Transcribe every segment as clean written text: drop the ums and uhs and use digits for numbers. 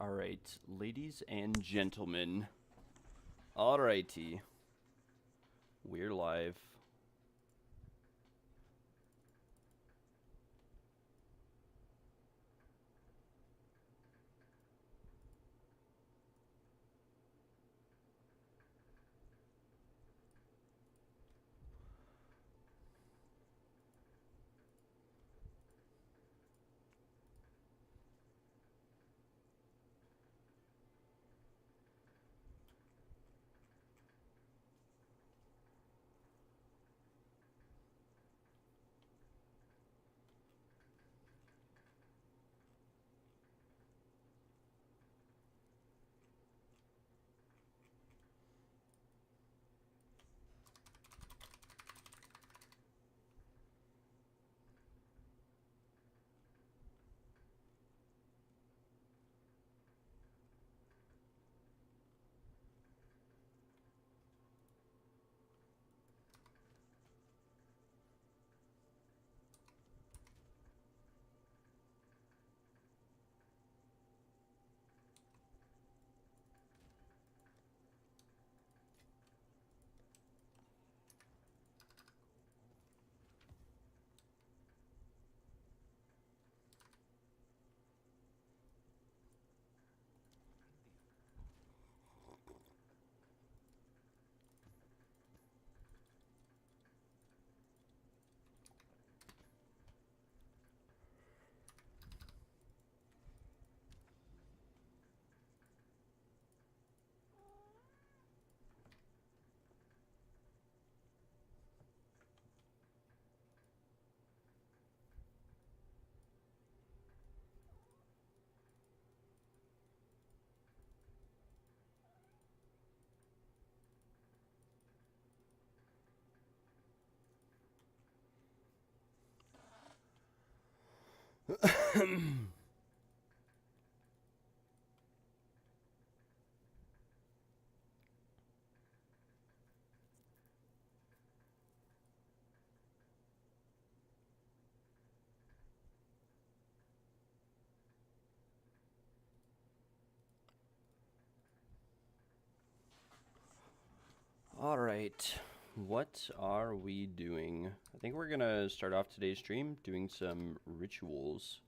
Alright, ladies and gentlemen. Alrighty. We're live. Alright, what are we doing? I think we're gonna start off today's stream doing some rituals.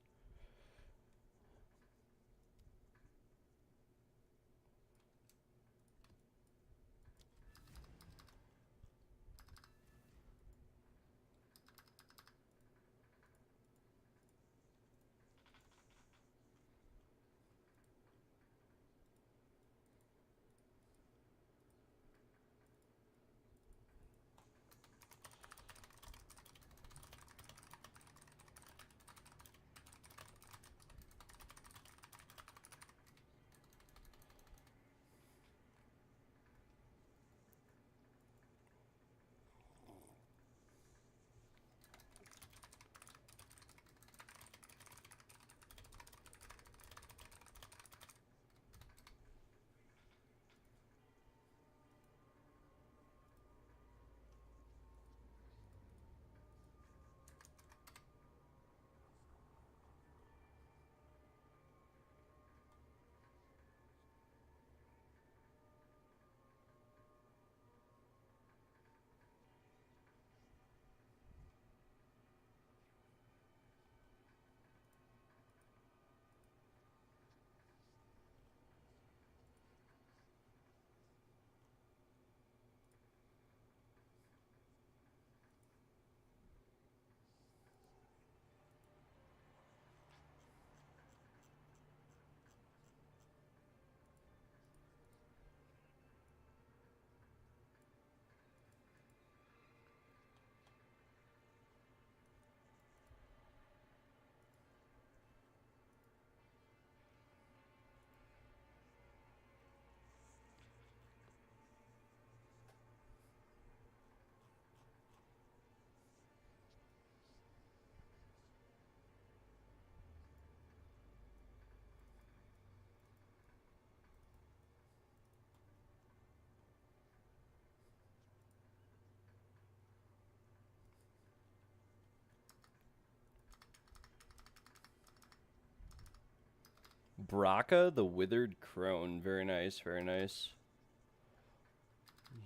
Braca, the Withered Crone. Very nice, very nice.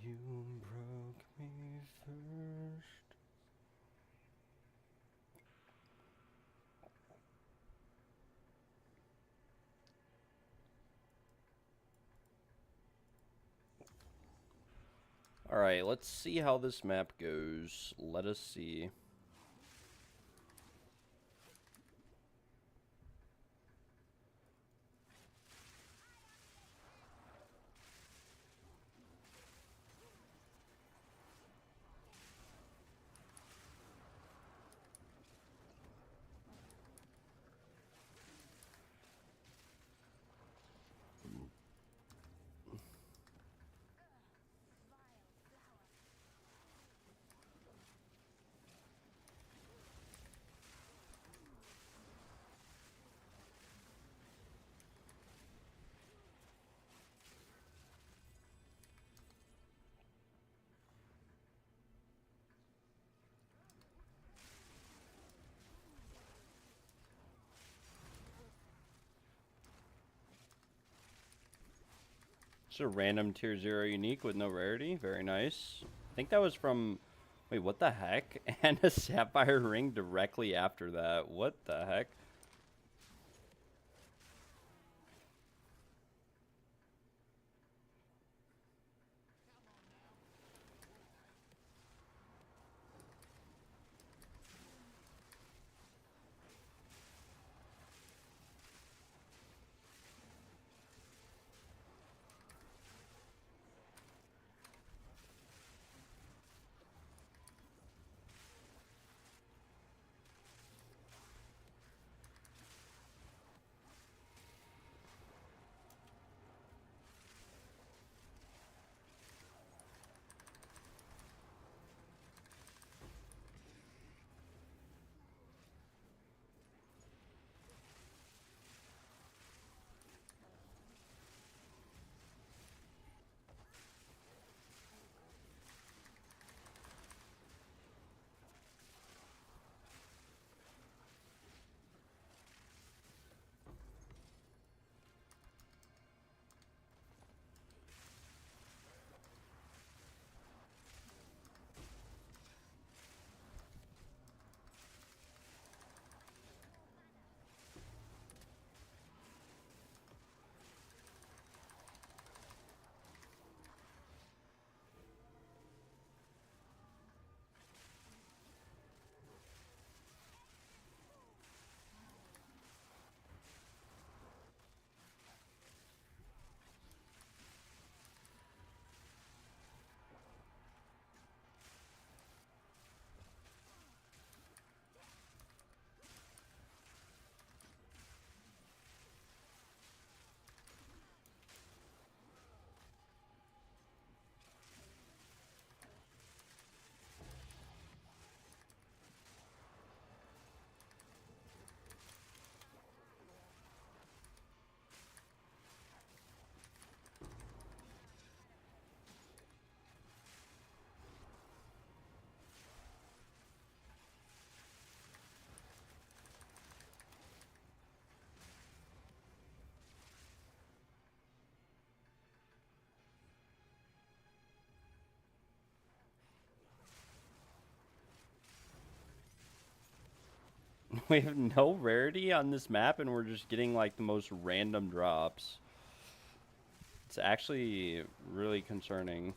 You broke me first. Alright, let's see how this map goes. Let us see. It's a random tier 0 unique with no rarity. Very nice. I think that was from... Wait, what the heck? And a sapphire ring directly after that. What the heck? We have no rarity on this map, and we're just getting, like, the most random drops. It's actually really concerning.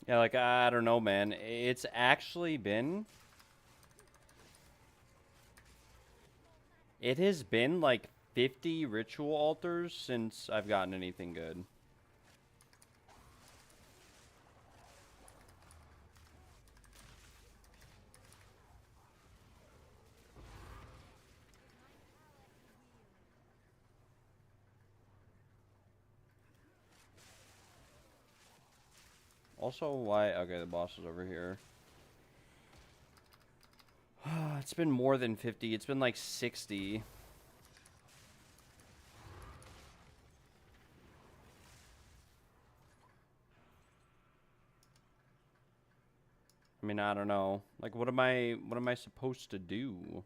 Yeah, like, I don't know, man. It's actually been... It has been, like, 50 ritual altars since I've gotten anything good. Also, why... Okay, the boss is over here. It's been more than 50. It's been, like, 60. I mean, I don't know. Like, what am I supposed to do?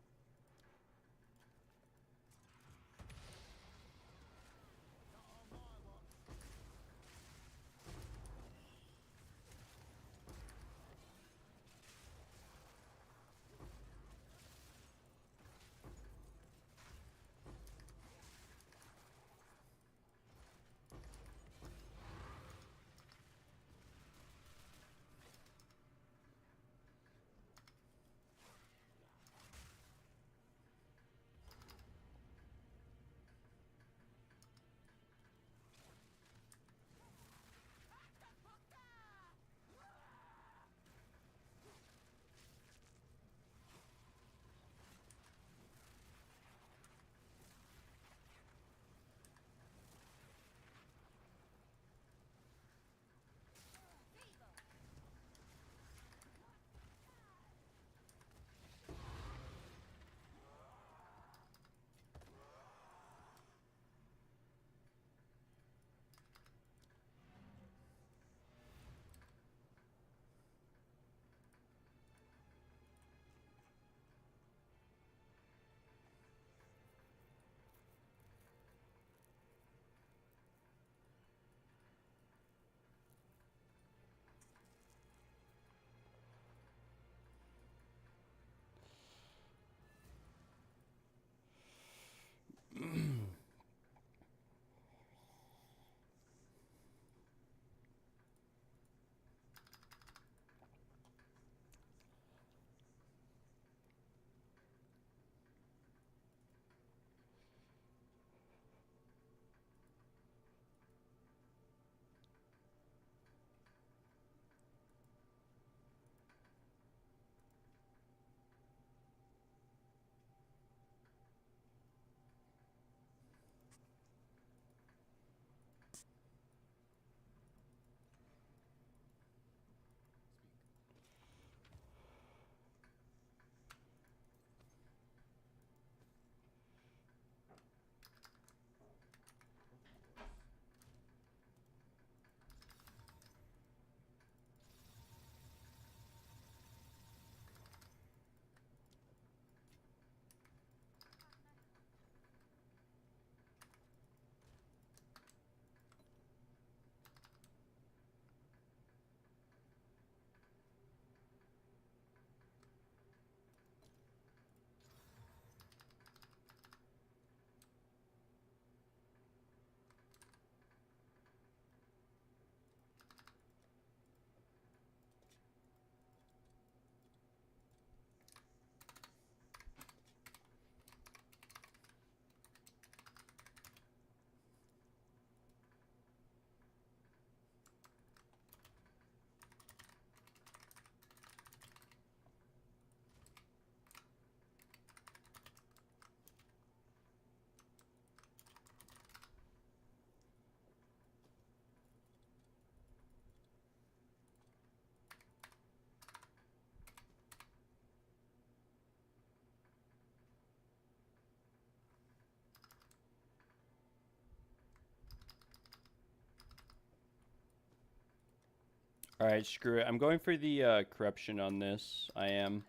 Alright, screw it. I'm going for the corruption on this. I am.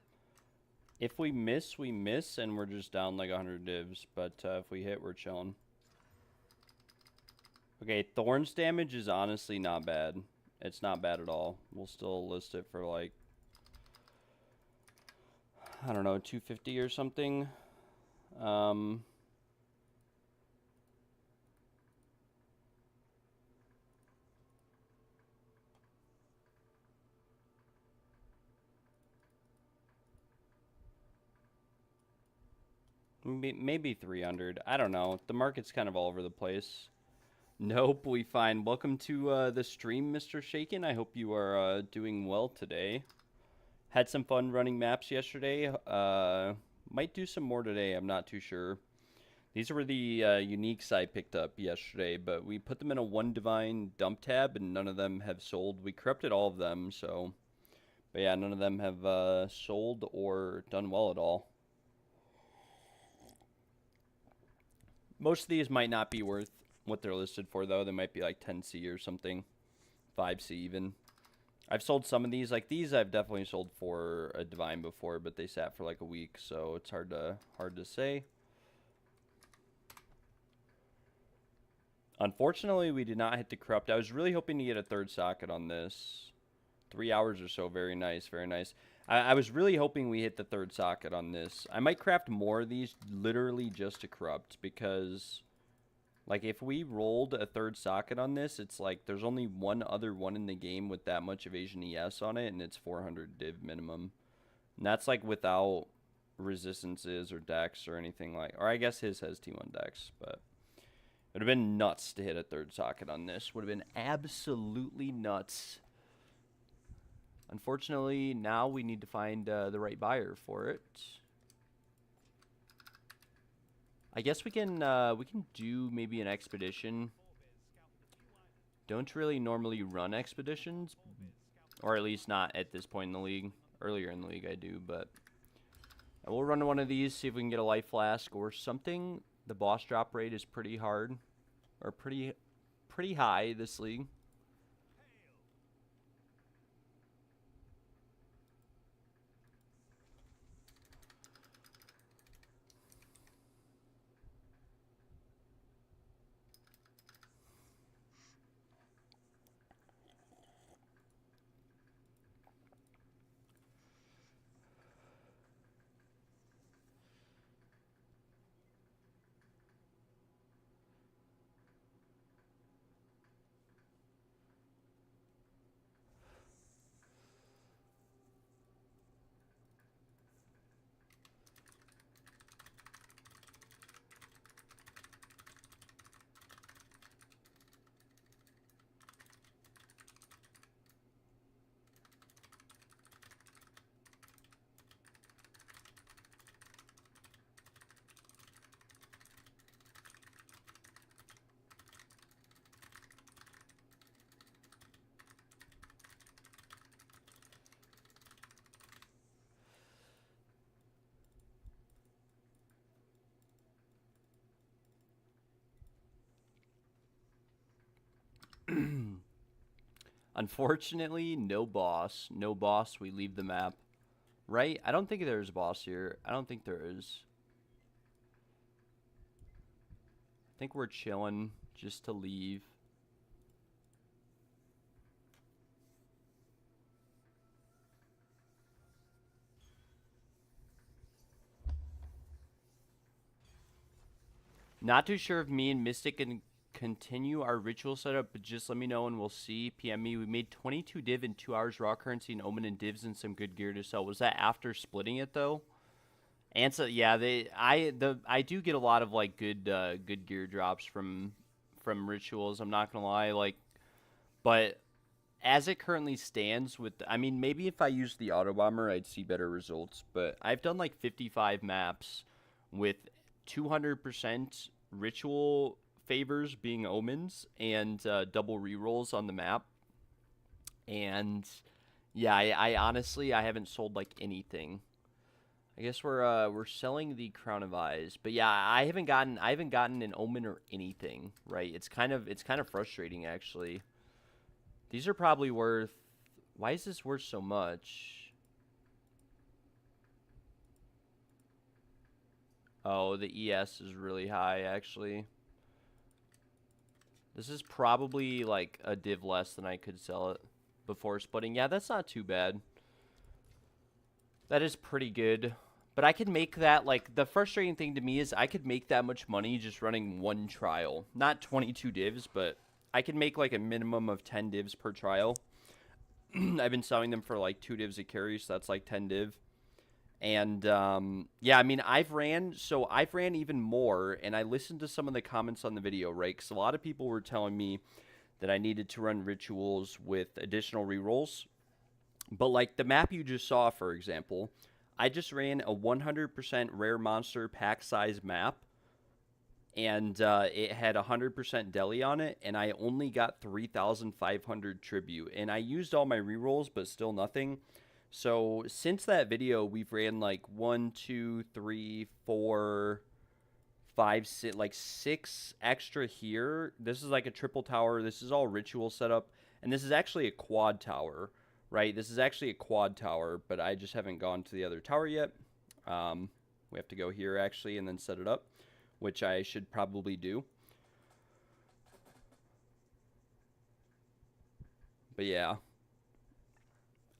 If we miss, we miss, and we're just down like 100 divs. But if we hit, we're chilling. Okay, Thorns damage is honestly not bad. It's not bad at all. We'll still list it for like, I don't know, 250 or something. Maybe 300. I don't know. The market's kind of all over the place. Nope, we fine. Welcome to the stream, Mr. Shaken. I hope you are doing well today. Had some fun running maps yesterday. Might do some more today. I'm not too sure. These were the uniques I picked up yesterday, but we put them in a one divine dump tab, and none of them have sold. We corrupted all of them, so... But yeah, none of them have sold or done well at all. Most of these might not be worth what they're listed for, though. They might be like 10C or something. 5C even. I've sold some of these. Like these I've definitely sold for a divine before, but they sat for like a week, so it's hard to say. Unfortunately, we did not hit the corrupt. I was really hoping to get a third socket on this. 3 hours or so. Very nice, very nice. I was really hoping we hit the third socket on this. I might craft more of these literally just to corrupt, because like if we rolled a third socket on this, it's like there's only one other one in the game with that much evasion ES on it, and it's 400 div minimum. And that's like without resistances or dex or anything like, or I guess his has T1 dex, but it would have been nuts to hit a third socket on this. Would have been absolutely nuts. Unfortunately, now we need to find the right buyer for it. I guess we can do maybe an expedition. Don't really normally run expeditions, or at least not at this point in the league. Earlier in the league I do, but I will run one of these, see if we can get a life flask or something. The boss drop rate is pretty hard, or pretty high this league. Unfortunately, no boss. No boss, we leave the map. Right? I don't think there's a boss here. I don't think there is. I think we're chilling just to leave. Not too sure if me and Mystic can continue our ritual setup, but just let me know and we'll see. PM me. We made 22 div in 2 hours, raw currency and omen and divs and some good gear to sell. Was that after splitting it though? And so yeah, I do get a lot of like good gear drops from rituals. I'm not gonna lie, like, but as it currently stands with, I mean, maybe if I used the auto bomber, I'd see better results. But I've done like 55 maps with 200% ritual favors being omens and double rerolls on the map. And yeah, I honestly I haven't sold like anything. I guess we're selling the Crown of Eyes, but yeah, I haven't gotten an omen or anything. Right? It's kind of frustrating actually. These are probably worth. Why is this worth so much? Oh, the ES is really high actually. This is probably like a div less than I could sell it before splitting. Yeah, that's not too bad. That is pretty good. But I could make that, like, the frustrating thing to me is I could make that much money just running one trial. Not 22 divs, but I could make, like, a minimum of 10 divs per trial. I've been selling them for, like, 2 divs a carry, so that's, like, 10 div. And yeah, I mean, I've ran even more, and I listened to some of the comments on the video, right? Because a lot of people were telling me that I needed to run rituals with additional rerolls. But like the map you just saw, for example, I just ran a 100% rare monster pack size map, and it had 100% deli on it, and I only got 3,500 tribute, and I used all my rerolls, but still nothing. So since that video, we've ran like 1, 2, 3, 4, 5, 6, like 6 extra here. This is like a triple tower. This is all ritual setup, and this is actually a quad tower, right? This is actually a quad tower, but I just haven't gone to the other tower yet. We have to go here actually and then set it up, which I should probably do. But yeah.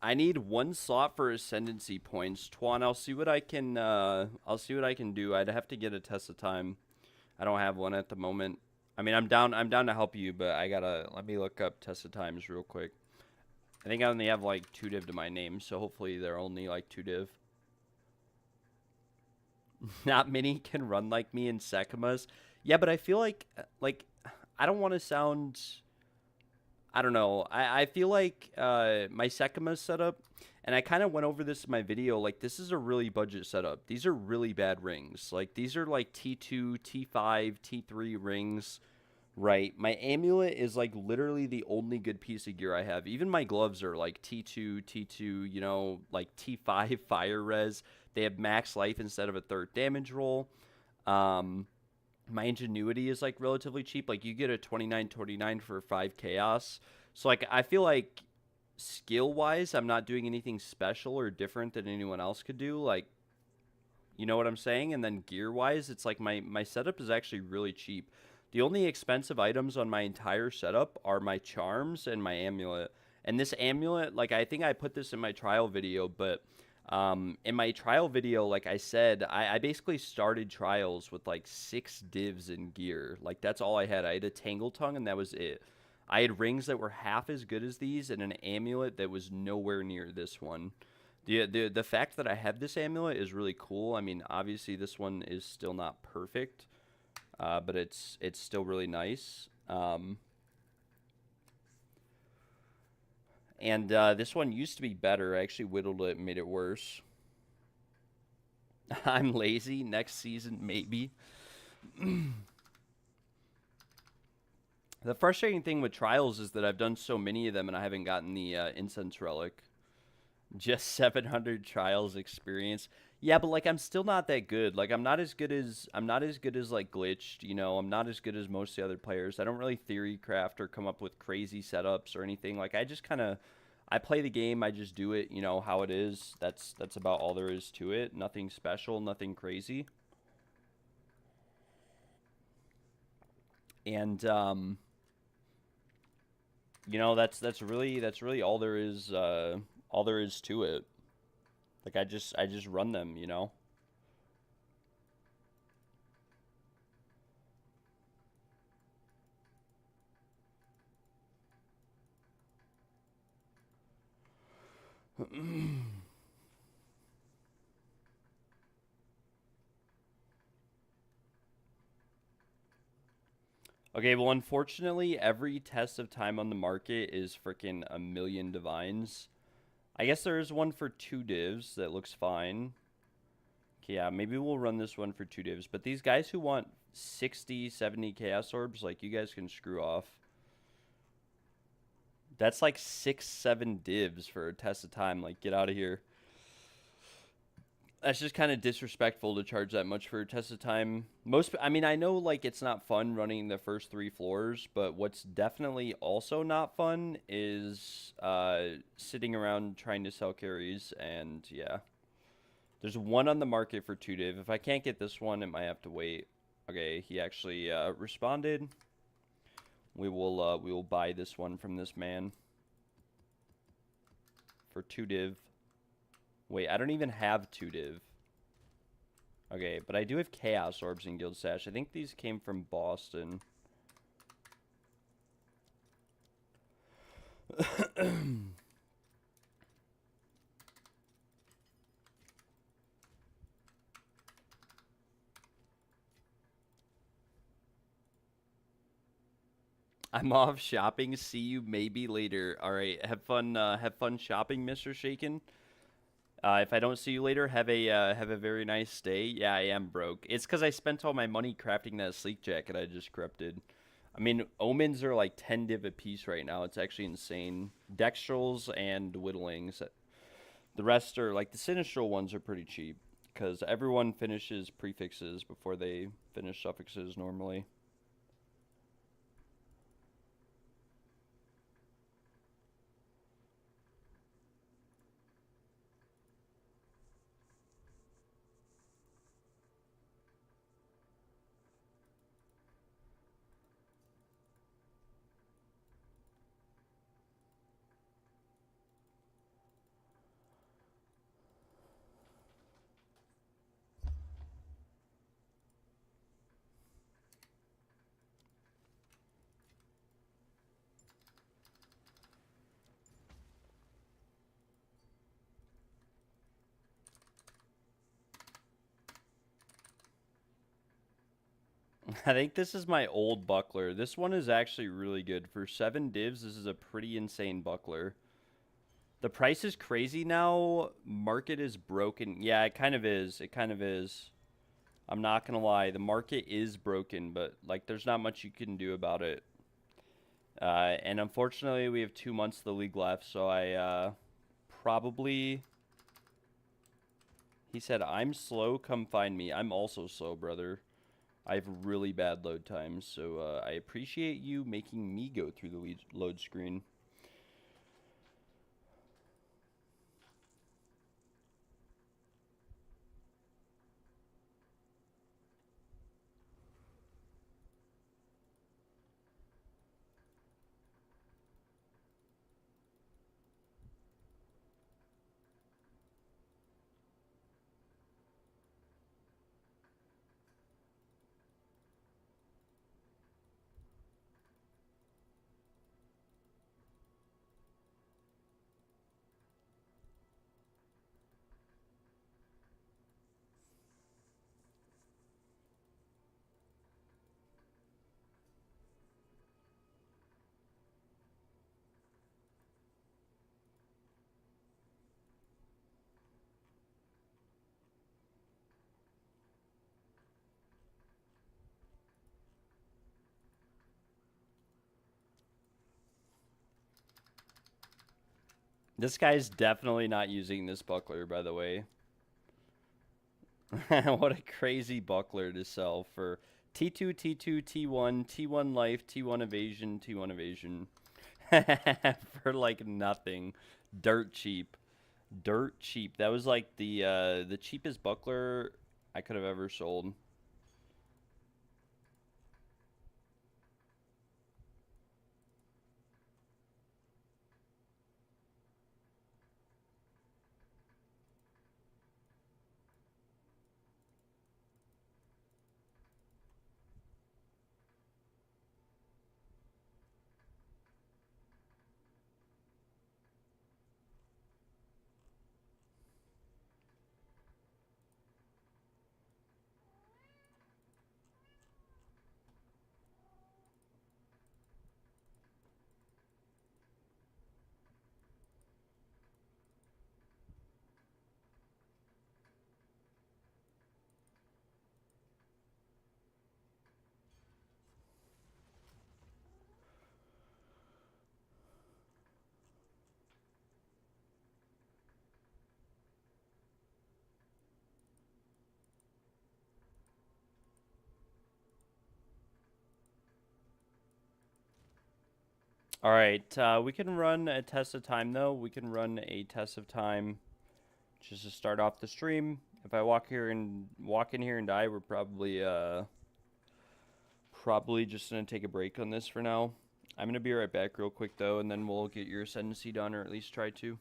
I need 1 slot for ascendancy points. Twan, I'll see what I can do. I'd have to get a test of time. I don't have one at the moment. I mean, I'm down to help you, but let me look up test of times real quick. I think I only have like 2 div to my name, so hopefully they're only like 2 div. Not many can run like me in Sekimas. Yeah, but I feel like I don't want to sound, I don't know. I feel like my Sekima setup, and I kind of went over this in my video, like this is a really budget setup. These are really bad rings. Like these are like T2, T5, T3 rings, right? My amulet is like literally the only good piece of gear I have. Even my gloves are like T2, T2, you know, like T5 fire res. They have max life instead of a 3rd damage roll. My ingenuity is like relatively cheap. Like you get a 29 for 5 chaos. So like I feel like skill wise I'm not doing anything special or different than anyone else could do. Like, you know what I'm saying? And then gear wise, it's like my setup is actually really cheap. The only expensive items on my entire setup are my charms and my amulet. And this amulet, like I think I put this in my trial video, but in my trial video, like I said, I basically started trials with like 6 divs in gear. Like that's all I had. I had a Tangle Tongue and that was it. I had rings that were half as good as these and an amulet that was nowhere near this one. The fact that I have this amulet is really cool. I mean, obviously this one is still not perfect, but it's still really nice. And this one used to be better. I actually whittled it and made it worse. I'm lazy. Next season, maybe. The frustrating thing with trials is that I've done so many of them and I haven't gotten the incense relic. Just 700 trials experience. Yeah, but like I'm still not that good. Like I'm not as good as like glitched, you know. I'm not as good as most of the other players. I don't really theory craft or come up with crazy setups or anything. Like I just kind of I play the game, I just do it, you know, how it is. That's about all there is to it. Nothing special, nothing crazy. And you know, that's really all there is to it. Like I just run them, you know. Okay, well, unfortunately, every test of time on the market is freaking a million divines. I guess there is one for 2 divs that looks fine. Okay, yeah, maybe we'll run this one for 2 divs. But these guys who want 60, 70 chaos orbs, like, you guys can screw off. That's like 6, 7 divs for a test of time. Like, get out of here. That's just kind of disrespectful to charge that much for a test of time. I mean, I know like it's not fun running the first 3 floors, but what's definitely also not fun is sitting around trying to sell carries. And yeah, there's one on the market for 2 div. If I can't get this one, it might have to wait. Okay, he actually responded. We will buy this one from this man for 2 div. Wait, I don't even have 2 div. Okay, but I do have Chaos Orbs in Guild Stash. I think these came from Boston. I'm off shopping. See you maybe later. All right. Have fun shopping, Mr. Shaken. If I don't see you later, have a very nice day. Yeah, I am broke. It's because I spent all my money crafting that sleek jacket I just corrupted. I mean, omens are like 10 div a piece right now. It's actually insane. Dextrals and whittlings. The rest are like the sinistral ones are pretty cheap because everyone finishes prefixes before they finish suffixes normally. I think this is my old buckler. This one is actually really good. For 7 divs, this is a pretty insane buckler. The price is crazy now. Market is broken. Yeah, it kind of is. It kind of is. I'm not going to lie. The market is broken, but like there's not much you can do about it. And unfortunately, we have 2 months of the league left, so I probably... He said, I'm slow, come find me. I'm also slow, brother. I have really bad load times, so I appreciate you making me go through the load screen. This guy's definitely not using this buckler, by the way. What a crazy buckler to sell for T2, T2, T1, T1 life, T1 evasion, T1 evasion. For like nothing. Dirt cheap. Dirt cheap. That was like the cheapest buckler I could have ever sold. All right, we can run a test of time though. We can run a test of time just to start off the stream. If I walk in here and die, we're probably just gonna take a break on this for now. I'm gonna be right back real quick though, and then we'll get your ascendancy done, or at least try to.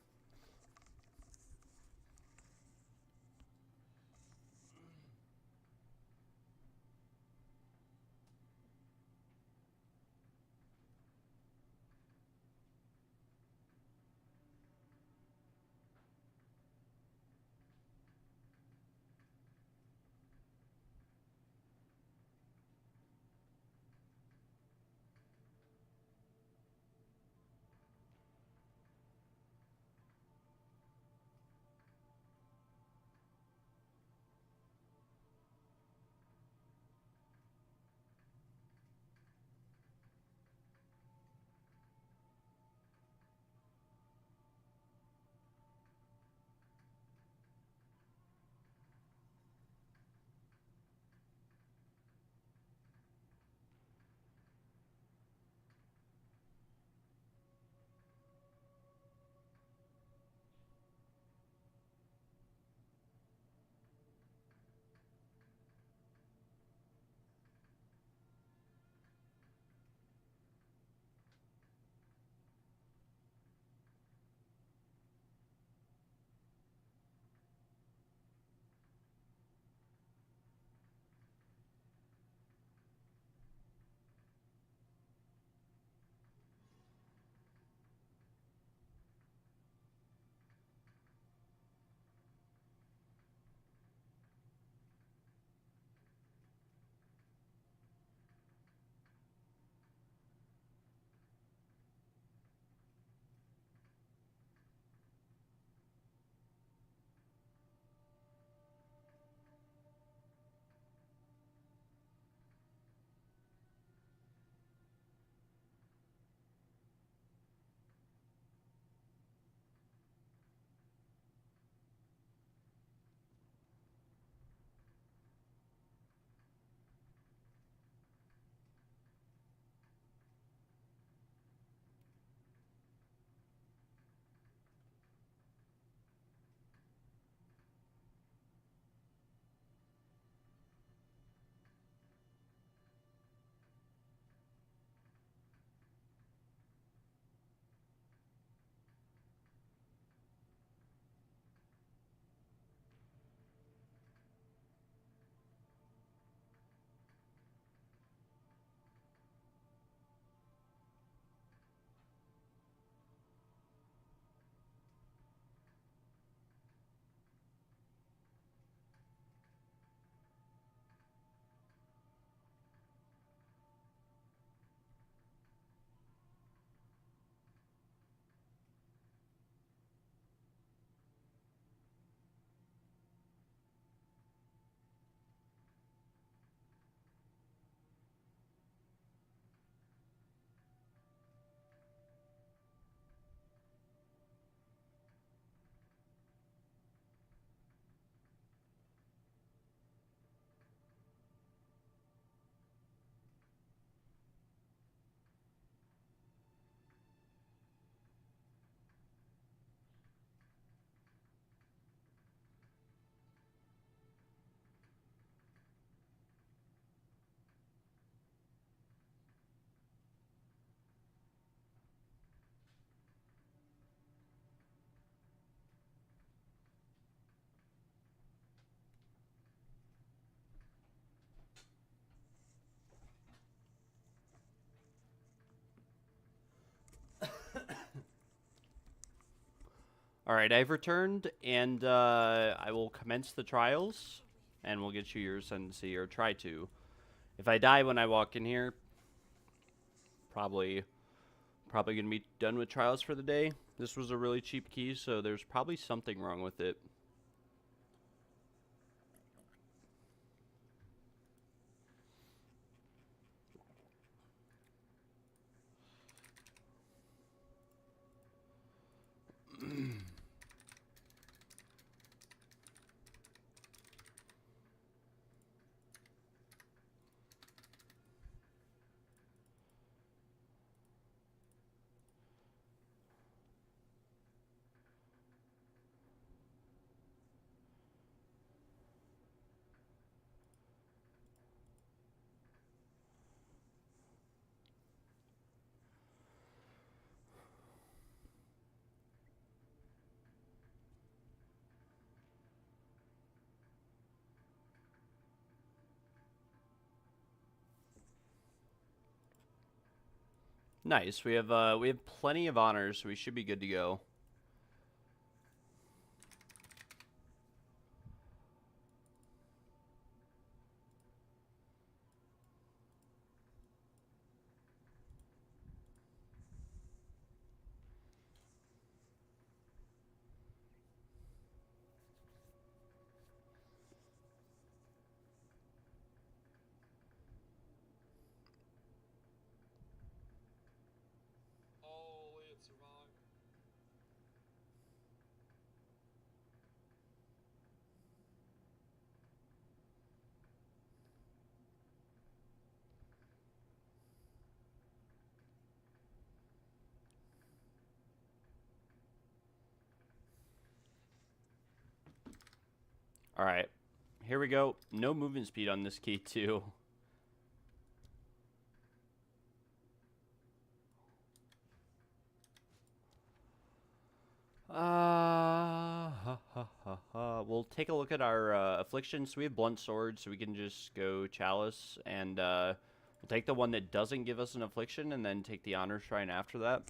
All right, I've returned, and I will commence the trials, and we'll get you your ascendancy, or try to. If I die when I walk in here, probably gonna be done with trials for the day. This was a really cheap key, so there's probably something wrong with it. Nice. We have plenty of honors, so we should be good to go. All right, here we go. No movement speed on this key too. We'll take a look at our affliction. So we have blunt sword, so we can just go chalice, and we'll take the one that doesn't give us an affliction, and then take the honor shrine after that.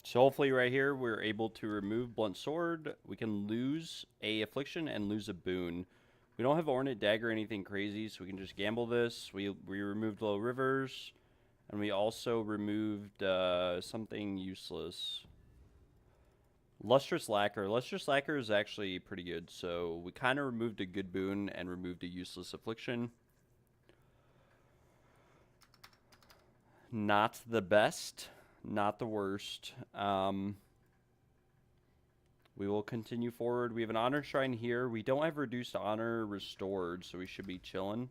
So hopefully right here, we're able to remove Blunt Sword. We can lose a Affliction and lose a boon. We don't have Ornate Dagger or anything crazy, so we can just gamble this. We removed Low Rivers, and we also removed something useless. Lustrous Lacquer. Lustrous Lacquer is actually pretty good, so we kind of removed a good boon and removed a useless Affliction. Not the best. Not the worst. We will continue forward. We have an honor shrine here. We don't have reduced honor restored, so we should be chilling.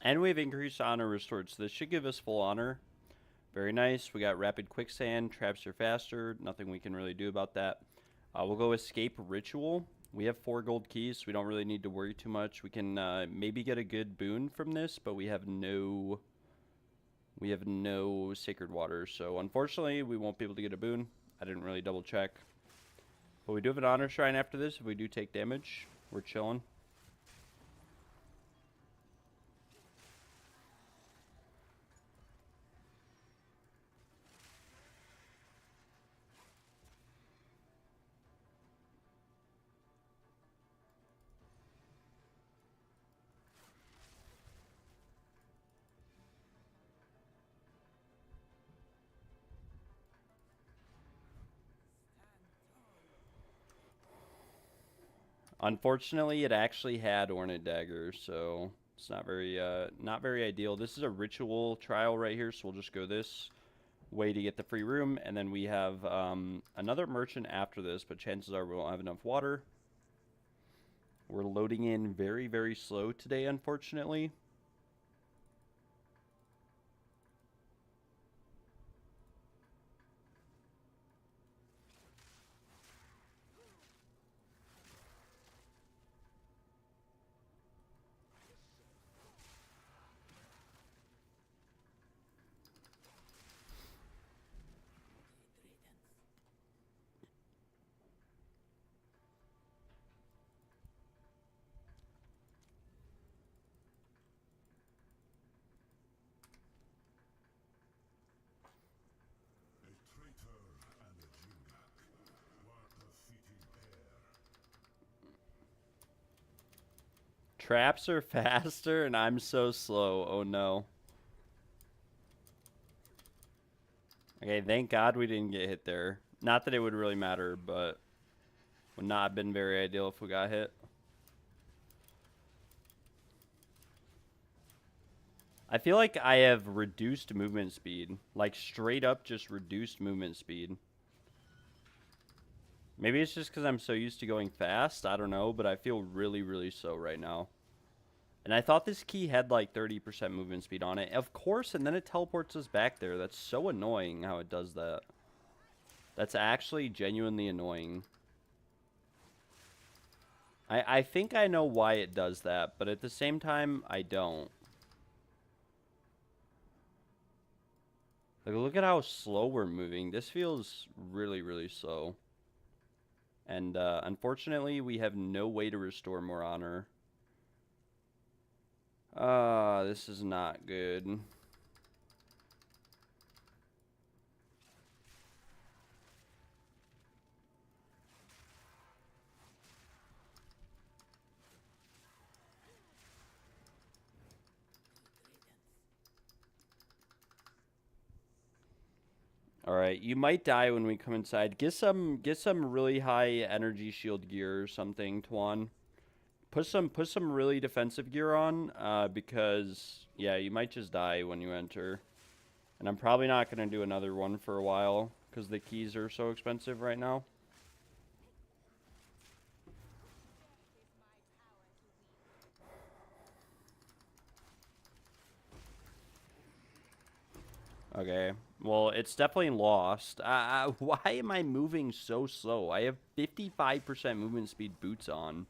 And we have increased honor restored, so this should give us full honor. Very nice. We got rapid quicksand, traps are faster. Nothing we can really do about that. We'll go escape ritual. We have 4 gold keys, so we don't really need to worry too much. We can maybe get a good boon from this, but we have no sacred water. So unfortunately, we won't be able to get a boon. I didn't really double check. But we do have an honor shrine after this. If we do take damage, we're chilling. Unfortunately, it actually had Ornate Dagger, so it's not very ideal. This is a ritual trial right here, so we'll just go this way to get the free room, and then we have another merchant after this, but chances are we won't have enough water. We're loading in very, very slow today, unfortunately. Traps are faster, and I'm so slow. Oh, no. Okay, thank God we didn't get hit there. Not that it would really matter, but would not have been very ideal if we got hit. I feel like I have reduced movement speed. Like, straight up just reduced movement speed. Maybe it's just because I'm so used to going fast. I don't know, but I feel really, really slow right now. And I thought this key had like 30% movement speed on it. Of course, and then it teleports us back there. That's so annoying how it does that. That's actually genuinely annoying. I think I know why it does that, but at the same time, I don't. Like, look at how slow we're moving. This feels really, really slow. And unfortunately, we have no way to restore more honor. This is not good. All right, you might die when we come inside. Get some really high energy shield gear or something, Tuan. Put some really defensive gear on, because yeah, you might just die when you enter. And I'm probably not gonna do another one for a while because the keys are so expensive right now. Okay, well, it's definitely lost. Why am I moving so slow? I have 55% movement speed boots on.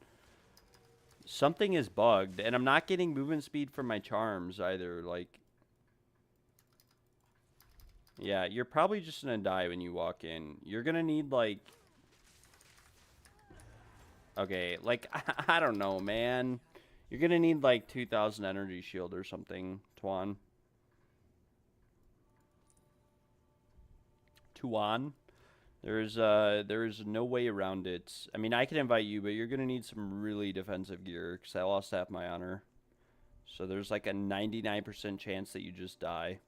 Something is bugged, and I'm not getting movement speed from my charms either. Like, yeah, you're probably just gonna die when you walk in. You're gonna need, like... Okay, like, I don't know, man. You're gonna need, like, 2,000 energy shield or something, Tuan. There is no way around it. I mean, I can invite you, but you're gonna need some really defensive gear because I lost half my honor. So there's like a 99% chance that you just die.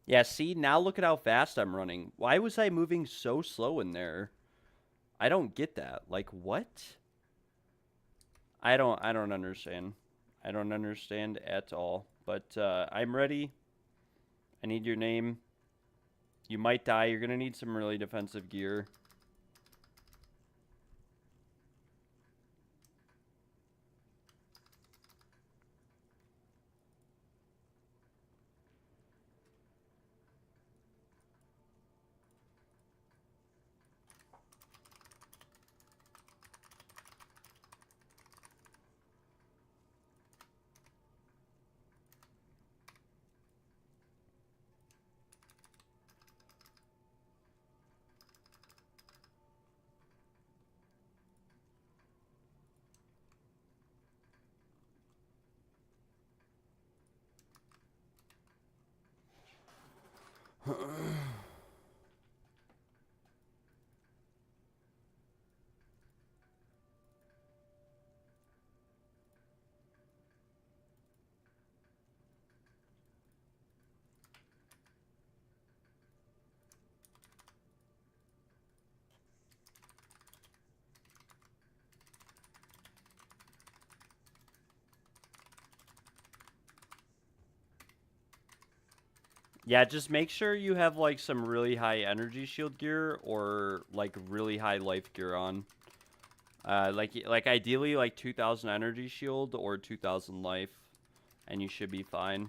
Yeah, see, now look at how fast I'm running. Why was I moving so slow in there? I don't get that. Like, what? I don't understand. I don't understand at all. But I'm ready. I need your name. You might die. You're going to need some really defensive gear. Yeah, just make sure you have like some really high energy shield gear or like really high life gear on. Like ideally like 2000 energy shield or 2000 life, and you should be fine.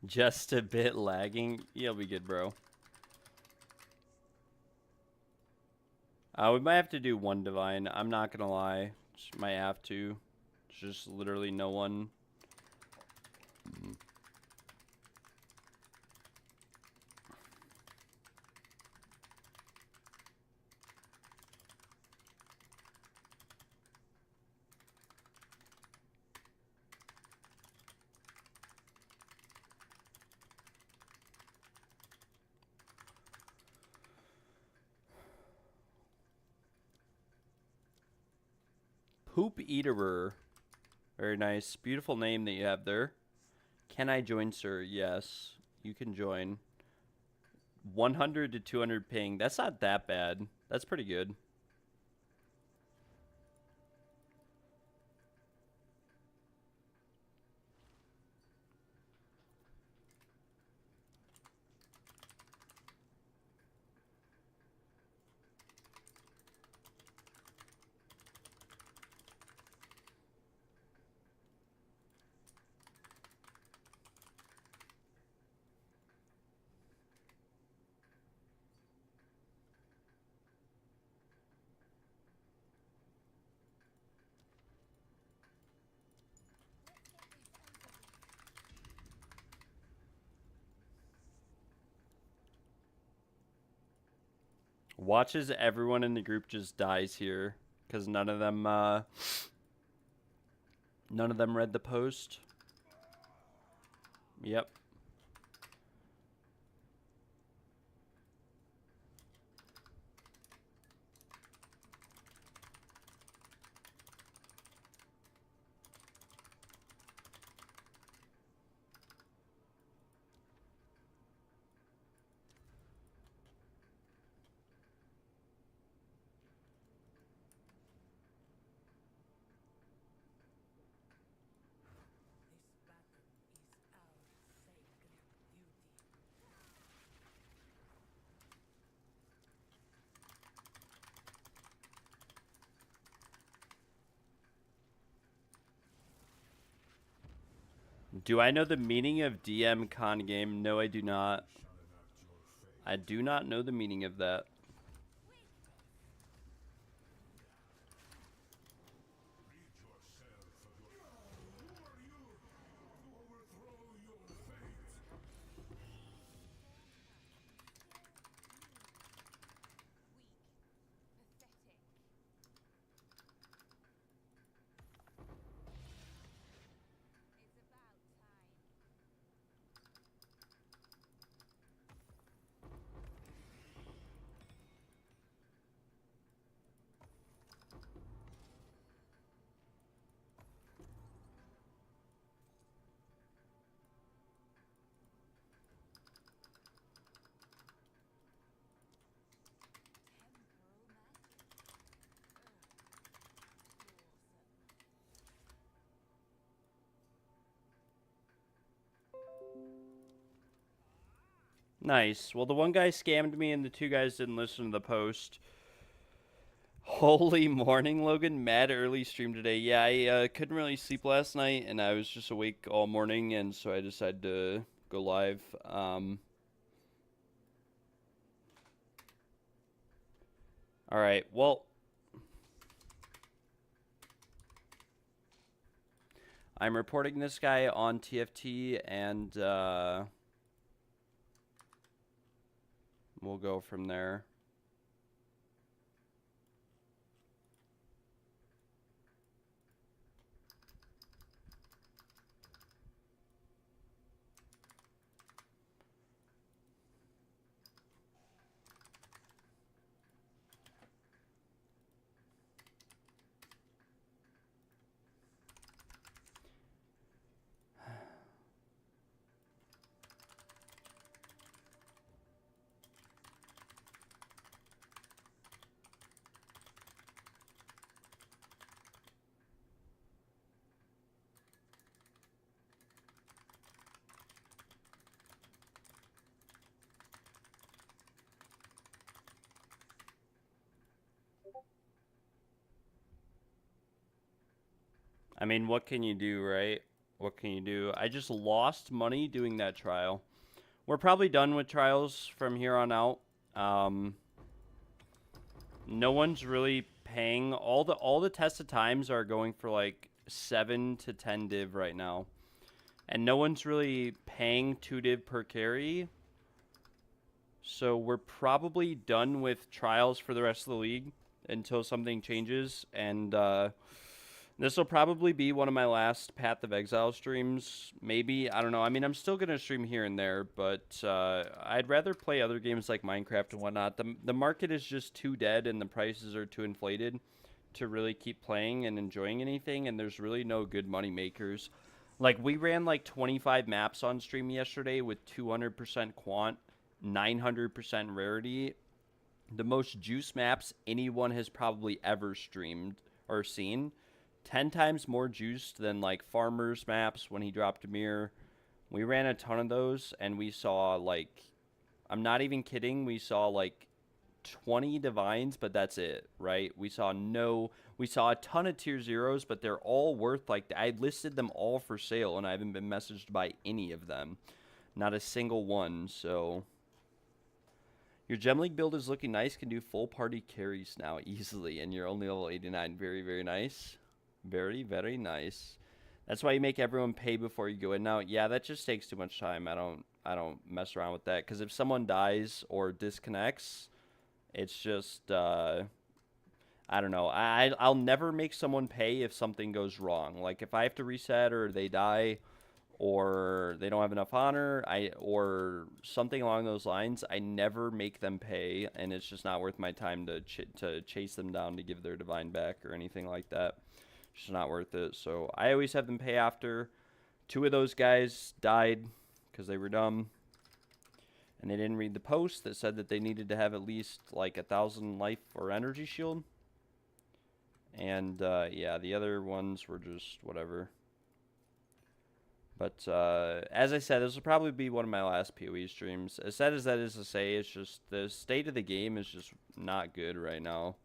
Just a bit lagging. You'll be good, bro. We might have to do one divine. I'm not gonna lie. Just might have to. There's just literally no one. Poop Eaterer. Very nice. Beautiful name that you have there. Can I join, sir? Yes. You can join. 100 to 200 ping. That's not that bad. That's pretty good. Watches everyone in the group just dies here because none of them read the post. Yep. Do I know the meaning of DM con game? No, I do not. I do not know the meaning of that. Nice. Well, the one guy scammed me and the two guys didn't listen to the post. Holy morning, Logan. Mad early stream today. Yeah, I couldn't really sleep last night, and I was just awake all morning, and so I decided to go live. All right, well, I'm reporting this guy on TFT, and we'll go from there. I mean, what can you do, right? What can you do? I just lost money doing that trial. We're probably done with trials from here on out. No one's really paying. All the tested times are going for like 7 to 10 div right now. And no one's really paying 2 div per carry. So we're probably done with trials for the rest of the league until something changes. And this will probably be one of my last Path of Exile streams. Maybe, I don't know. I mean, I'm still going to stream here and there, but I'd rather play other games like Minecraft and whatnot. The market is just too dead and the prices are too inflated to really keep playing and enjoying anything, and there's really no good money makers. Like, we ran like 25 maps on stream yesterday with 200% quant, 900% rarity. The most juice maps anyone has probably ever streamed or seen. 10 times more juiced than like Farmer's maps when he dropped a mirror. We ran a ton of those, and we saw like, I'm not even kidding, we saw like 20 divines, but that's it, right? We saw a ton of tier zeros, but they're all worth like, I listed them all for sale, and I haven't been messaged by any of them. Not a single one, so. Your Gem League build is looking nice, can do full party carries now easily, and you're only level 89. Very, very nice. Very, very nice. That's why you make everyone pay before you go in now. Yeah, that just takes too much time. I don't mess around with that, because if someone dies or disconnects, it's just I don't know. I'll never make someone pay if something goes wrong. Like if I have to reset or they die or they don't have enough honor, or something along those lines, I never make them pay, and it's just not worth my time to chase them down to give their divine back or anything like that. It's just not worth it. So I always have them pay after. 2 of those guys died because they were dumb, and they didn't read the post that said that they needed to have at least like 1,000 life or energy shield. And yeah, the other ones were just whatever. But as I said, this will probably be one of my last PoE streams. As sad as that is to say, it's just the state of the game is just not good right now.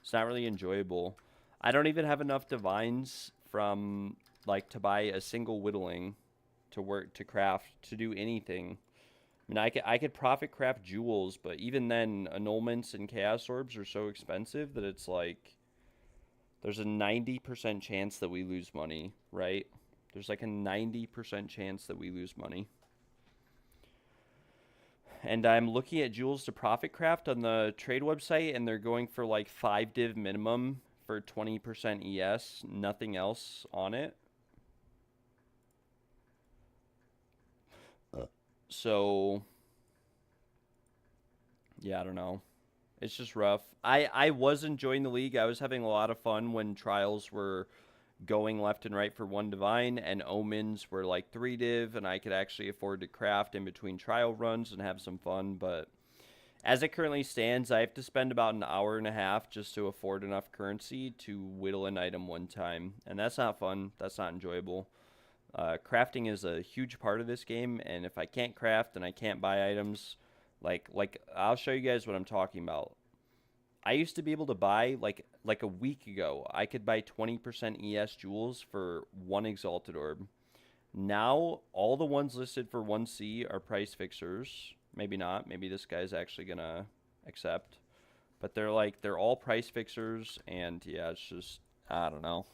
It's not really enjoyable. I don't even have enough divines from like to buy a single whittling to craft, to do anything. I mean, I could profit craft jewels, but even then, annulments and chaos orbs are so expensive that it's like there's a 90% chance that we lose money, right? There's like a 90% chance that we lose money. And I'm looking at jewels to profit craft on the trade website, and they're going for like 5 div minimum for 20% ES, nothing else on it. So, yeah, I don't know. It's just rough. I was enjoying the league. I was having a lot of fun when trials were going left and right for 1 divine, and omens were like 3 div, and I could actually afford to craft in between trial runs and have some fun. But as it currently stands, I have to spend about an hour and a half just to afford enough currency to whittle an item 1 time, and that's not fun. That's not enjoyable. Crafting is a huge part of this game, and if I can't craft and I can't buy items, like I'll show you guys what I'm talking about. I used to be able to buy like a week ago. I could buy 20% ES jewels for one exalted orb. Now all the ones listed for 1C are price fixers. Maybe not. Maybe this guy's actually gonna accept. But they're all price fixers, and yeah, it's just I don't know.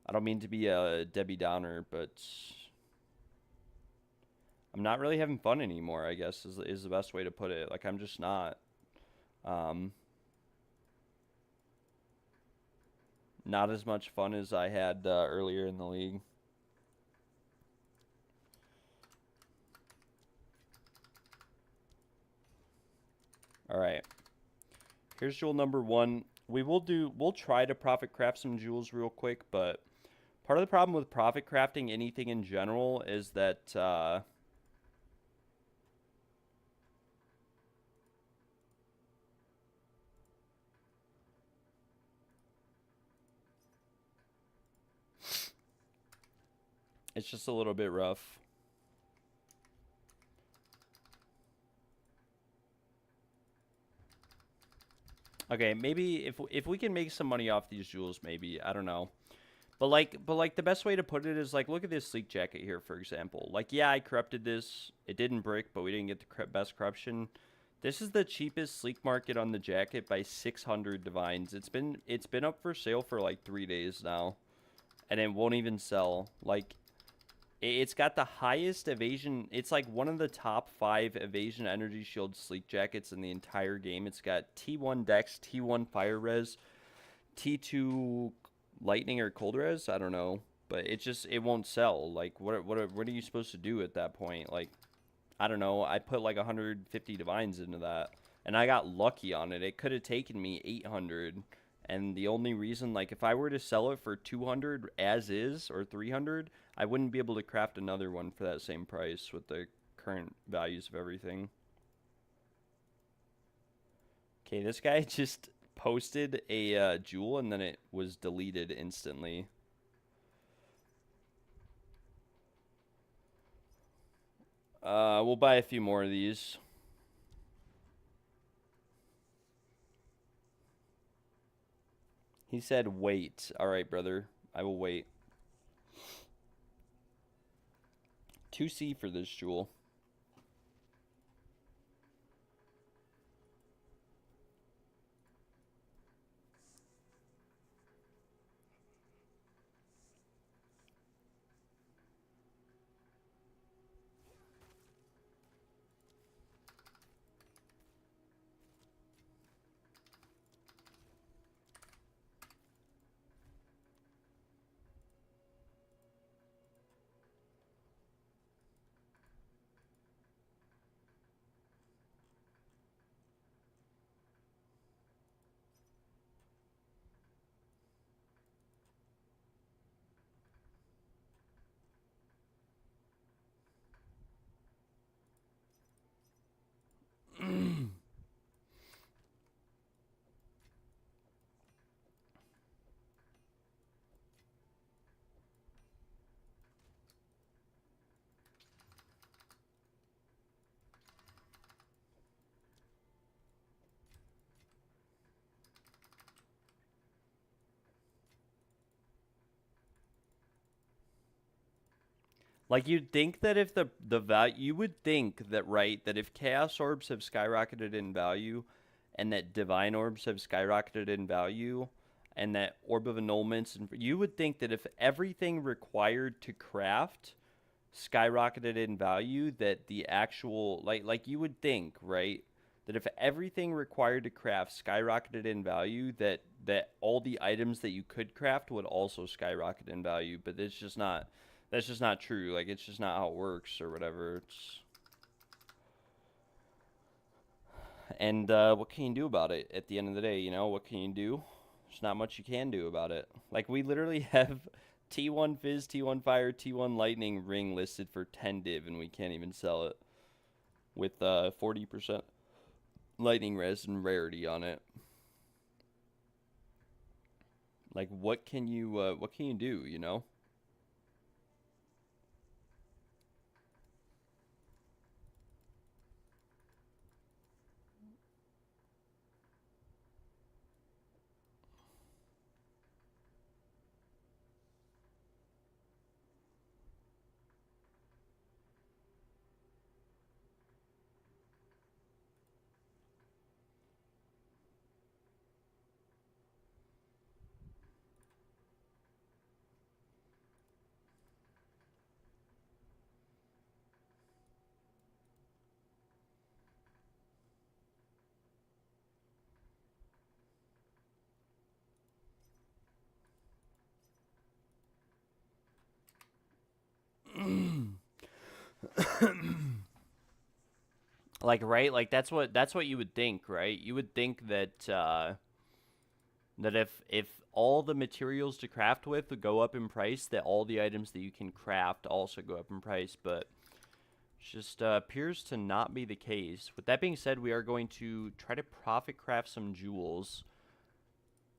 I don't mean to be a Debbie Downer, but I'm not really having fun anymore, I guess is the best way to put it. Like I'm just not. Um, Not as much fun as I had earlier in the league. All right. Here's jewel number 1. We'll try to profit craft some jewels real quick, but part of the problem with profit crafting anything in general is that it's just a little bit rough. Okay, maybe if we can make some money off these jewels, maybe I don't know. But like the best way to put it is like look at this sleek jacket here, for example. Like yeah, I corrupted this. It didn't brick, but we didn't get the best corruption. This is the cheapest sleek market on the jacket by 600 divines. It's been up for sale for like 3 days now, and it won't even sell. Like it's got the highest evasion. It's like one of the top 5 evasion energy shield sleek jackets in the entire game. It's got T1 dex, T1 fire res, T2 lightning or cold res. I don't know, but it won't sell. Like what are you supposed to do at that point? Like I don't know. I put like 150 divines into that, and I got lucky on it. It could have taken me 800. And the only reason, like, if I were to sell it for 200 as is or 300, I wouldn't be able to craft another one for that same price with the current values of everything. Okay, this guy just posted a jewel and then it was deleted instantly. We'll buy a few more of these. He said wait. All right, brother. I will wait. 2C for this jewel. Like you'd think that if the value, you would think that right that if chaos orbs have skyrocketed in value, and that divine orbs have skyrocketed in value, and that orb of annulments, and you would think that if everything required to craft skyrocketed in value, that the actual like you would think right that if everything required to craft skyrocketed in value, that all the items that you could craft would also skyrocket in value, but it's just not that's just not true. Like it's just not how it works or whatever. It's and what can you do about it at the end of the day? You know what can you do? There's not much you can do about it. Like we literally have T1 Fizz, T1 Fire, T1 Lightning ring listed for 10 div, and we can't even sell it with 40% lightning res and rarity on it. Like what can you do? You know? Like, right? Like that's what you would think, right? You would think that that if all the materials to craft with would go up in price, that all the items that you can craft also go up in price, but just appears to not be the case. With that being said, we are going to try to profit craft some jewels.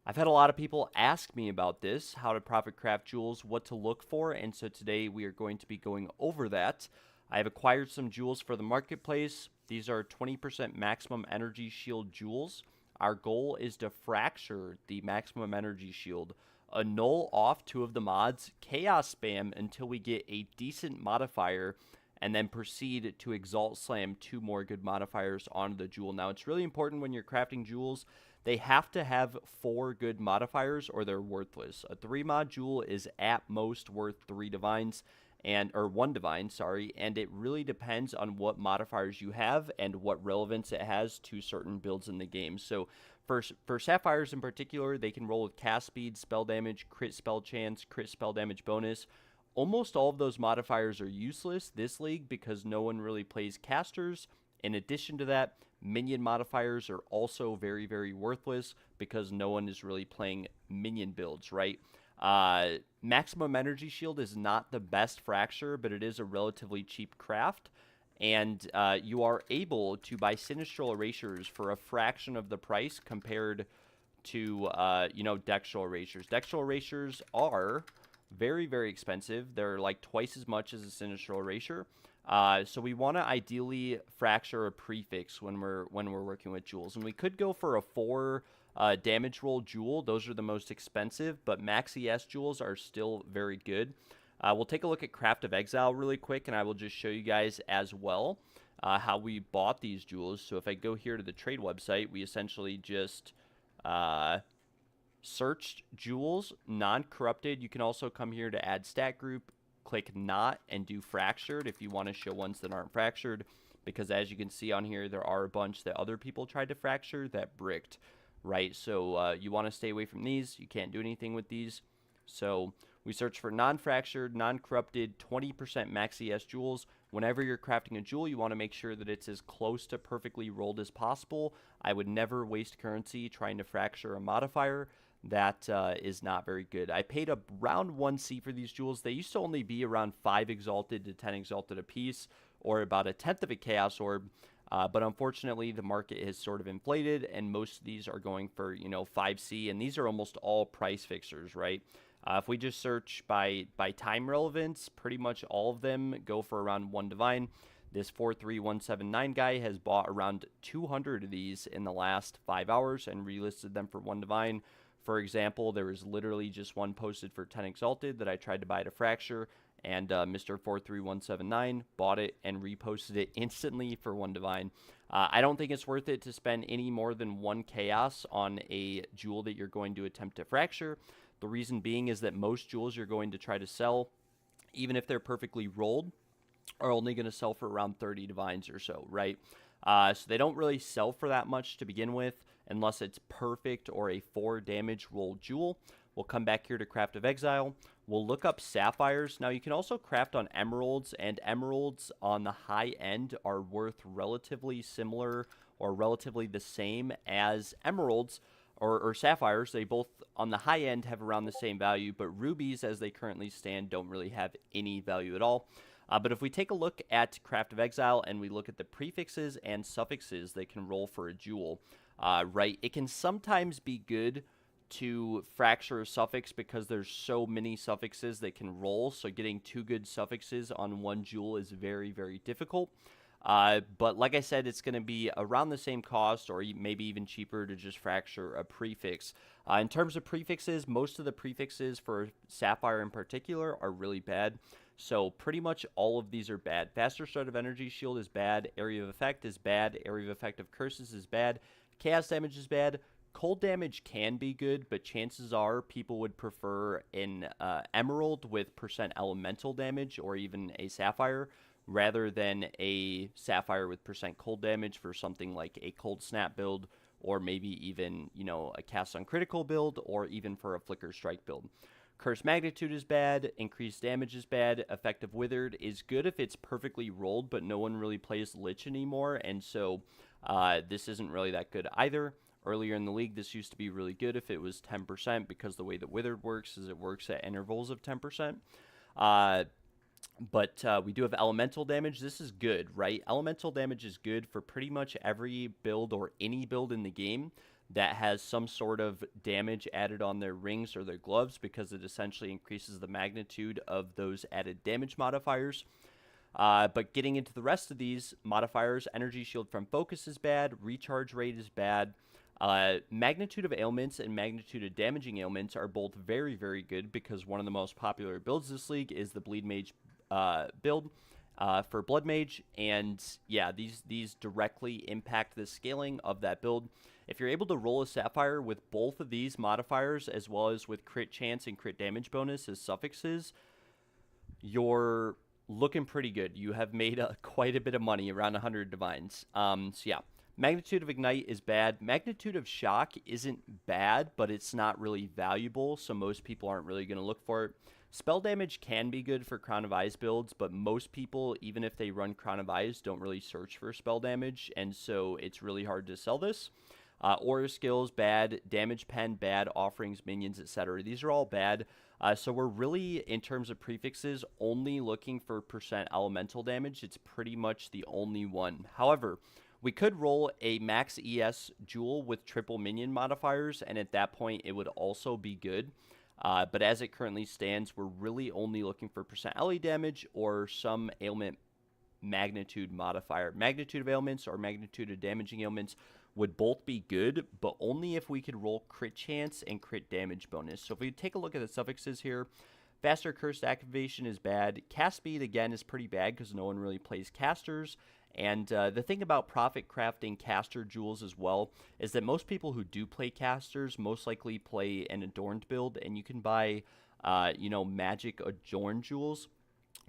I've had a lot of people ask me about this, how to profit craft jewels, what to look for, and so today we are going to be going over that. I have acquired some jewels for the marketplace. These are 20% maximum energy shield jewels. Our goal is to fracture the maximum energy shield, annul off 2 of the mods, chaos spam until we get a decent modifier, and then proceed to exalt slam 2 more good modifiers onto the jewel. Now, it's really important when you're crafting jewels, they have to have 4 good modifiers or they're worthless. A 3 mod jewel is at most worth 3 divines, or 1 divine, sorry, and it really depends on what modifiers you have and what relevance it has to certain builds in the game. So for sapphires in particular, they can roll with cast speed, spell damage, crit spell chance, crit spell damage bonus. Almost all of those modifiers are useless this league because no one really plays casters. In addition to that, minion modifiers are also very, very worthless because no one is really playing minion builds, right? Maximum Energy Shield is not the best fracture, but it is a relatively cheap craft. And you are able to buy Sinistral Erasures for a fraction of the price compared to, Dextral Erasures. Dextral Erasures are very, very expensive. They're like twice as much as a Sinistral Erasure. So we want to ideally fracture a prefix when we're working with jewels, and we could go for a 4 damage roll jewel. Those are the most expensive, but max ES jewels are still very good. We'll take a look at Craft of Exile really quick, and I will just show you guys as well how we bought these jewels. So if I go here to the trade website, we essentially just searched jewels, non-corrupted. You can also come here to add stat group, click not, and do fractured if you want to show ones that aren't fractured, because as you can see on here, there are a bunch that other people tried to fracture that bricked, right? So you want to stay away from these. You can't do anything with these. So we search for non-fractured, non-corrupted, 20% max ES jewels. Whenever you're crafting a jewel, you want to make sure that it's as close to perfectly rolled as possible. I would never waste currency trying to fracture a modifier. That is not very good. I paid around 1C for these jewels. They used to only be around 5 exalted to 10 exalted a piece, or about a tenth of a chaos orb. But unfortunately, the market has sort of inflated, and most of these are going for 5C, and these are almost all price fixers, right? If we just search by time relevance, pretty much all of them go for around 1 divine. This 43179 guy has bought around 200 of these in the last 5 hours and relisted them for 1 divine. For example, there was literally just one posted for 10 Exalted that I tried to buy at a fracture, and Mr. 43179 bought it and reposted it instantly for 1 divine. I don't think it's worth it to spend any more than 1 chaos on a jewel that you're going to attempt to fracture. The reason being is that most jewels you're going to try to sell, even if they're perfectly rolled, are only going to sell for around 30 divines or so, right? So they don't really sell for that much to begin with unless it's perfect or a 4 damage roll jewel. We'll come back here to Craft of Exile. We'll look up sapphires. Now you can also craft on emeralds, and emeralds on the high end are worth relatively similar or relatively the same as emeralds or sapphires. They both on the high end have around the same value, but rubies as they currently stand don't really have any value at all. But if we take a look at Craft of Exile and we look at the prefixes and suffixes they can roll for a jewel, right, it can sometimes be good to fracture a suffix because there's so many suffixes that can roll, so getting 2 good suffixes on 1 jewel is very, very difficult. But like I said, it's going to be around the same cost or maybe even cheaper to just fracture a prefix. In terms of prefixes, most of the prefixes for Sapphire in particular are really bad. So pretty much all of these are bad. Faster Start of Energy Shield is bad. Area of Effect is bad. Area of Effect of Curses is bad. Chaos Damage is bad. Cold Damage can be good, but chances are people would prefer an Emerald with percent Elemental Damage or even a Sapphire rather than a Sapphire with percent Cold Damage for something like a Cold Snap build, or maybe even, a Cast on Critical build, or even for a Flicker Strike build. Curse Magnitude is bad, Increased Damage is bad, Effective Withered is good if it's perfectly rolled, but no one really plays Lich anymore, and so this isn't really that good either. Earlier in the league, this used to be really good if it was 10%, because the way that Withered works is it works at intervals of 10%. But we do have elemental damage. This is good, right? Elemental damage is good for pretty much every build or any build in the game that has some sort of damage added on their rings or their gloves, because it essentially increases the magnitude of those added damage modifiers. But getting into the rest of these modifiers, energy shield from focus is bad, recharge rate is bad. Magnitude of ailments and magnitude of damaging ailments are both very, very good, because one of the most popular builds this league is the Bleed Mage build for Blood Mage, and yeah, these directly impact the scaling of that build. If you're able to roll a Sapphire with both of these modifiers, as well as with crit chance and crit damage bonus as suffixes, you're looking pretty good. You have made quite a bit of money, around 100 divines. So yeah, Magnitude of Ignite is bad. Magnitude of Shock isn't bad, but it's not really valuable, so most people aren't really going to look for it. Spell damage can be good for Crown of Eyes builds, but most people, even if they run Crown of Eyes, don't really search for spell damage, and so it's really hard to sell this. Aura skills, bad. Damage pen, bad. Offerings, minions, etc. These are all bad. So we're really, in terms of prefixes, only looking for percent elemental damage. It's pretty much the only one. However, we could roll a max ES jewel with triple minion modifiers, and at that point it would also be good. But as it currently stands, we're really only looking for percent LE damage or some ailment magnitude modifier. Magnitude of ailments or magnitude of damaging ailments would both be good, but only if we could roll crit chance and crit damage bonus. So if we take a look at the suffixes here, faster cursed activation is bad. Cast speed, again, is pretty bad because no one really plays casters. And the thing about profit crafting caster jewels as well is that most people who do play casters most likely play an adorned build, and you can buy, magic adorned jewels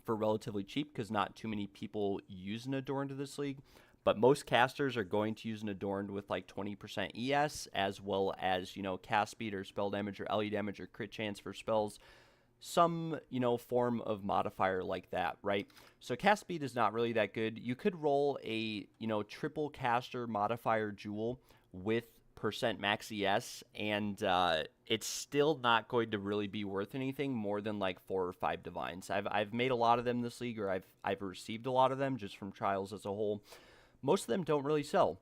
for relatively cheap because not too many people use an adorned in this league. But most casters are going to use an adorned with like 20% ES, as well as, cast speed or spell damage or LE damage or crit chance for spells. Some, form of modifier like that, right? So cast speed is not really that good. You could roll a, triple caster modifier jewel with percent max ES, and it's still not going to really be worth anything more than like 4 or 5 divines. I've made a lot of them this league, or I've received a lot of them just from trials as a whole. Most of them don't really sell.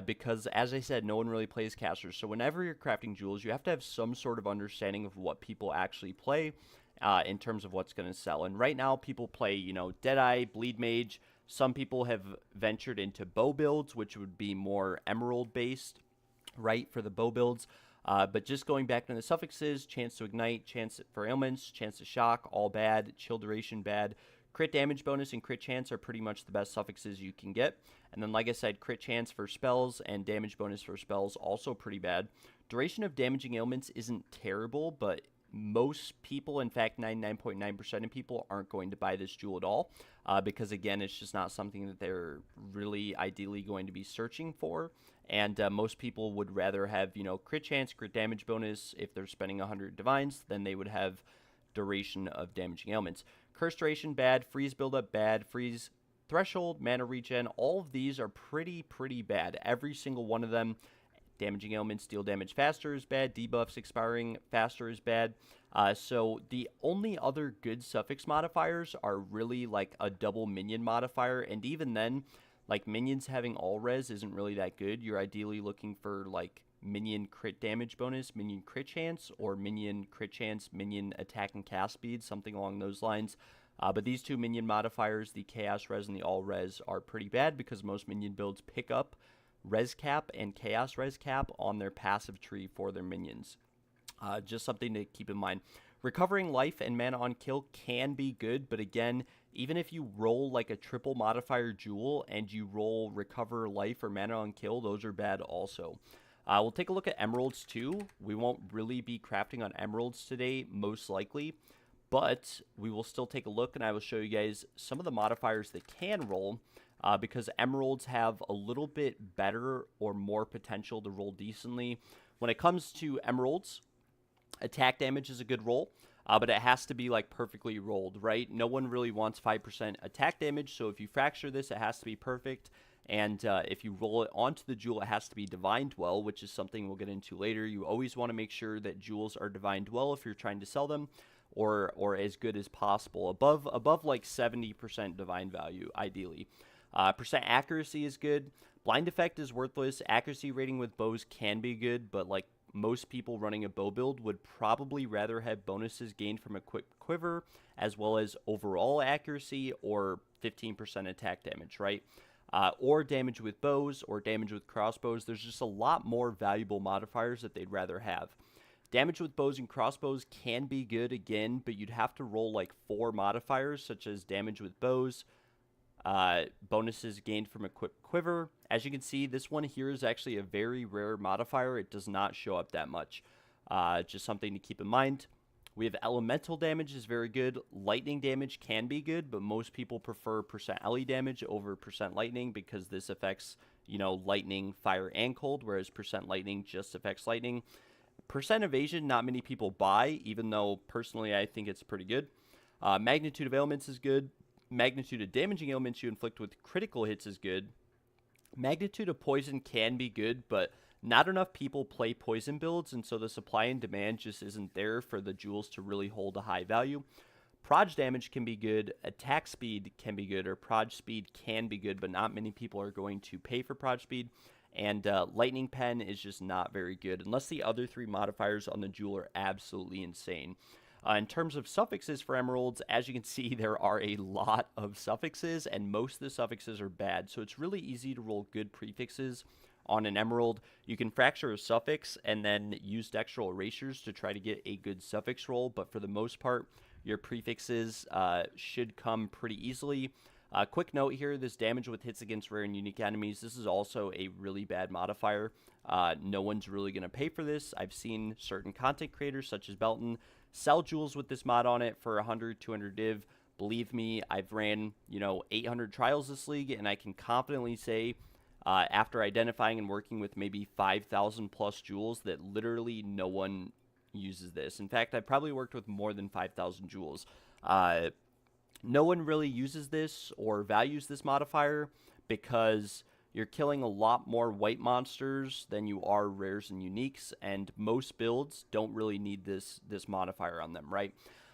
Because, as I said, no one really plays casters. So whenever you're crafting jewels, you have to have some sort of understanding of what people actually play in terms of what's going to sell. And right now, people play, Deadeye, Bleed Mage. Some people have ventured into bow builds, which would be more emerald-based, right, for the bow builds. But just going back to the suffixes, chance to ignite, chance for ailments, chance to shock, all bad, chill duration bad. Crit damage bonus and crit chance are pretty much the best suffixes you can get. And then, like I said, crit chance for spells and damage bonus for spells, also pretty bad. Duration of damaging ailments isn't terrible, but most people, in fact 99.9% of people, aren't going to buy this jewel at all. Because, again, it's just not something that they're really ideally going to be searching for. And most people would rather have, crit chance, crit damage bonus. If they're spending 100 divines, then they would have duration of damaging ailments. Curse duration, bad. Freeze buildup, bad. Freeze threshold, mana regen, all of these are pretty bad. Every single one of them. Damaging ailments, deal damage faster is bad. Debuffs expiring faster is bad. So the only other good suffix modifiers are really like a double minion modifier, and even then, like, minions having all res isn't really that good. You're ideally looking for like minion crit damage bonus, minion crit chance, or minion crit chance, minion attack and cast speed, something along those lines. But these two minion modifiers, the Chaos Res and the All Res, are pretty bad because most minion builds pick up Res Cap and Chaos Res Cap on their passive tree for their minions. Just something to keep in mind. Recovering life and mana on kill can be good, but again, even if you roll like a triple modifier jewel and you roll recover life or mana on kill, those are bad also. We'll take a look at emeralds too. We won't really be crafting on emeralds today, most likely, but we will still take a look, and I will show you guys some of the modifiers that can roll, because emeralds have a little bit better or more potential to roll decently. When it comes to emeralds, Attack damage is a good roll, but it has to be like perfectly rolled, right? No one really wants 5% attack damage, so if you fracture this, it has to be perfect. And if you roll it onto the jewel, it has to be Divine Dwell, which is something we'll get into later. You always want to make sure that jewels are Divine Dwell if you're trying to sell them, or as good as possible, above like 70% divine value, ideally. Percent accuracy is good. Blind effect is worthless. Accuracy rating with bows can be good, but like most people running a bow build would probably rather have bonuses gained from a quick quiver, as well as overall accuracy or 15% attack damage, right? Or damage with bows or damage with crossbows. There's just a lot more valuable modifiers that they'd rather have. Damage with bows and crossbows can be good again, but you'd have to roll like 4 modifiers, such as damage with bows, bonuses gained from a quick quiver. As you can see, this one here is actually a very rare modifier. It does not show up that much. Just something to keep in mind. We have elemental damage is very good. Lightning damage can be good, but most people prefer percent LE damage over percent lightning because this affects, lightning, fire, and cold, whereas percent lightning just affects lightning. Percent evasion, not many people buy, even though personally I think it's pretty good. Magnitude of ailments is good. Magnitude of damaging ailments you inflict with critical hits is good. Magnitude of poison can be good, but not enough people play poison builds, and so the supply and demand just isn't there for the jewels to really hold a high value. Proj damage can be good, attack speed can be good, or proj speed can be good, but not many people are going to pay for proj speed. And lightning pen is just not very good, unless the other 3 modifiers on the jewel are absolutely insane. In terms of suffixes for emeralds, as you can see, there are a lot of suffixes, and most of the suffixes are bad. So it's really easy to roll good prefixes on an emerald. You can fracture a suffix and then use dextral erasures to try to get a good suffix roll, but for the most part, your prefixes should come pretty easily. Quick note here, this damage with hits against rare and unique enemies, this is also a really bad modifier. No one's really going to pay for this. I've seen certain content creators, such as Belton, sell jewels with this mod on it for 100, 200 div. Believe me, I've ran, 800 trials this league, and I can confidently say, after identifying and working with maybe 5,000 plus jewels, that literally no one uses this. In fact, I've probably worked with more than 5,000 jewels. No one really uses this or values this modifier because you're killing a lot more white monsters than you are rares and uniques, and most builds don't really need this modifier on them, right?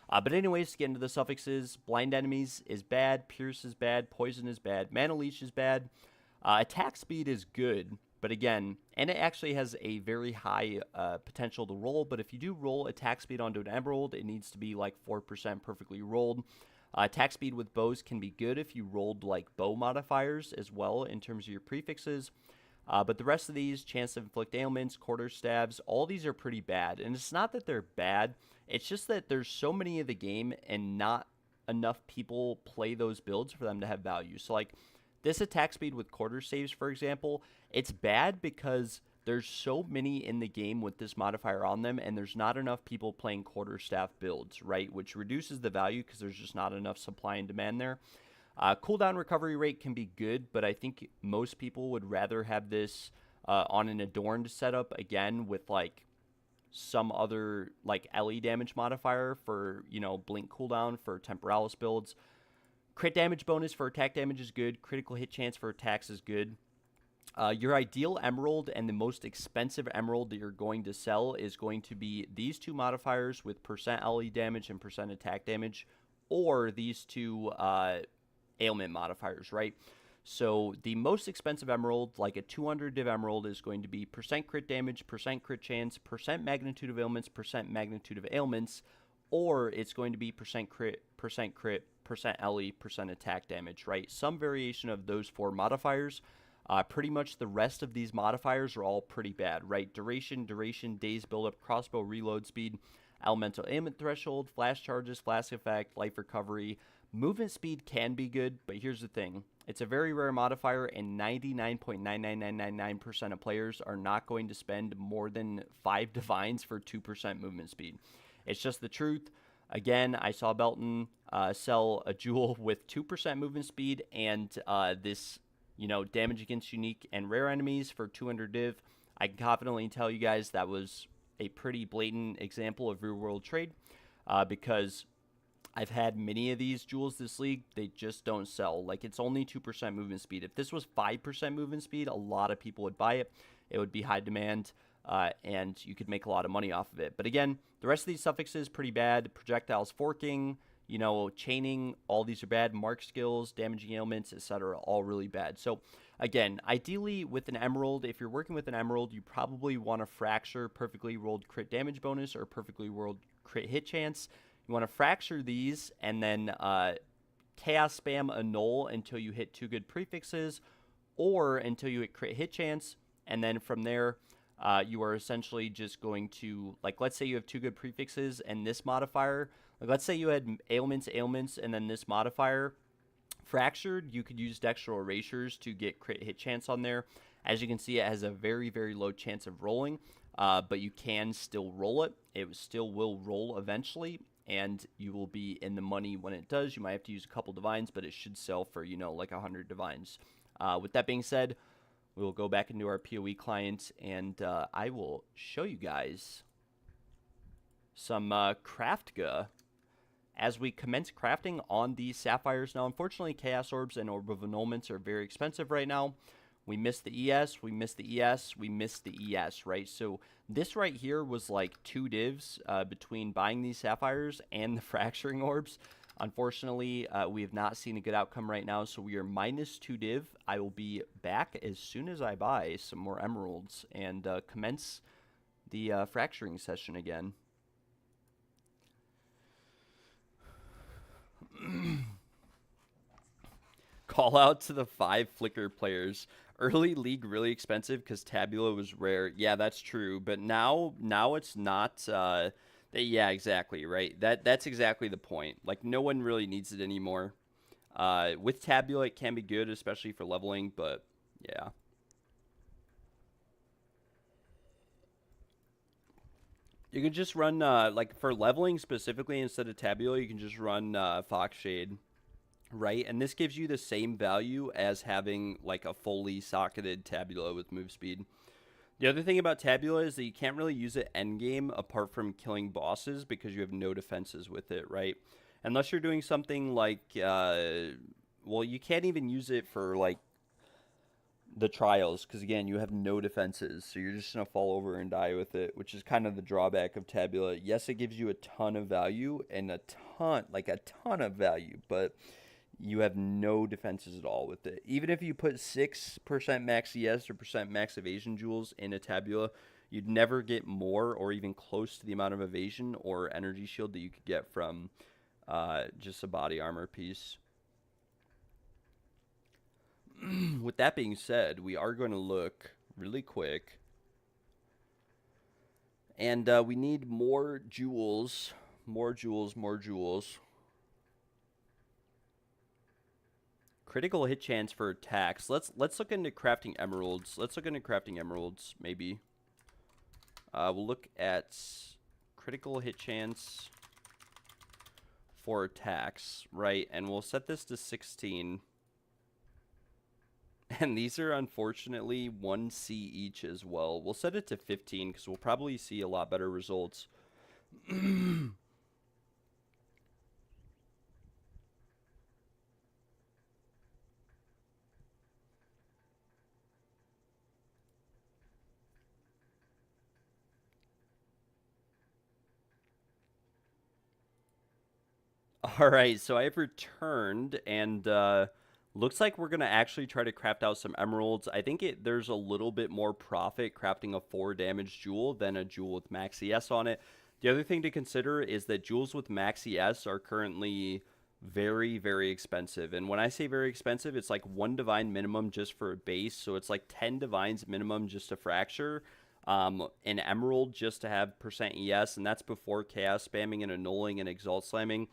But anyways, to get into the suffixes, blind enemies is bad, pierce is bad, poison is bad, mana leech is bad, attack speed is good, but again, and it actually has a very high potential to roll, but if you do roll attack speed onto an emerald, it needs to be like 4% perfectly rolled. Attack speed with bows can be good if you rolled like bow modifiers as well in terms of your prefixes. But the rest of these, chance to inflict ailments, quarter stabs, all these are pretty bad. And it's not that they're bad, it's just that there's so many of the game and not enough people play those builds for them to have value. So like this attack speed with quarter saves, for example, it's bad because there's so many in the game with this modifier on them, and there's not enough people playing quarterstaff builds, right? Which reduces the value because there's just not enough supply and demand there. Cooldown recovery rate can be good, but I think most people would rather have this on an adorned setup, again, with like some other like LE damage modifier for, blink cooldown for temporalis builds. Crit damage bonus for attack damage is good. Critical hit chance for attacks is good. Your ideal emerald and the most expensive emerald that you're going to sell is going to be these 2 modifiers with percent LE damage and percent attack damage, or these 2 ailment modifiers, right? So the most expensive emerald, like a 200 div emerald, is going to be percent crit damage, percent crit chance, percent magnitude of ailments, percent magnitude of ailments, or it's going to be percent crit, percent LE, percent attack damage, right? Some variation of those 4 modifiers. Pretty much the rest of these modifiers are all pretty bad, right? Duration, days buildup, crossbow reload speed, elemental ailment threshold, flash charges, flash effect, life recovery. Movement speed can be good, but here's the thing. It's a very rare modifier, and 99.99999% of players are not going to spend more than 5 divines for 2% movement speed. It's just the truth. Again, I saw Belton sell a jewel with 2% movement speed and this damage against unique and rare enemies for 200 div. I can confidently tell you guys that was a pretty blatant example of real world trade because I've had many of these jewels this league. They just don't sell. Like, it's only 2% movement speed. If this was 5% movement speed, a lot of people would buy it. It would be high demand, and you could make a lot of money off of it. But again, the rest of these suffixes, pretty bad. Projectiles forking, you know, chaining, all these are bad. Mark skills, damaging ailments, etc., all really bad. So again, ideally with an emerald, if you're working with an emerald, you probably want to fracture perfectly rolled crit damage bonus or perfectly rolled crit hit chance. You want to fracture these and then chaos spam annul until you hit 2 good prefixes or until you hit crit hit chance. And then from there, you are essentially just going to, like, let's say you have 2 good prefixes and this modifier. Like, let's say you had ailments, and then this modifier fractured. You could use dextral erasures to get crit hit chance on there. As you can see, it has a very, very low chance of rolling, but you can still roll it. It still will roll eventually, and you will be in the money when it does. You might have to use a couple divines, but it should sell for, you know, like 100 divines. With that being said, we will go back into our PoE client, and I will show you guys some Craftga as we commence crafting on these sapphires. Now, unfortunately, Chaos Orbs and Orb of Annulments are very expensive right now. We missed the ES, we missed the ES, we missed the ES, right? So this right here was like 2 divs between buying these sapphires and the fracturing orbs. Unfortunately, we have not seen a good outcome right now, so we are minus 2 div. I will be back as soon as I buy some more emeralds and commence the fracturing session again. Call out to the 5 Flicker players. Early league really expensive because Tabula was rare. Yeah, that's true. But now it's not. Yeah, exactly, right? That's exactly the point. Like, no one really needs it anymore. With Tabula, it can be good, especially for leveling, but yeah. You can just run, like, for leveling specifically, instead of Tabula, you can just run Fox Shade, right? And this gives you the same value as having, like, a fully socketed Tabula with move speed. The other thing about Tabula is that you can't really use it endgame apart from killing bosses because you have no defenses with it, right? Unless you're doing something like, well, you can't even use it for, like, the trials because, again, you have no defenses. So you're just going to fall over and die with it, which is kind of the drawback of Tabula. Yes, it gives you a ton of value and a ton of value, but you have no defenses at all with it. Even if you put 6% max ES or % max evasion jewels in a Tabula, you'd never get more or even close to the amount of evasion or energy shield that you could get from just a body armor piece. With that being said, we are going to look really quick. And we need more jewels. More jewels, more jewels. Critical hit chance for attacks. Let's look into crafting emeralds. Let's look into crafting emeralds, maybe. We'll look at critical hit chance for attacks, right? And we'll set this to 16. And these are unfortunately 1C each as well. We'll set it to 15 because we'll probably see a lot better results. All right, so I've returned, and looks like we're going to actually try to craft out some emeralds. I think there's a little bit more profit crafting a 4 damage jewel than a jewel with max ES on it. The other thing to consider is that jewels with max ES are currently very, very expensive. And when I say very expensive, it's like 1 divine minimum just for a base. So it's like 10 divines minimum just to fracture. An emerald just to have % ES, and that's before chaos spamming and annulling and exalt slamming.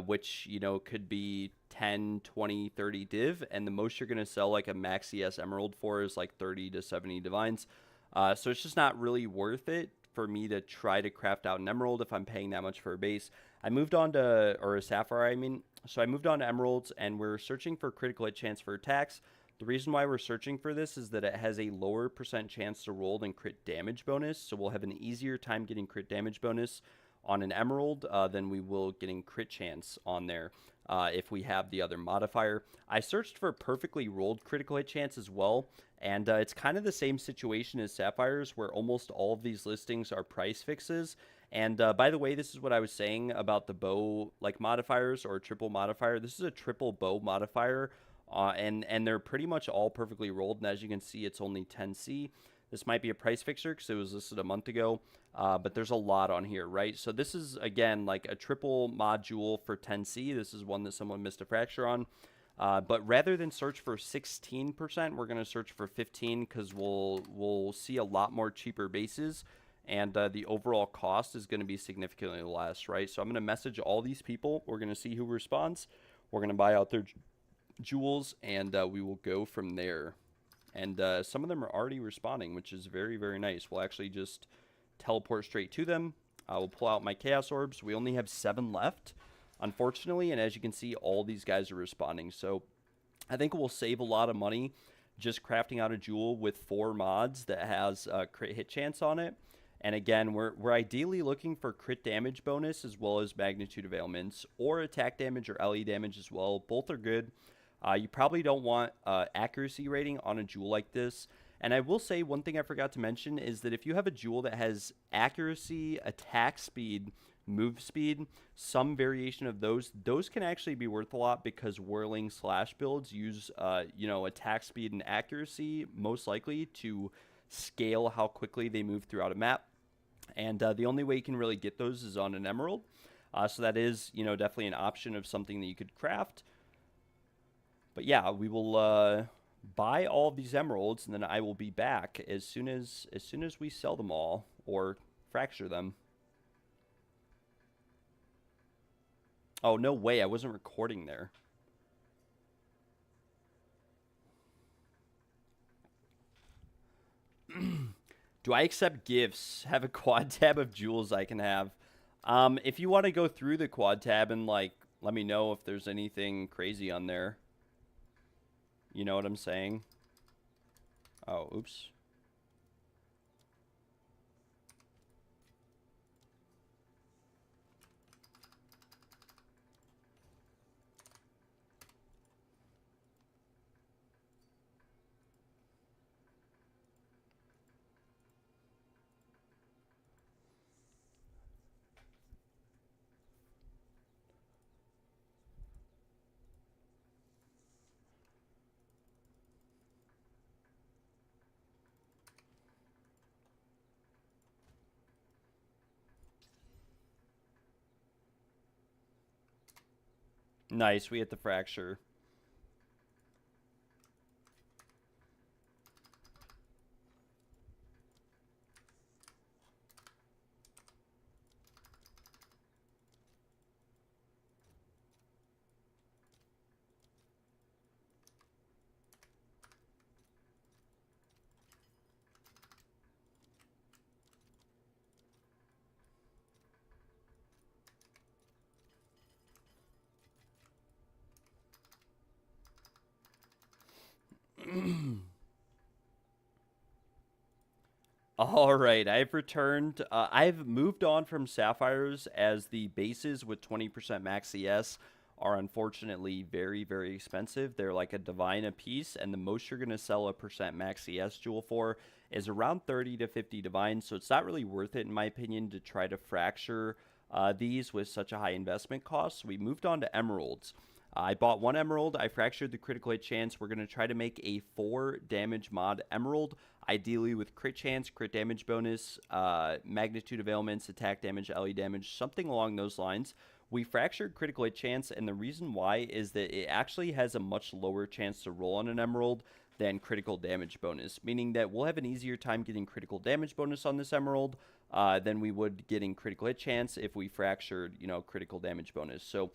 Which, you know, could be 10, 20, 30 div, and the most you're going to sell like a max ES emerald for is like 30 to 70 divines. So it's just not really worth it for me to try to craft out an emerald if I'm paying that much for a base. I moved on to, or a sapphire, I mean. So I moved on to emeralds, and we're searching for critical hit chance for attacks. The reason why we're searching for this is that it has a lower percent chance to roll than crit damage bonus, so we'll have an easier time getting crit damage bonus on an emerald than we will getting crit chance on there if we have the other modifier. I searched for perfectly rolled critical hit chance as well, and it's kind of the same situation as sapphires, where almost all of these listings are price fixes. And by the way, this is what I was saying about the bow like modifiers or triple modifier. This is a triple bow modifier. And they're pretty much all perfectly rolled, and as you can see, it's only 10C. This might be a price fixer because it was listed a month ago, but there's a lot on here, right? So this is, again, like a triple module for 10C. This is one that someone missed a fracture on. But rather than search for 16%, we're going to search for 15 because we'll see a lot more cheaper bases, and the overall cost is going to be significantly less, right? So I'm going to message all these people. We're going to see who responds. We're going to buy out their jewels, and we will go from there. And some of them are already responding, which is very, very nice. We'll actually just teleport straight to them. I will pull out my chaos orbs. We only have 7 left, unfortunately, and as you can see, all these guys are responding. So I think we'll save a lot of money just crafting out a jewel with 4 mods that has a crit hit chance on it. And again, we're ideally looking for crit damage bonus as well as magnitude of ailments, or attack damage or LE damage as well. Both are good. You probably don't want accuracy rating on a jewel like this. And I will say one thing I forgot to mention is that if you have a jewel that has accuracy, attack speed, move speed, some variation of those can actually be worth a lot because whirling slash builds use, attack speed and accuracy most likely to scale how quickly they move throughout a map. And the only way you can really get those is on an emerald. So that is, definitely an option of something that you could craft. But yeah, we will buy all of these emeralds, and then I will be back as soon as we sell them all or fracture them. Oh, no way, I wasn't recording there. Do I accept gifts? Have a quad tab of jewels I can have. If you want to go through the quad tab and let me know if there's anything crazy on there. You know what I'm saying? Oh, oops. Nice, we hit the fracture. All right, I've returned. I've moved on from sapphires as the bases with 20% max CS are unfortunately very, very expensive. They're like a divine a piece, and the most you're going to sell a percent max CS jewel for is around 30 to 50 divine, so it's not really worth it, in my opinion, to try to fracture these with such a high investment cost. So we moved on to emeralds. I bought 1 emerald. I fractured the critical hit chance. We're going to try to make a 4 damage mod emerald, ideally with crit chance, crit damage bonus, magnitude of ailments, attack damage, LE damage, something along those lines. We fractured critical hit chance, and the reason why is that it actually has a much lower chance to roll on an emerald than critical damage bonus, meaning that we'll have an easier time getting critical damage bonus on this emerald than we would getting critical hit chance if we fractured, critical damage bonus. So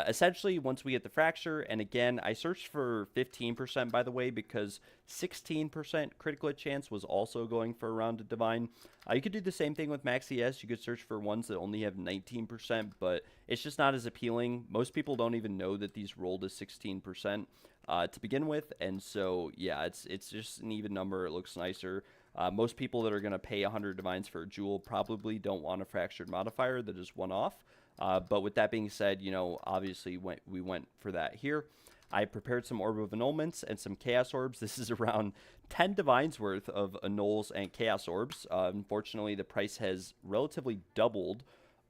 essentially, once we get the fracture, and again, I searched for 15%, by the way, because 16% critical hit chance was also going for a round of divine. You could do the same thing with max CS. You could search for ones that only have 19%, but it's just not as appealing. Most people don't even know that these rolled as 16% to begin with, and so yeah, it's just an even number. It looks nicer. Most people that are going to pay 100 divines for a jewel probably don't want a fractured modifier that is one off. But with that being said, you know, obviously we went for that here. I prepared some Orb of Annulments and some Chaos Orbs. This is around 10 divines worth of Annuls and Chaos Orbs. Unfortunately, the price has relatively doubled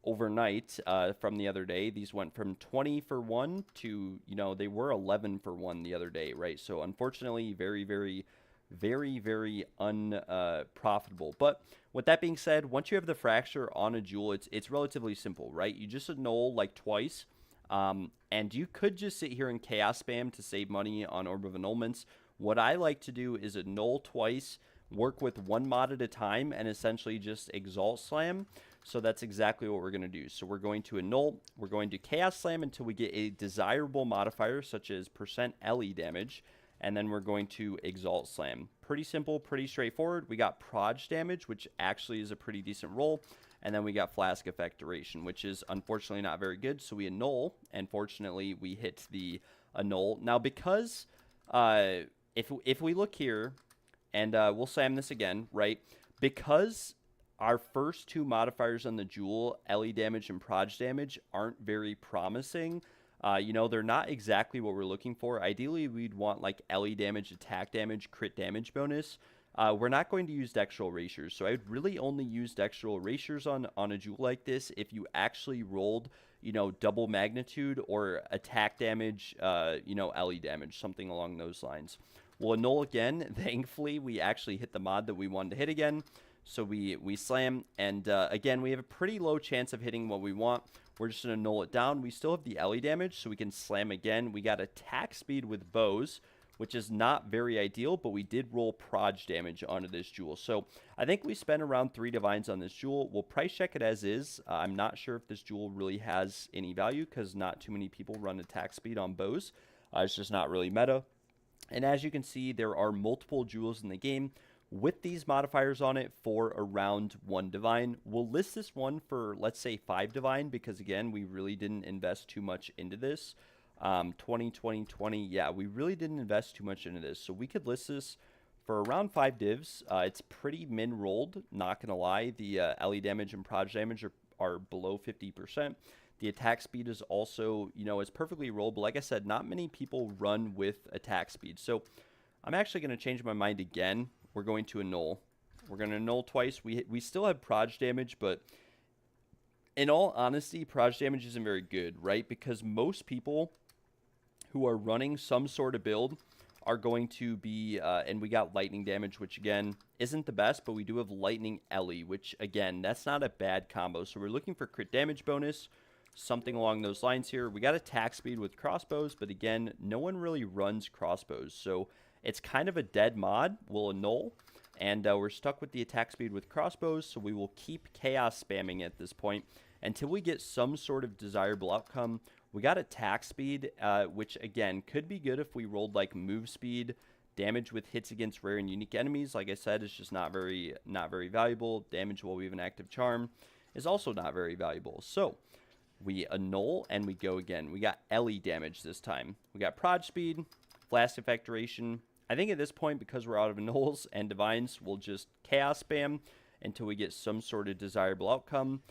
overnight from the other day. These went from 20 for one to, you know, they were 11 for one the other day, right? So unfortunately, very unprofitable. But with that being said, once you have the fracture on a jewel, it's relatively simple, right? You just annul like twice, and you could just sit here and chaos spam to save money on Orb of Annulments. What I like to do is annul twice, work with one mod at a time, and essentially just exalt slam. So that's exactly what we're going to do. So we're going to annul, we're going to chaos slam until we get a desirable modifier such as % LE damage, and then we're going to exalt slam. Pretty simple, pretty straightforward. We got proj damage, which actually is a pretty decent roll, and then we got flask effect duration, which is unfortunately not very good. So we annul, and fortunately we hit the annul. Now because if we look here, and we'll slam this again, right? Because our first two modifiers on the jewel, LE damage and proj damage, aren't very promising. You know, they're not exactly what we're looking for. Ideally, we'd want like LE damage, attack damage, crit damage bonus. We're not going to use dextral erasures, so I would really only use dextral erasures on a jewel like this if you actually rolled, you know, double magnitude or attack damage, you know, LE damage, something along those lines. We'll annul again. Thankfully, we actually hit the mod that we wanted to hit again. So we slam, and again, we have a pretty low chance of hitting what we want. We're just going to null it down. We still have the LE damage, so we can slam again. We got attack speed with bows, which is not very ideal, but we did roll proj damage onto this jewel. So I think we spent around 3 divines on this jewel. We'll price check it as is. I'm not sure if this jewel really has any value because not too many people run attack speed on bows. It's just not really meta. And as you can see, there are multiple jewels in the game with these modifiers on it for around 1 divine. We'll list this one for, let's say, 5 divine because, again, we really didn't invest too much into this. 20, 20, 20, yeah, we really didn't invest too much into this. So we could list this for around 5 divs. It's pretty min rolled, not going to lie. The LE damage and proj damage are below 50%. The attack speed is also, you know, is perfectly rolled. But like I said, not many people run with attack speed. So I'm actually going to change my mind again. We're going to annul. We're going to annul twice. We still have proj damage, but in all honesty, proj damage isn't very good, right? Because most people who are running some sort of build are going to be, and we got lightning damage, which again isn't the best, but we do have lightning LE, which again, that's not a bad combo. So we're looking for crit damage bonus, something along those lines here. We got attack speed with crossbows, but again, no one really runs crossbows. So it's kind of a dead mod. We'll annul, and we're stuck with the attack speed with crossbows, so we will keep chaos spamming at this point until we get some sort of desirable outcome. We got attack speed, which again could be good if we rolled like move speed, damage with hits against rare and unique enemies. Like I said, it's just not very valuable. Damage while we have an active charm is also not very valuable. So we annul and we go again. We got LE damage this time. We got proj speed, flask effect duration. I think at this point, because we're out of annulls and divines, we'll just chaos spam until we get some sort of desirable outcome,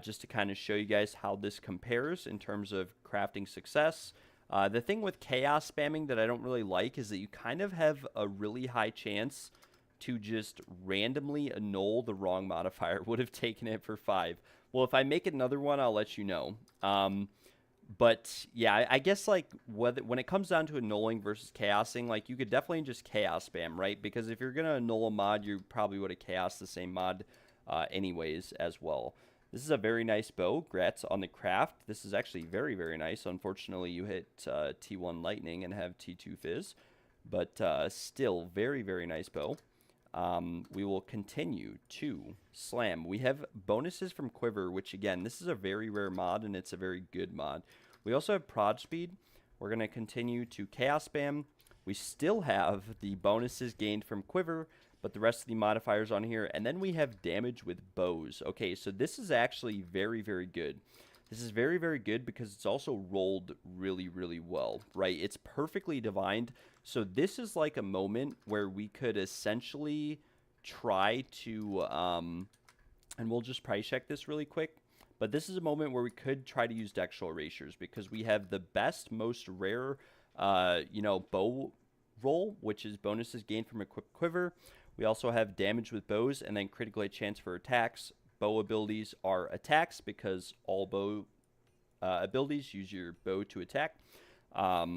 just to kind of show you guys how this compares in terms of crafting success. The thing with chaos spamming that I don't really like is that you kind of have a really high chance to just randomly annul the wrong modifier. Would have taken it for 5. Well, if I make another one, I'll let you know. But yeah, I guess like when it comes down to annulling versus chaosing, like you could definitely just chaos spam, right? Because if you're gonna annul a mod, you probably would have chaosed the same mod anyways as well. This is a very nice bow. Grats on the craft. This is actually very nice. Unfortunately, you hit T1 lightning and have T2 fizz, but still very nice bow. We will continue to slam. We have bonuses from Quiver, which again, this is a very rare mod and it's a very good mod. We also have prod speed. We're going to continue to chaos spam. We still have the bonuses gained from Quiver, but the rest of the modifiers on here. And then we have damage with bows. Okay, so this is actually very good. This is very, very good because it's also rolled really, really well, right? It's perfectly divined. So this is like a moment where we could essentially try to, and we'll just price check this really quick. But this is a moment where we could try to use Dextral Erasures because we have the best, most rare, bow roll, which is bonuses gained from equipped quiver. We also have damage with bows and then critical hit chance for attacks. Bow abilities are attacks because all bow abilities use your bow to attack.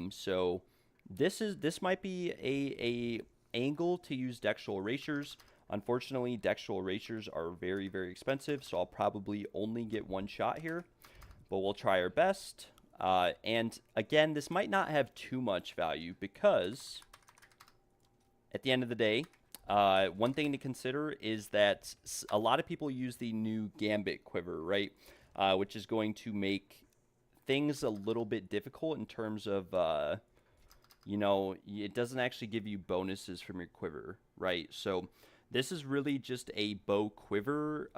So this might be a angle to use Dextral Erasures. Unfortunately, Dextral Erasures are very, very expensive, so I'll probably only get one shot here, but we'll try our best. And again, this might not have too much value because at the end of the day, one thing to consider is that a lot of people use the new Gambit quiver, right? Which is going to make things a little bit difficult in terms of, it doesn't actually give you bonuses from your quiver, right? So this is really just a bow quiver,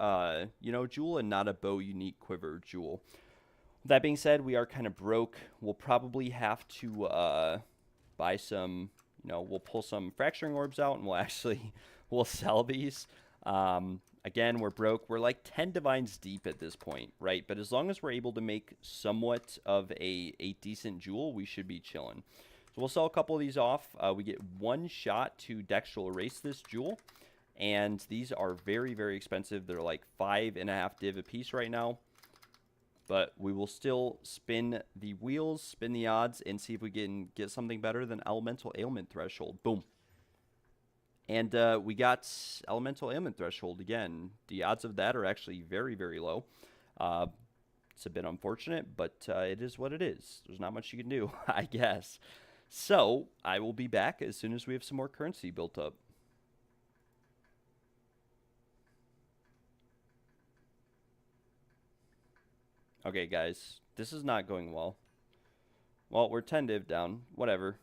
jewel and not a bow unique quiver jewel. That being said, we are kind of broke. We'll probably have to buy some, we'll pull some fracturing orbs out and we'll sell these. Again, we're broke. We're like 10 divines deep at this point, right? But as long as we're able to make somewhat of a decent jewel, we should be chilling. So we'll sell a couple of these off. We get one shot to Dextral Erase this jewel. And these are very, very expensive. They're like 5.5 div a piece right now. But we will still spin the wheels, spin the odds, and see if we can get something better than Elemental Ailment Threshold. Boom. And we got Elemental Ailment Threshold again. The odds of that are actually very, very low. It's a bit unfortunate, but it is what it is. There's not much you can do, I guess. So I will be back as soon as we have some more currency built up. Okay, guys, this is not going well. Well, we're 10 div down. Whatever.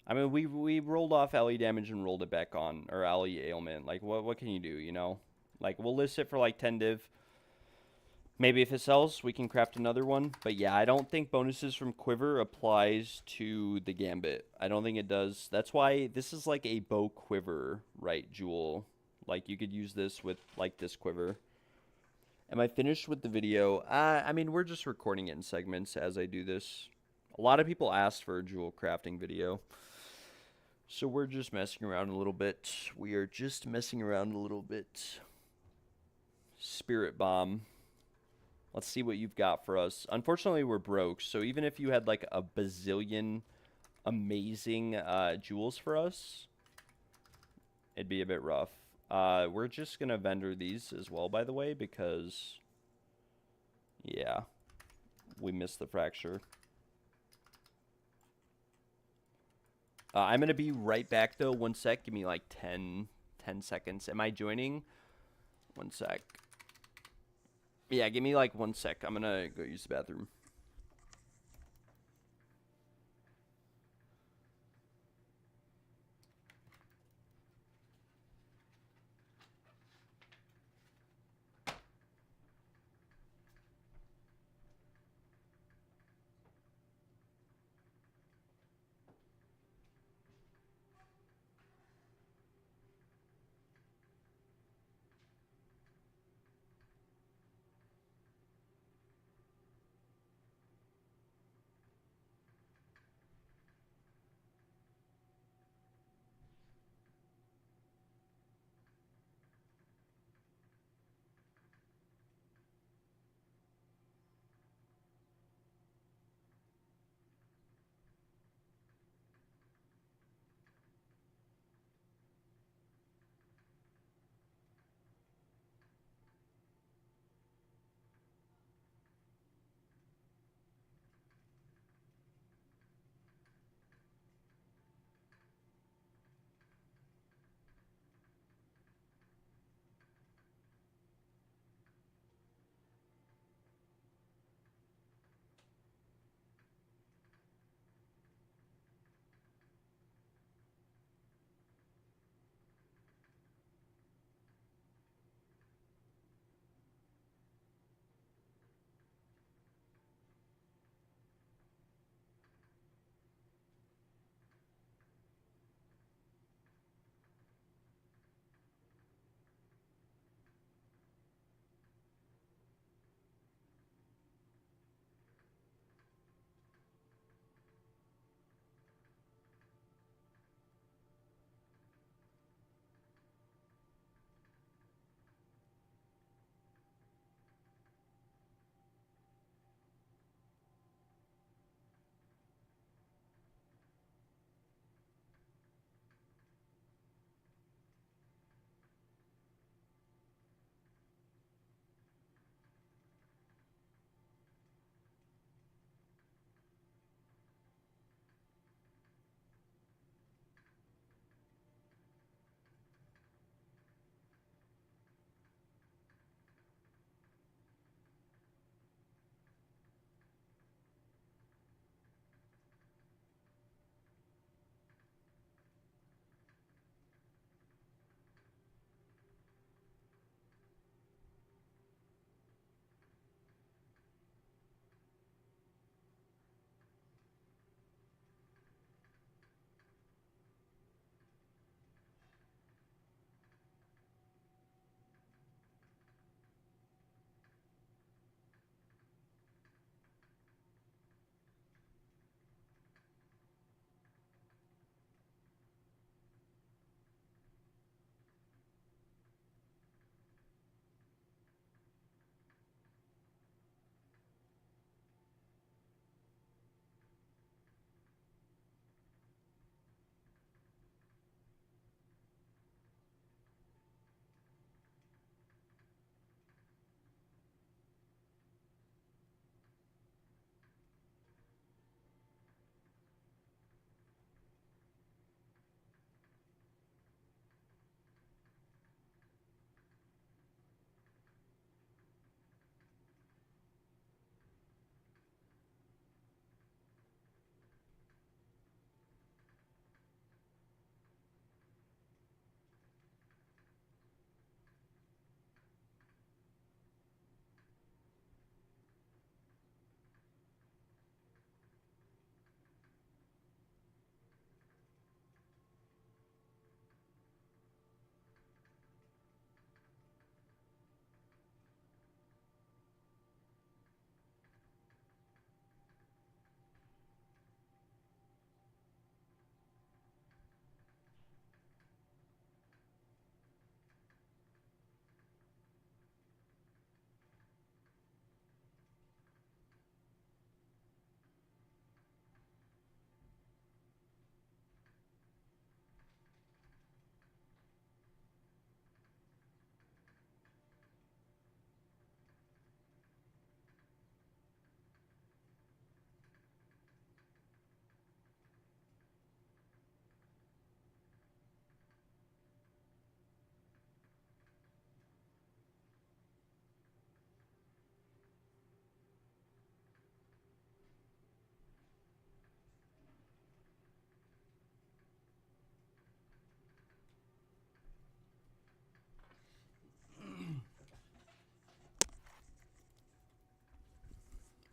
I mean, we rolled off LE damage and rolled it back on, or LE ailment. Like, what can you do, Like, we'll list it for, like, 10 div. Maybe if it sells, we can craft another one. But, yeah, I don't think bonuses from Quiver applies to the Gambit. I don't think it does. That's why this is, like, a bow quiver, right, jewel. Like, you could use this with, like, this quiver. Am I finished with the video? I mean, we're just recording it in segments as I do this. A lot of people asked for a jewel crafting video. So we're just messing around a little bit. We are just messing around a little bit. Spirit Bomb. Let's see what you've got for us. Unfortunately, we're broke. So even if you had like a bazillion amazing jewels for us, it'd be a bit rough. We're just going to vendor these as well, by the way, because, yeah, we missed the fracture. I'm going to be right back, though. 1 sec. Give me like 10 seconds. Am I joining? 1 sec. Yeah, give me like 1 sec. I'm going to go use the bathroom.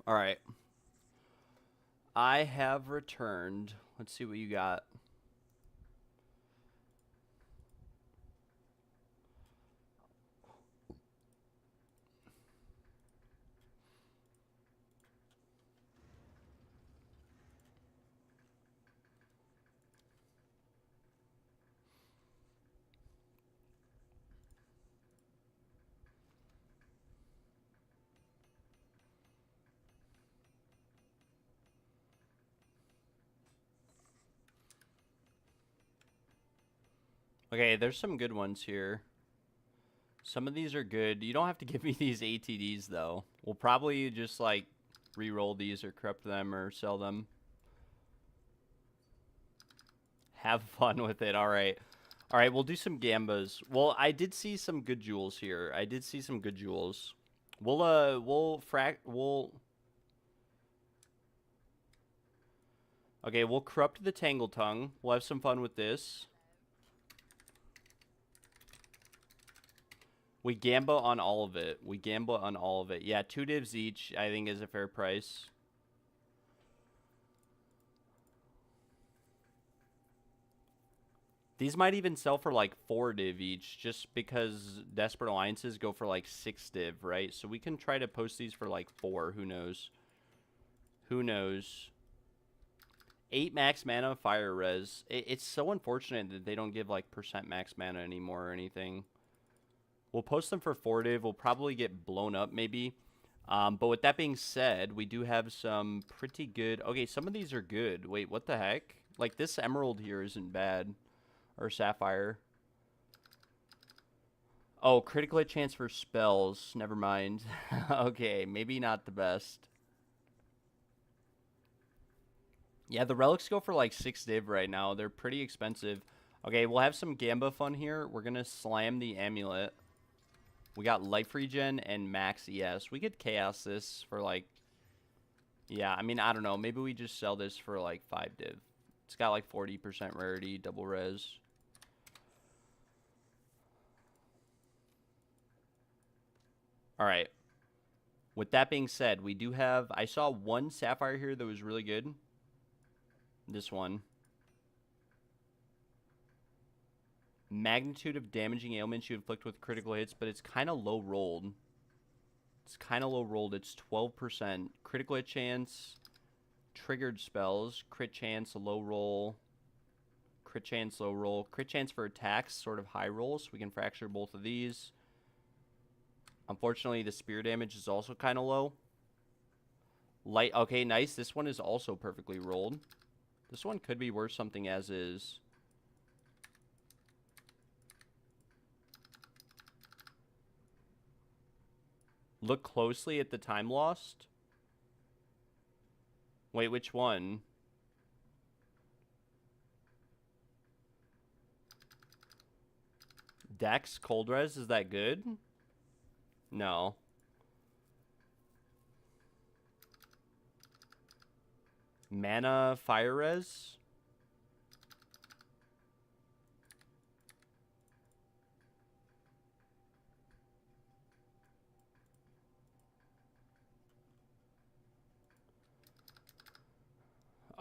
All right. I have returned. Let's see what you got. Okay, there's some good ones here. Some of these are good. You don't have to give me these ATDs, though. We'll probably just, like, re-roll these or corrupt them or sell them. Have fun with it. All right. All right, we'll do some Gambas. Well, I did see some good jewels here. I did see some good jewels. We'll Okay, we'll corrupt the Tangle Tongue. We'll have some fun with this. We Gamba on all of it. We Gamba on all of it. Yeah, 2 divs each, I think, is a fair price. These might even sell for like 4 div each, just because Desperate Alliances go for like 6 div, right? So we can try to post these for like 4. Who knows? Who knows? 8 max mana, fire res. It's so unfortunate that they don't give like % max mana anymore or anything. We'll post them for 4 div. We'll probably get blown up maybe. But with that being said, we do have some pretty good... Okay, some of these are good. Wait, what the heck? Like, this emerald here isn't bad. Or sapphire. Oh, critical hit chance for spells. Never mind. Okay, maybe not the best. Yeah, the relics go for like 6 div right now. They're pretty expensive. Okay, we'll have some Gamba fun here. We're going to slam the amulet. We got life regen and max ES. We could chaos this for like... Yeah, I mean, I don't know. Maybe we just sell this for like 5 div. It's got like 40% rarity, double res. All right. With that being said, we do have... I saw one sapphire here that was really good. This one. Magnitude of damaging ailments you inflict with critical hits, but it's kind of low rolled. It's kind of low rolled. It's 12%. Critical hit chance, triggered spells, crit chance, low roll, crit chance, low roll, crit chance for attacks, sort of high roll, so we can fracture both of these. Unfortunately, the spear damage is also kind of low. Light, okay, nice. This one is also perfectly rolled. This one could be worth something as is. Look closely at the time lost. Wait, which one? Dex cold res, is that good? No. Mana fire res?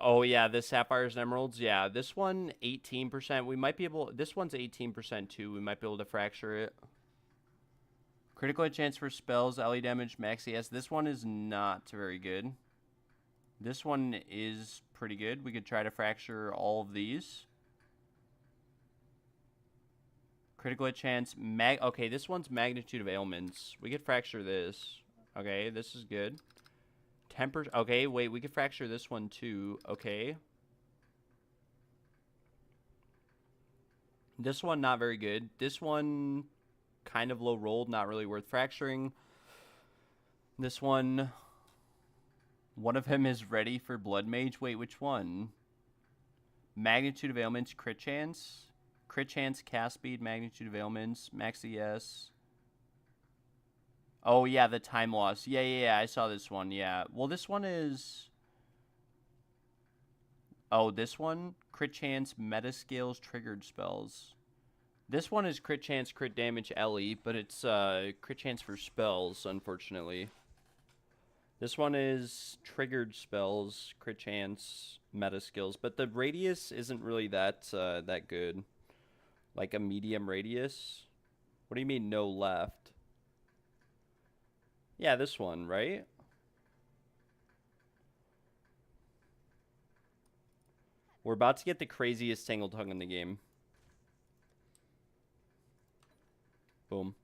Oh, yeah, the Sapphires and Emeralds. Yeah, this one, 18%. We might be able... This one's 18% too. We might be able to fracture it. Critical hit chance for spells, ally damage, max ES. This one is not very good. This one is pretty good. We could try to fracture all of these. Critical hit chance. Okay, this one's magnitude of ailments. We could fracture this. Okay, this is good. Temper. Okay, wait, we could fracture this one too. Okay. This one, not very good. This one, kind of low rolled, not really worth fracturing. This one of them is ready for Blood Mage. Wait, which one? Magnitude of ailments, crit chance. Crit chance, cast speed, magnitude of ailments, max ES. Oh, yeah, the time loss. Yeah, I saw this one, yeah. Well, this one is... Oh, this one? Crit chance, meta skills, triggered spells. This one is crit chance, crit damage, Ellie, but it's crit chance for spells, unfortunately. This one is triggered spells, crit chance, meta skills, but the radius isn't really that good. Like a medium radius. What do you mean no left? Yeah, this one, right? We're about to get the craziest Tangle Tongue in the game. Boom.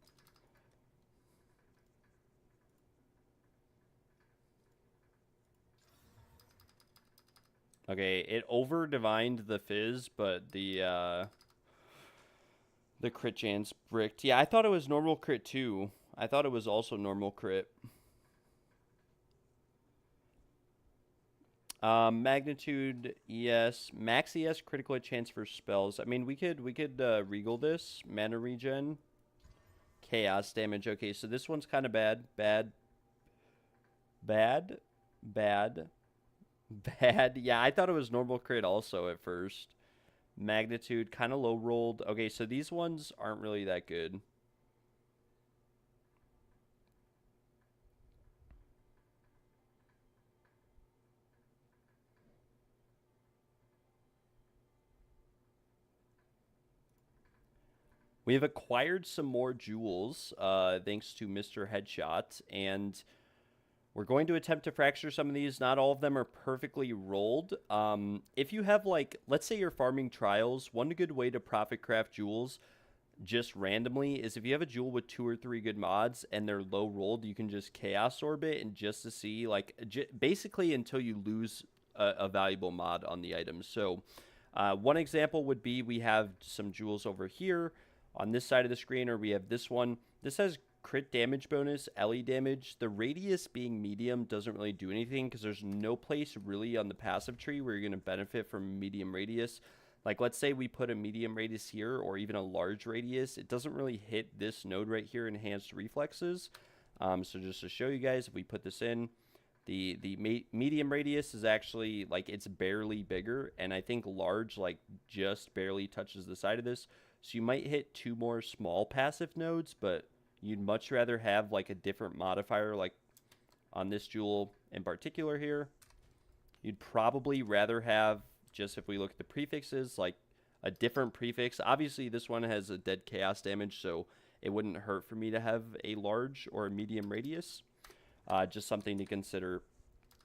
Okay, it over-divined the Fizz, but the crit chance bricked. Yeah, I thought it was normal crit too. I thought it was also normal crit. Magnitude, yes. Max ES critical hit chance for spells. I mean, we could regal this. Mana regen. Chaos damage. Okay, so this one's kind of bad. Bad. Bad. Bad. Bad. Yeah, I thought it was normal crit also at first. Magnitude, kind of low rolled. Okay, so these ones aren't really that good. We have acquired some more jewels, thanks to Mr. Headshot, and we're going to attempt to fracture some of these. Not all of them are perfectly rolled. If you have, like, let's say you're farming trials, one good way to profit craft jewels just randomly is if you have a jewel with 2 or 3 good mods and they're low rolled, you can just Chaos Orb it and just to see, like, basically until you lose a valuable mod on the item. So one example would be we have some jewels over here on this side of the screen, or we have this one. This has crit damage bonus, LE damage. The radius being medium doesn't really do anything because there's no place really on the passive tree where you're going to benefit from medium radius. Like, let's say we put a medium radius here or even a large radius. It doesn't really hit this node right here, enhanced reflexes. So just to show you guys, if we put this in, the medium radius is actually, like, it's barely bigger. And I think large, like, just barely touches the side of this. So you might hit 2 more small passive nodes, but you'd much rather have, like, a different modifier, like on this jewel in particular here. You'd probably rather have, just if we look at the prefixes, like a different prefix. Obviously, this one has a dead chaos damage, so it wouldn't hurt for me to have a large or a medium radius. Just something to consider.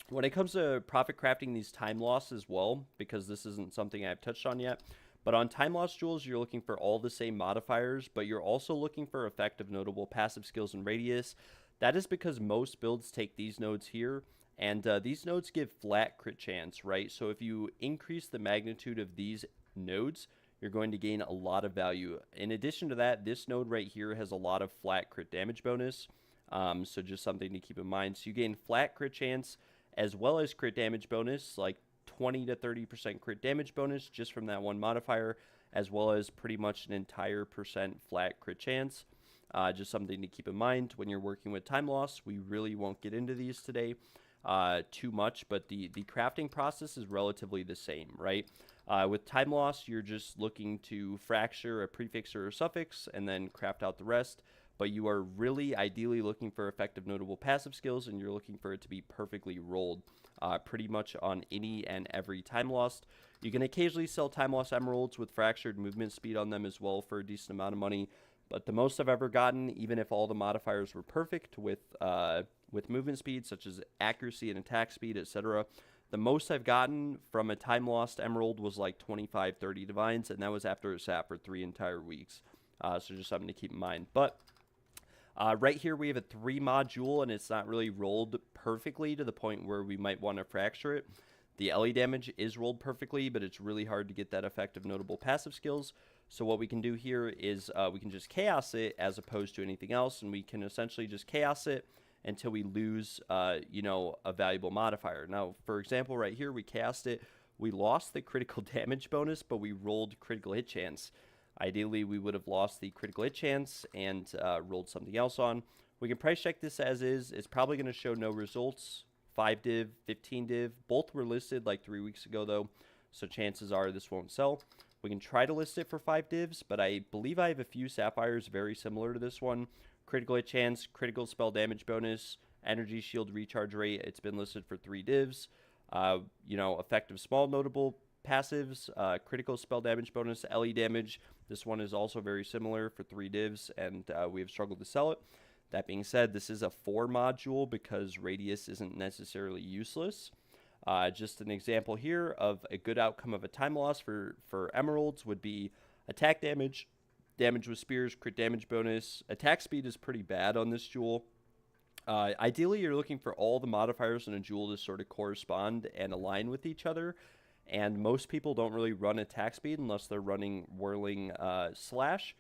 When it comes to profit crafting these time loss as well, because this isn't something I've touched on yet, but on time loss jewels, you're looking for all the same modifiers, but you're also looking for effective notable passive skills and radius. That is because most builds take these nodes here, and these nodes give flat crit chance, right? So if you increase the magnitude of these nodes, you're going to gain a lot of value. In addition to that, this node right here has a lot of flat crit damage bonus, so just something to keep in mind. So you gain flat crit chance as well as crit damage bonus, like 20 to 30% crit damage bonus just from that one modifier, as well as pretty much an entire percent flat crit chance. Just something to keep in mind when you're working with time loss. We really won't get into these today too much, but the crafting process is relatively the same, right? With time loss, you're just looking to fracture a prefix or a suffix and then craft out the rest, but you are really ideally looking for effective notable passive skills, and you're looking for it to be perfectly rolled pretty much on any and every time lost. You can occasionally sell time loss emeralds with fractured movement speed on them as well for a decent amount of money, but the most I've ever gotten, even if all the modifiers were perfect with movement speed, such as accuracy and attack speed, etc., the most I've gotten from a time lost emerald was like 25, 30 divines, and that was after it sat for 3 entire weeks. So just something to keep in mind. But right here we have a 3 mod jewel, and it's not really rolled perfectly to the point where we might want to fracture it. The LE damage is rolled perfectly, but it's really hard to get that effective notable passive skills. So what we can do here is we can just chaos it as opposed to anything else, and we can essentially just chaos it until we lose, you know, a valuable modifier. Now, for example, right here, we cast it. We lost the critical damage bonus, but we rolled critical hit chance. Ideally, we would have lost the critical hit chance and rolled something else on. We can price check this as is. It's probably going to show no results. 5 div, 15 div. Both were listed like 3 weeks ago, though, so chances are this won't sell. We can try to list it for 5 divs, but I believe I have a few sapphires very similar to this one. Critical hit chance, critical spell damage bonus, Energy shield recharge rate, it's been listed for 3 divs. You know, effective small notable passives, critical spell damage bonus, LE damage. This one is also very similar for 3 divs, and we have struggled to sell it. That being said, this is a 4 module because radius isn't necessarily useless. Just an example here of a good outcome of a time loss for emeralds would be attack damage, damage with spears, crit damage bonus. Attack speed is pretty bad on this jewel. Ideally, you're looking for all the modifiers in a jewel to sort of correspond and align with each other. And most people don't really run attack speed unless they're running whirling slash.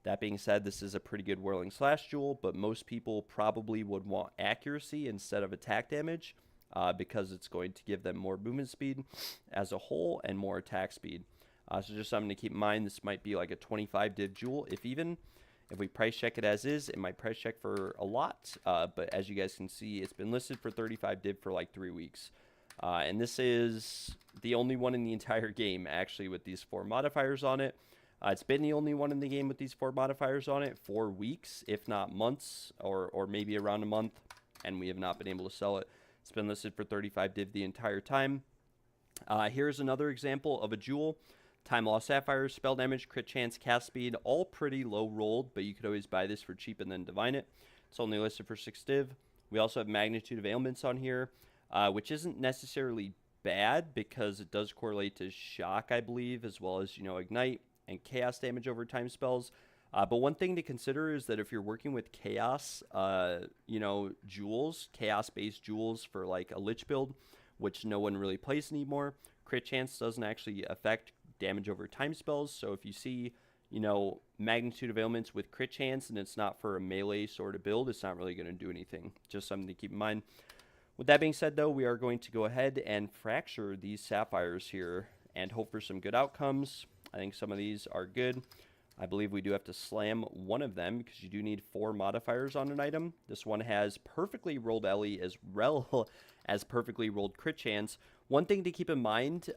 That being said, this is a pretty good whirling slash jewel, but most people probably would want accuracy instead of attack damage because it's going to give them more movement speed as a whole and more attack speed. So just something to keep in mind. This might be like a 25 div jewel. If we price check it as is, it might price check for a lot. But as you guys can see, it's been listed for 35 div for like 3 weeks. And this is the only one in the entire game, actually, with these 4 modifiers on it. It's been the only one in the game with these 4 modifiers on it for weeks, if not months, or maybe around a month, and we have not been able to sell it. It's been listed for 35 div the entire time. Here's another example of a jewel. Time Lost Sapphire, spell damage, crit chance, cast speed, all pretty low rolled, but you could always buy this for cheap and then divine it. It's only listed for 6 div. We also have Magnitude of Ailments on here, which isn't necessarily bad because it does correlate to shock, I believe, as well as, you know, ignite and chaos damage over time spells. But one thing to consider is that if you're working with chaos, you know, jewels, chaos-based jewels for like a lich build, which no one really plays anymore, crit chance doesn't actually affect damage over time spells. So if you see, you know, Magnitude of Ailments with crit chance and it's not for a melee sort of build, it's not really going to do anything. Just something to keep in mind. With that being said, though, we are going to go ahead and fracture these sapphires here and hope for some good outcomes. I think some of these are good. I believe we do have to slam one of them because you do need 4 modifiers on an item. This one has perfectly rolled LE as well as perfectly rolled crit chance. One thing to keep in mind,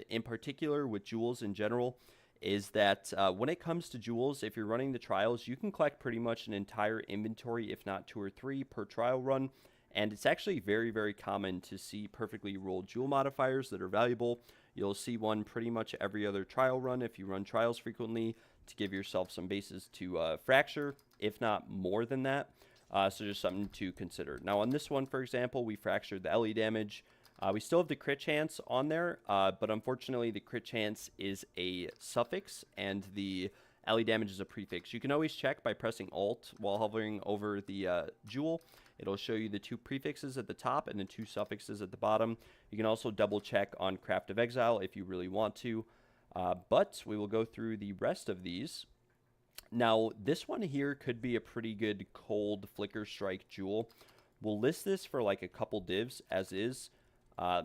in particular with jewels in general, is that when it comes to jewels, if you're running the trials, you can collect pretty much an entire inventory, if not 2 or 3 per trial run. And it's actually very, very common to see perfectly rolled jewel modifiers that are valuable. You'll see one pretty much every other trial run if you run trials frequently to give yourself some bases to fracture, if not more than that. So just something to consider. Now on this one, for example, we fractured the LE damage. We still have the crit chance on there, but unfortunately the crit chance is a suffix and the LE damage is a prefix. You can always check by pressing Alt while hovering over the jewel. It'll show you the 2 prefixes at the top and the 2 suffixes at the bottom. You can also double check on Craft of Exile if you really want to. But we will go through the rest of these. Now, this one here could be a pretty good cold Flicker Strike jewel. We'll list this for like a couple divs as is.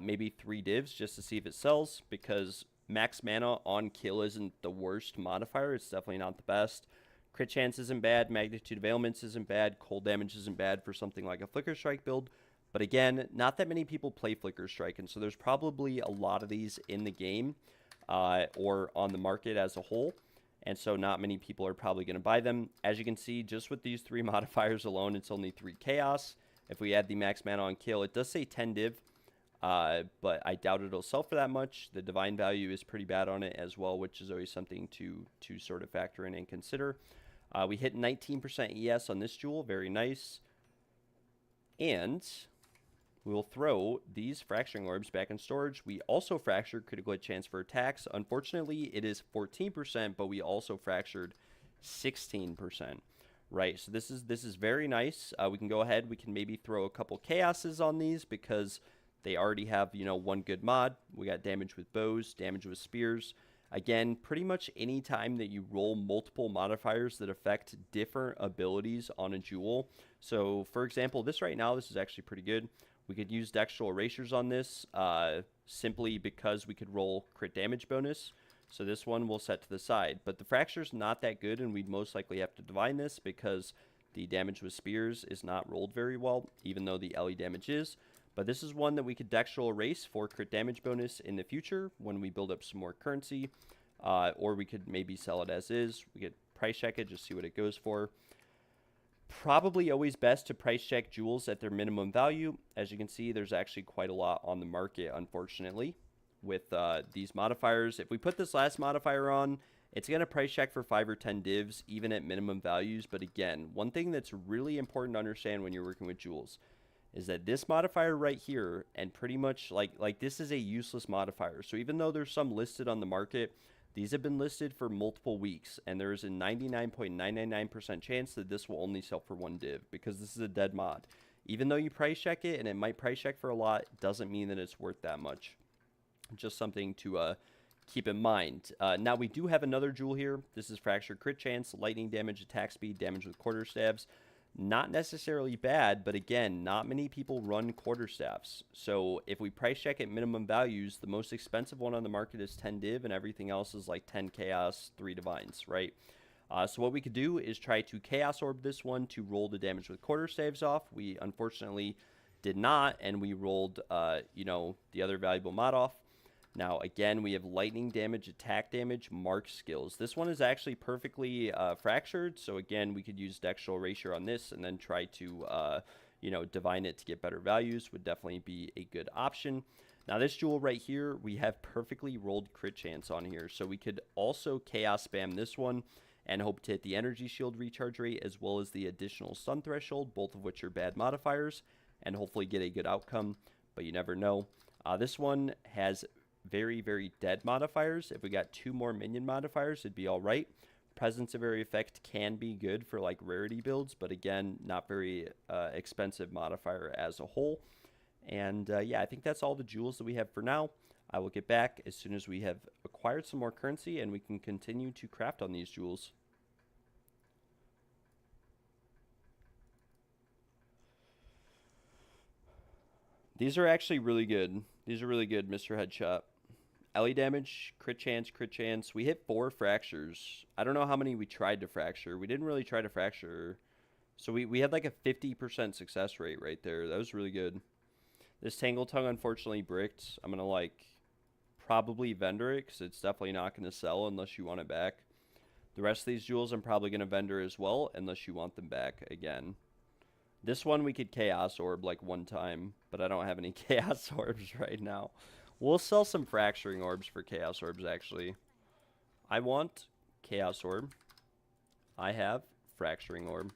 Maybe 3 divs just to see if it sells, because max mana on kill isn't the worst modifier. It's definitely not the best. Crit chance isn't bad, Magnitude of Ailments isn't bad, cold damage isn't bad for something like a Flicker Strike build. But again, not that many people play Flicker Strike, and so there's probably a lot of these in the game or on the market as a whole. And so not many people are probably going to buy them. As you can see, just with these 3 modifiers alone, it's only 3 chaos. If we add the max mana on kill, it does say 10 div, but I doubt it'll sell for that much. The divine value is pretty bad on it as well, which is always something to sort of factor in and consider. We hit 19% ES on this jewel, very nice. And we will throw these fracturing orbs back in storage. We also fractured critical hit chance for attacks. Unfortunately, it is 14%, but we also fractured 16%. Right, so this is very nice. We can go ahead. We can maybe throw a couple chaoses on these because they already have, you know, 1 good mod. We got damage with bows, damage with spears. Again, pretty much any time that you roll multiple modifiers that affect different abilities on a jewel. So, for example, this right now, this is actually pretty good. We could use Dextral Erasures on this simply because we could roll crit damage bonus. So this one we'll set to the side. But the Fracture's not that good, and we'd most likely have to divine this because the damage with spears is not rolled very well, even though the LE damage is. But this is one that we could Dextral Erase for crit damage bonus in the future when we build up some more currency. Or we could maybe sell it as is. We could price check it, just see what it goes for. Probably always best to price check jewels at their minimum value. As you can see, there's actually quite a lot on the market, unfortunately, with these modifiers. If we put this last modifier on, it's going to price check for 5 or 10 divs, even at minimum values. But again, one thing that's really important to understand when you're working with jewels is that this modifier right here, and pretty much like this is a useless modifier. So even though there's some listed on the market, these have been listed for multiple weeks, and there is a 99.999% chance that this will only sell for 1 div because this is a dead mod. Even though you price check it, and it might price check for a lot, doesn't mean that it's worth that much. Just something to keep in mind. Now, we do have another jewel here. This is Fracture Crit Chance, Lightning Damage, Attack Speed, Damage with Quarterstaves. Not necessarily bad, but again, not many people run quarterstaffs. So if we price check at minimum values, the most expensive one on the market is 10 div, and everything else is like 10 chaos, 3 divines, right? So what we could do is try to chaos orb this one to roll the damage with quarterstaves off. We unfortunately did not, and we rolled, you know, the other valuable mod off. Now, again, we have lightning damage, attack damage, mark skills. This one is actually perfectly fractured. So, again, we could use dextral erasure on this and then try to, you know, divine it to get better values would definitely be a good option. Now, this jewel right here, we have perfectly rolled crit chance on here. So, we could also chaos spam this one and hope to hit the energy shield recharge rate as well as the additional stun threshold, both of which are bad modifiers, and hopefully get a good outcome, but you never know. This one has very, very dead modifiers. If we got 2 more minion modifiers, it'd be all right. Presence of area effect can be good for like rarity builds, but again, not very expensive modifier as a whole. And yeah, I think that's all the jewels that we have for now. I will get back as soon as we have acquired some more currency and we can continue to craft on these jewels. These are actually really good. These are really good, Mr. Headshot. LE damage, crit chance, crit chance. We hit 4 fractures. I don't know how many we tried to fracture. We didn't really try to fracture. So we had like a 50% success rate right there. That was really good. This Tangle Tongue unfortunately bricked. I'm going to like probably vendor it because it's definitely not going to sell unless you want it back. The rest of these jewels I'm probably going to vendor as well unless you want them back again. This one we could Chaos Orb like 1 time, but I don't have any Chaos Orbs right now. We'll sell some Fracturing Orbs for Chaos Orbs, actually. I want Chaos Orb. I have Fracturing Orb.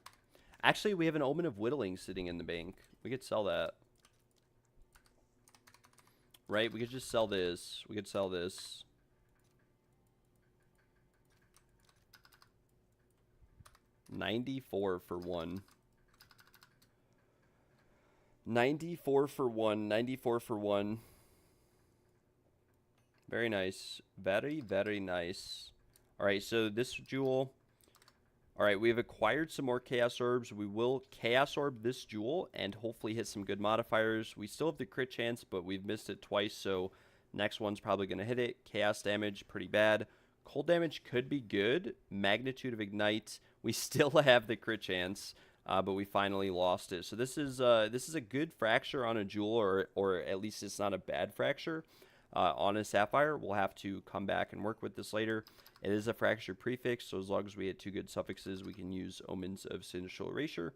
Actually, we have an Omen of Whittling sitting in the bank. We could sell that. Right? We could just sell this. We could sell this. $94 for 1. 94 for 1. 94 for 1. Very nice. Very, very nice. Alright, so this jewel. Alright, we have acquired some more Chaos Orbs. We will Chaos Orb this jewel and hopefully hit some good modifiers. We still have the crit chance, but we've missed it twice, so next one's probably going to hit it. Chaos damage, pretty bad. Cold damage could be good. Magnitude of Ignite. We still have the crit chance, but we finally lost it. So this is a good fracture on a jewel, or at least it's not a bad fracture. On a Sapphire, we'll have to come back and work with this later. It is a fracture prefix, so as long as we hit 2 good suffixes, we can use Omens of Sinister Erasure.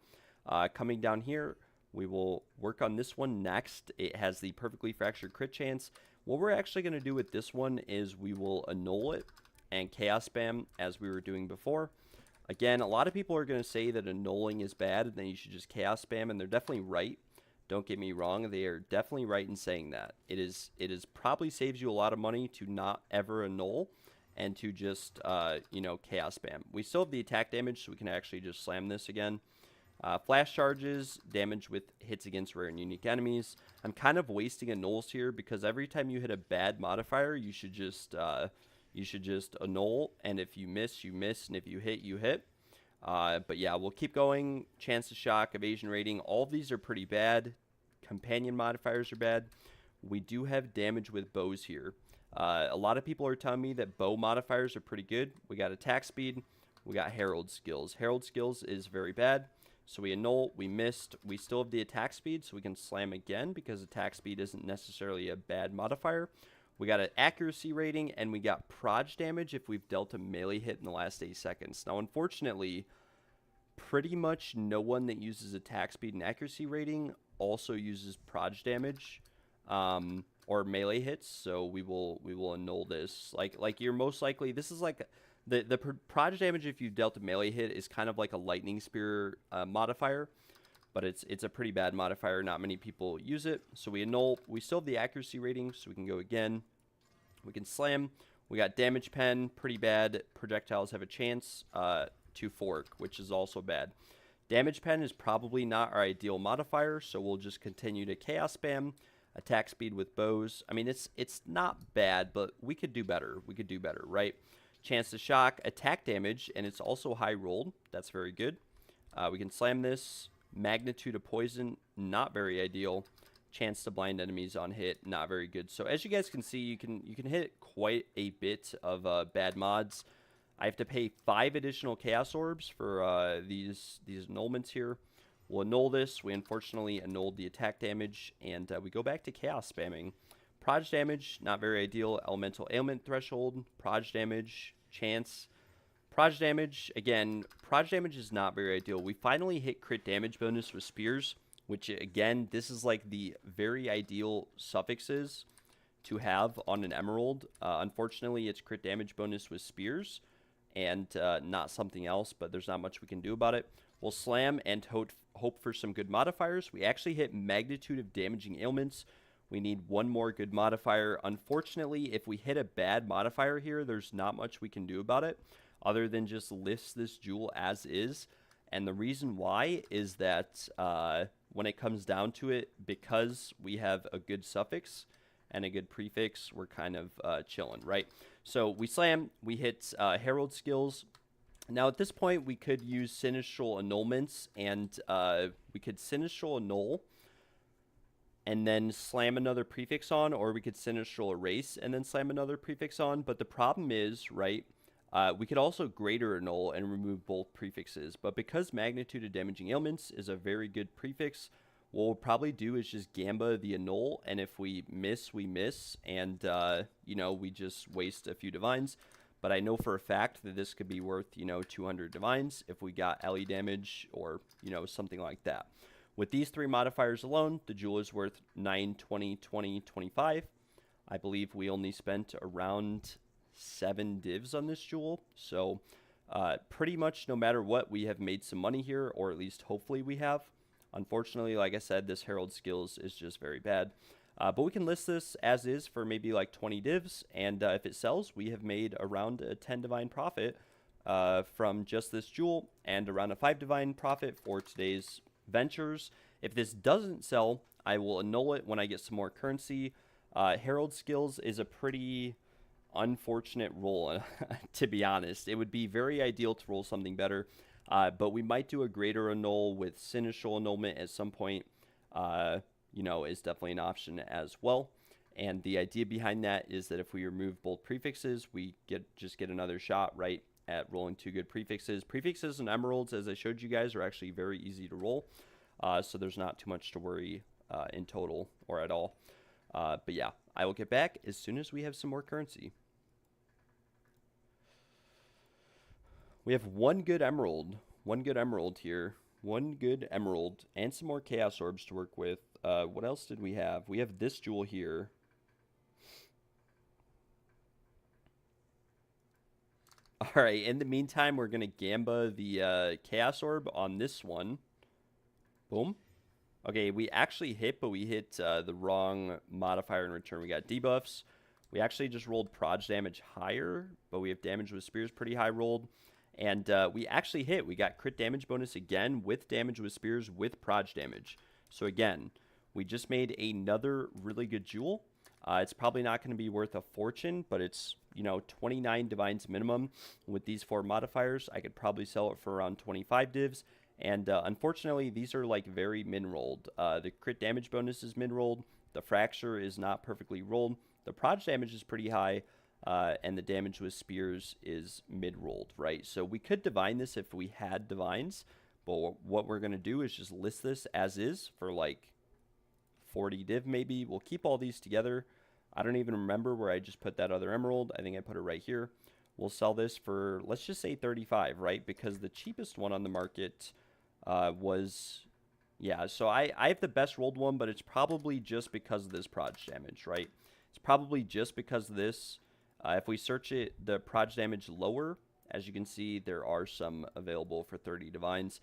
Coming down here, we will work on this one next. It has the perfectly fractured crit chance. What we're actually going to do with this one is we will annul it and chaos spam as we were doing before. Again, a lot of people are going to say that annulling is bad and then you should just chaos spam, and they're definitely right. Don't get me wrong, they are definitely right in saying that. It is probably saves you a lot of money to not ever annul and to just, you know, chaos spam. We still have the attack damage, so we can actually just slam this again. Flash charges, damage with hits against rare and unique enemies. I'm kind of wasting annuls here because every time you hit a bad modifier, you should just annul, and if you miss, you miss, and if you hit, you hit. But yeah, we'll keep going. Chance to shock, evasion rating, all of these are pretty bad. Companion modifiers are bad. We do have damage with bows here. A lot of people are telling me that bow modifiers are pretty good. We got attack speed. We got herald skills. Herald skills is very bad. So we annul, we missed. We still have the attack speed, so we can slam again because attack speed isn't necessarily a bad modifier. We got an accuracy rating, and we got proj damage if we've dealt a melee hit in the last 8 seconds. Now, unfortunately, pretty much no one that uses attack speed and accuracy rating also uses proj damage or melee hits, so we will annul this. Like you're most likely, this is like the proj damage if you dealt a melee hit is kind of like a lightning spear modifier, but it's a pretty bad modifier. Not many people use it, so we annul. We still have the accuracy rating, so we can go again. We can slam. We got damage pen, pretty bad. Projectiles have a chance to fork, which is also bad. Damage pen is probably not our ideal modifier, so we'll just continue to chaos spam. Attack speed with bows. I mean, it's not bad, but we could do better. We could do better, right? Chance to shock, attack damage, and it's also high rolled. That's very good. We can slam this. Magnitude of poison, not very ideal. Chance to blind enemies on hit, not very good. So as you guys can see, you can hit quite a bit of bad mods. I have to pay 5 additional chaos orbs for these annulments here. We'll annul this. We unfortunately annulled the attack damage, and we go back to chaos spamming. Proj damage, not very ideal. Elemental ailment threshold, proj damage, chance. Proj damage, again, proj damage is not very ideal. We finally hit crit damage bonus with spears, which again, this is like the very ideal suffixes to have on an emerald. Unfortunately, it's crit damage bonus with spears and not something else, but there's not much we can do about it. We'll slam and hope for some good modifiers. We actually hit magnitude of damaging ailments. We need one more good modifier. Unfortunately, if we hit a bad modifier here, there's not much we can do about it other than just list this jewel as is. And the reason why is that when it comes down to it, because we have a good suffix and a good prefix, we're kind of chilling, right? So we slam, we hit Herald skills. Now at this point, we could use Sinistral annulments, and we could Sinistral annul and then slam another prefix on, or we could Sinistral erase and then slam another prefix on. But the problem is, right, we could also greater annul and remove both prefixes, but because magnitude of damaging ailments is a very good prefix, what we'll probably do is just Gamba the annul, and if we miss, we miss, and you know, we just waste a few divines. But I know for a fact that this could be worth, you know, 200 divines if we got LE damage or, you know, something like that. With these 3 modifiers alone, the jewel is worth 9, 20, 20, 25. I believe we only spent around 7 divs on this jewel, so pretty much no matter what, we have made some money here, or at least hopefully we have. Unfortunately, like I said, this Herald skills is just very bad, but we can list this as is for maybe like 20 divs, and if it sells, we have made around a 10 divine profit from just this jewel, and around a 5 divine profit for today's ventures. If this doesn't sell, I will annul it when I get some more currency. Herald skills is a pretty unfortunate roll, to be honest. It would be very ideal to roll something better, but we might do a greater annul with Sinistral annulment at some point. You know, is definitely an option as well. And the idea behind that is that if we remove both prefixes, we just get another shot right at rolling 2 good prefixes. Prefixes and emeralds, as I showed you guys, are actually very easy to roll, so there's not too much to worry in total or at all. But yeah, I will get back as soon as we have some more currency. We have one good emerald here, one good emerald, and some more chaos orbs to work with. What else did we have? We have this jewel here. All right, in the meantime, we're going to Gamba the chaos orb on this one. Boom. Okay, we actually hit, but we hit the wrong modifier in return. We got debuffs. We actually just rolled proj damage higher, but we have damage with spears pretty high rolled. And we actually hit. We got crit damage bonus again with damage with spears with proj damage. So again, we just made another really good jewel. It's probably not going to be worth a fortune, but it's, you know, 29 divines minimum. With these 4 modifiers, I could probably sell it for around 25 divs. And unfortunately, these are like very min-rolled. The crit damage bonus is min-rolled. The fracture is not perfectly rolled. The proj damage is pretty high. And the damage with spears is mid-rolled, right? So we could divine this if we had divines. But what we're going to do is just list this as is for like 40 div maybe. We'll keep all these together. I don't even remember where I just put that other emerald. I think I put it right here. we'll sell this for, let's just say 35, right? Because the cheapest one on the market was, yeah, so I have the best rolled one, but it's probably just because of this proj damage, right? It's probably just because of this. If we search it, the proj damage lower, as you can see, there are some available for 30 divines,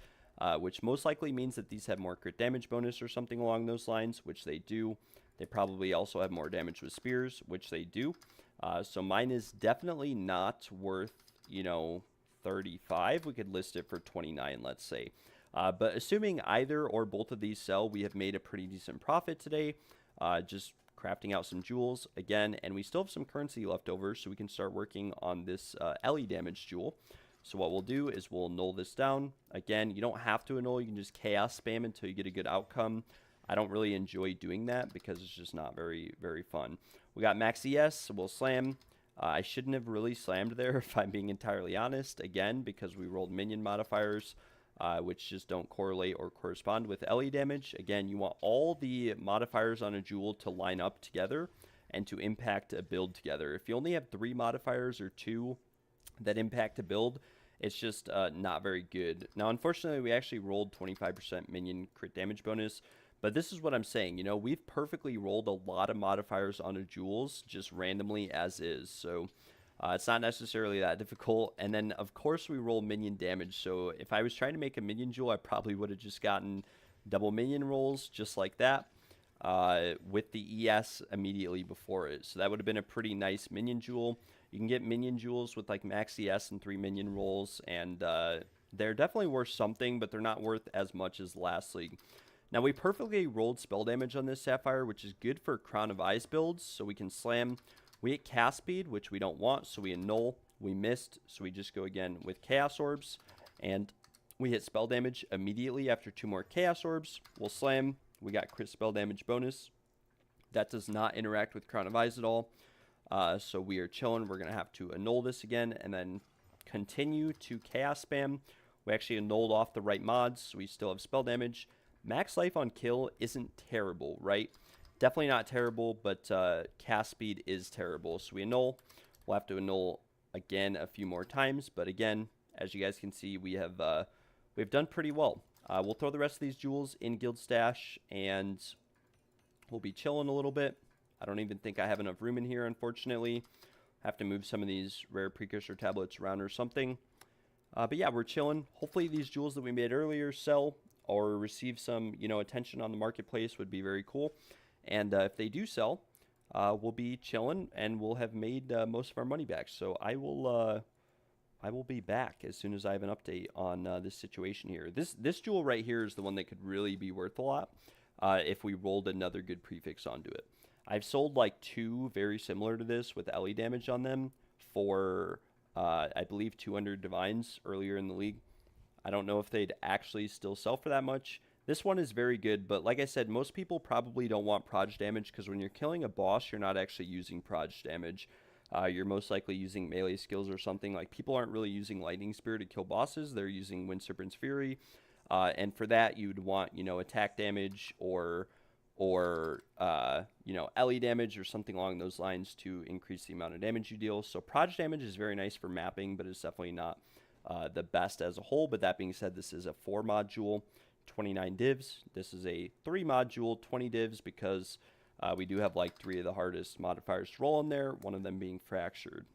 which most likely means that these have more crit damage bonus or something along those lines, which they do. They probably also have more damage with spears, which they do. So mine is definitely not worth, you know, 35. We could list it for 29, let's say. But assuming either or both of these sell, we have made a pretty decent profit today. Just crafting out some jewels again, and we still have some currency left over, so we can start working on this LE damage jewel. So what we'll do is we'll null this down. Again, you don't have to annul, you can just chaos spam until you get a good outcome. I don't really enjoy doing that because it's just not very, very fun. We got max ES, so we'll slam. I shouldn't have really slammed there if I'm being entirely honest, again, because we rolled minion modifiers, which just don't correlate or correspond with LE damage. Again, you want all the modifiers on a jewel to line up together and to impact a build together. If you only have 3 modifiers or 2 that impact a build, it's just not very good. Now, unfortunately, we actually rolled 25% minion crit damage bonus, but this is what I'm saying. You know, we've perfectly rolled a lot of modifiers on a jewels just randomly as is, so it's not necessarily that difficult. And then, of course, we roll minion damage. So if I was trying to make a minion jewel, I probably would have just gotten double minion rolls just like that with the ES immediately before it. So that would have been a pretty nice minion jewel. You can get minion jewels with like max ES and 3 minion rolls, and they're definitely worth something, but they're not worth as much as last league. Now, we perfectly rolled spell damage on this Sapphire, which is good for Crown of Eyes builds, so we can slam. We hit cast speed, which we don't want, so we annul. We missed, so we just go again with Chaos Orbs, and we hit spell damage immediately after 2 more Chaos Orbs. We'll slam. We got crit spell damage bonus. That does not interact with Crown of Eyes at all, so we are chilling. We're going to have to annul this again, and then continue to Chaos Spam. We actually annulled off the right mods, so we still have spell damage. Max life on kill isn't terrible, right? Definitely not terrible, but cast speed is terrible. So we annul. We'll have to annul again a few more times. But again, as you guys can see, we've done pretty well. We'll throw the rest of these jewels in guild stash, and we'll be chilling a little bit. I don't even think I have enough room in here, unfortunately. Have to move some of these rare precursor tablets around or something. But yeah, we're chilling. Hopefully these jewels that we made earlier sell or receive some, you know, attention on the marketplace would be very cool. And if they do sell, we'll be chilling and we'll have made most of our money back. So I will be back as soon as I have an update on this situation here. This jewel right here is the one that could really be worth a lot if we rolled another good prefix onto it. I've sold like 2 very similar to this with LE damage on them for I believe 200 divines earlier in the league. I don't know if they'd actually still sell for that much. This one is very good, but like I said, most people probably don't want proj damage because when you're killing a boss, you're not actually using proj damage. You're most likely using melee skills or something. Like, people aren't really using Lightning Spear to kill bosses. They're using Wind Serpent's Fury. And for that, you'd want, you know, attack damage or you know, LE damage or something along those lines to increase the amount of damage you deal. So proj damage is very nice for mapping, but it's definitely not the best as a whole. But that being said, this is a 4 module, 29 divs. This is a 3 module, 20 divs, because we do have like 3 of the hardest modifiers to roll in there, one of them being fractured.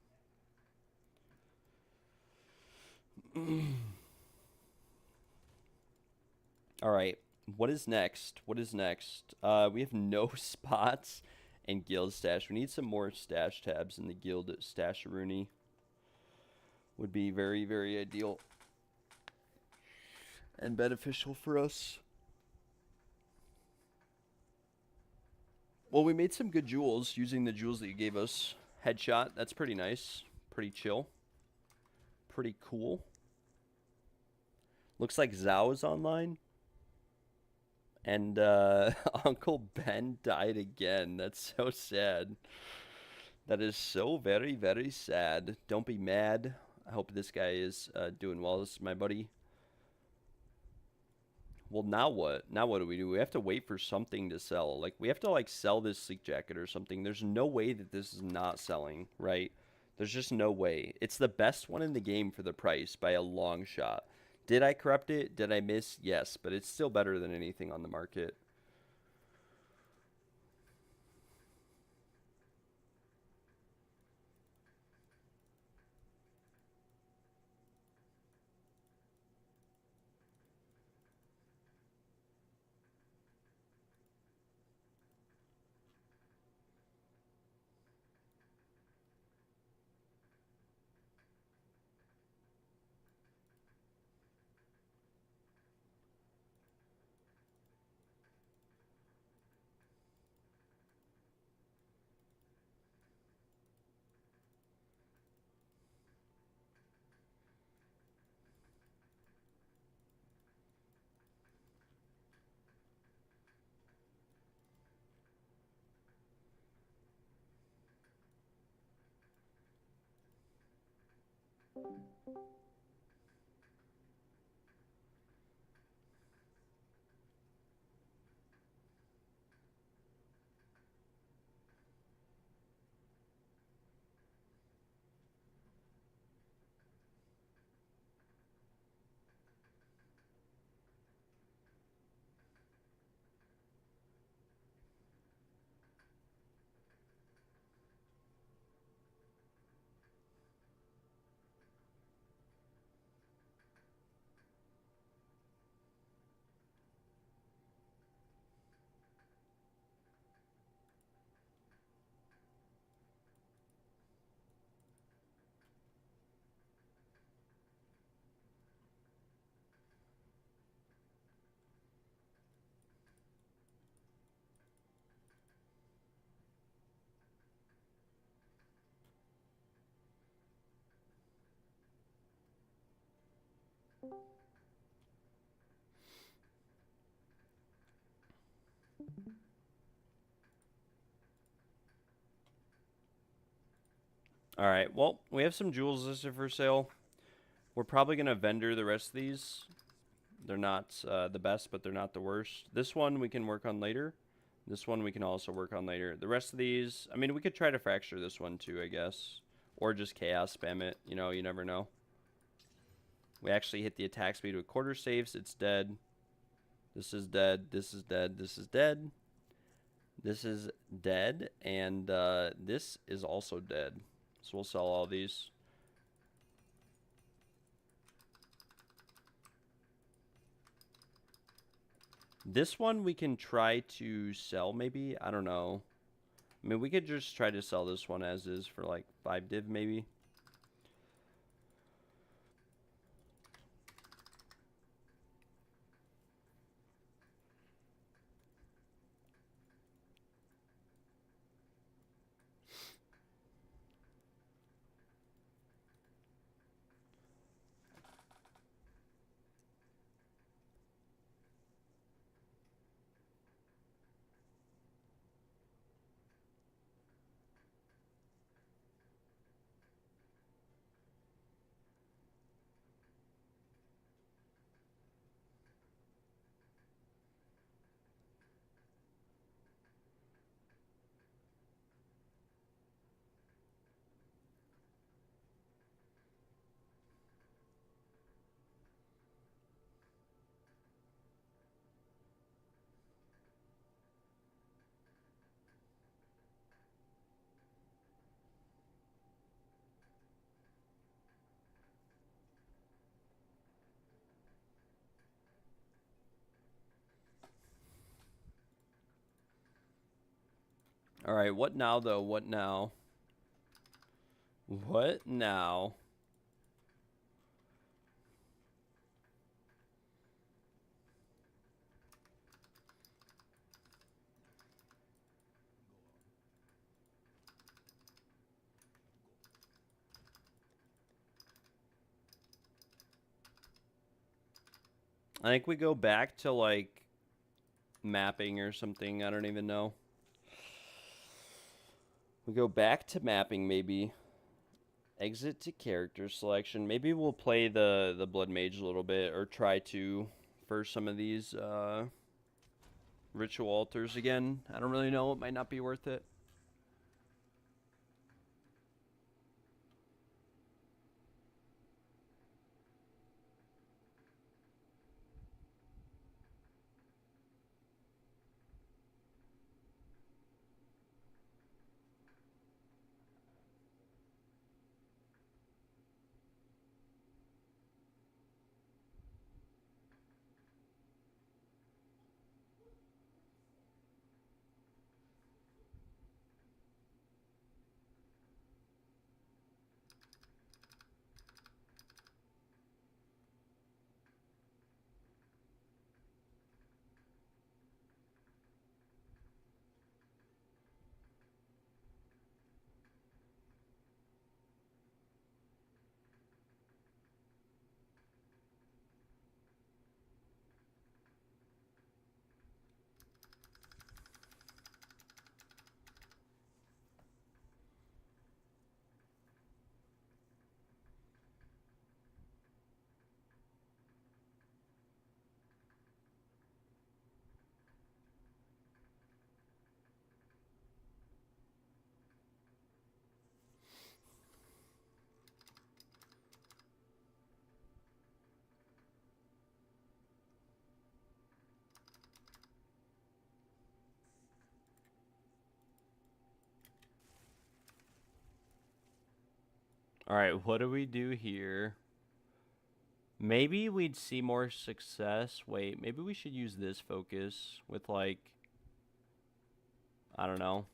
All right, what is next? What is next? We have no spots in guild stash. We need some more stash tabs in the guild stash Rooney. Would be very, very ideal and beneficial for us. Well, we made some good jewels using the jewels that you gave us. Headshot, that's pretty nice. Pretty chill. Pretty cool. Looks like Zhao is online. And Uncle Ben died again. That's so sad. That is so very, very sad. Don't be mad. I hope this guy is doing well. This is my buddy. Well, now what? Now what do? We have to wait for something to sell. Like, we have to, like, sell this sleek jacket or something. There's no way that this is not selling, right? There's just no way. It's the best one in the game for the price by a long shot. Did I corrupt it? Did I miss? Yes, but it's still better than anything on the market. All right. Well, we have some jewels listed for sale. We're probably going to vendor the rest of these. They're not the best, but they're not the worst. This one we can work on later. This one we can also work on later. The rest of these, I mean, we could try to fracture this one too, I guess. Or just chaos spam it. You know, you never know. We actually hit the attack speed with quarter saves. It's dead. This is dead. This is dead. This is dead. This is dead. And this is also dead. So we'll sell all these. This one we can try to sell maybe. I don't know. I mean, we could just try to sell this one as is for like 5 div maybe. All right, what now though? What now? What now? I think we go back to like mapping or something. I don't even know. We go back to mapping maybe. Exit to character selection. Maybe we'll play the Blood Mage a little bit or try to for some of these ritual altars again. I don't really know. It might not be worth it. All right, what do we do here? Maybe we'd see more success. Wait, maybe we should use this focus with, like, I don't know.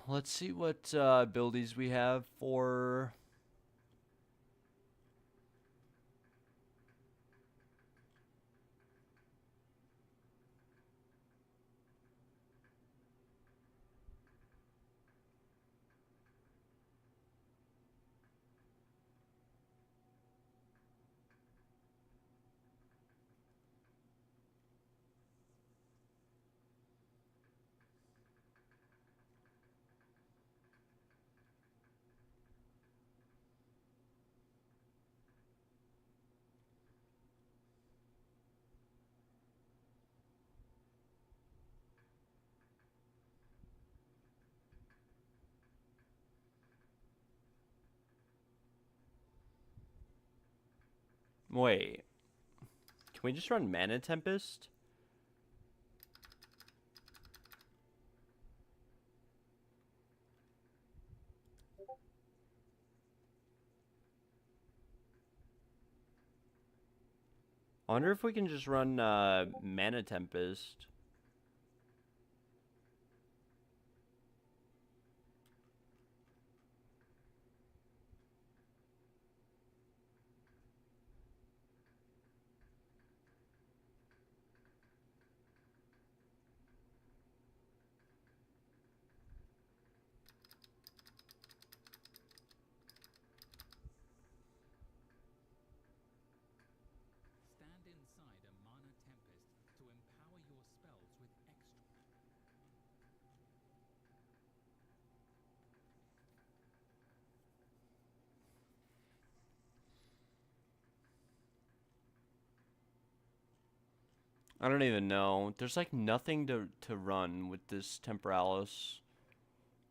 Let's see what abilities we have for. Wait, can we just run Mana Tempest? I wonder if we can just run Mana Tempest. Stand inside a Mana Tempest to empower your spells with extra. I don't even know. There's like nothing to run with this Temporalis.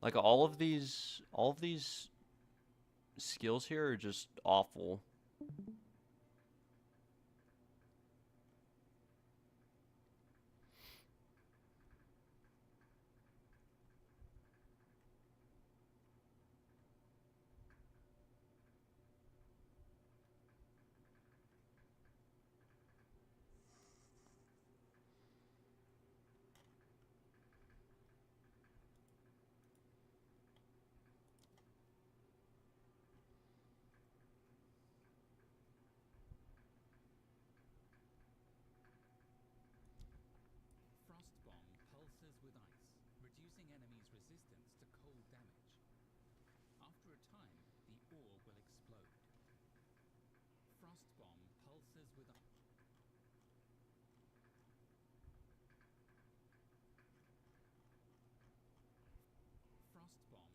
Like all of these skills here are just awful. Frost Bomb pulses with ice, reducing enemies' resistance to cold damage. After a time, the ore will explode. Frost Bomb pulses with ice. Frost Bomb.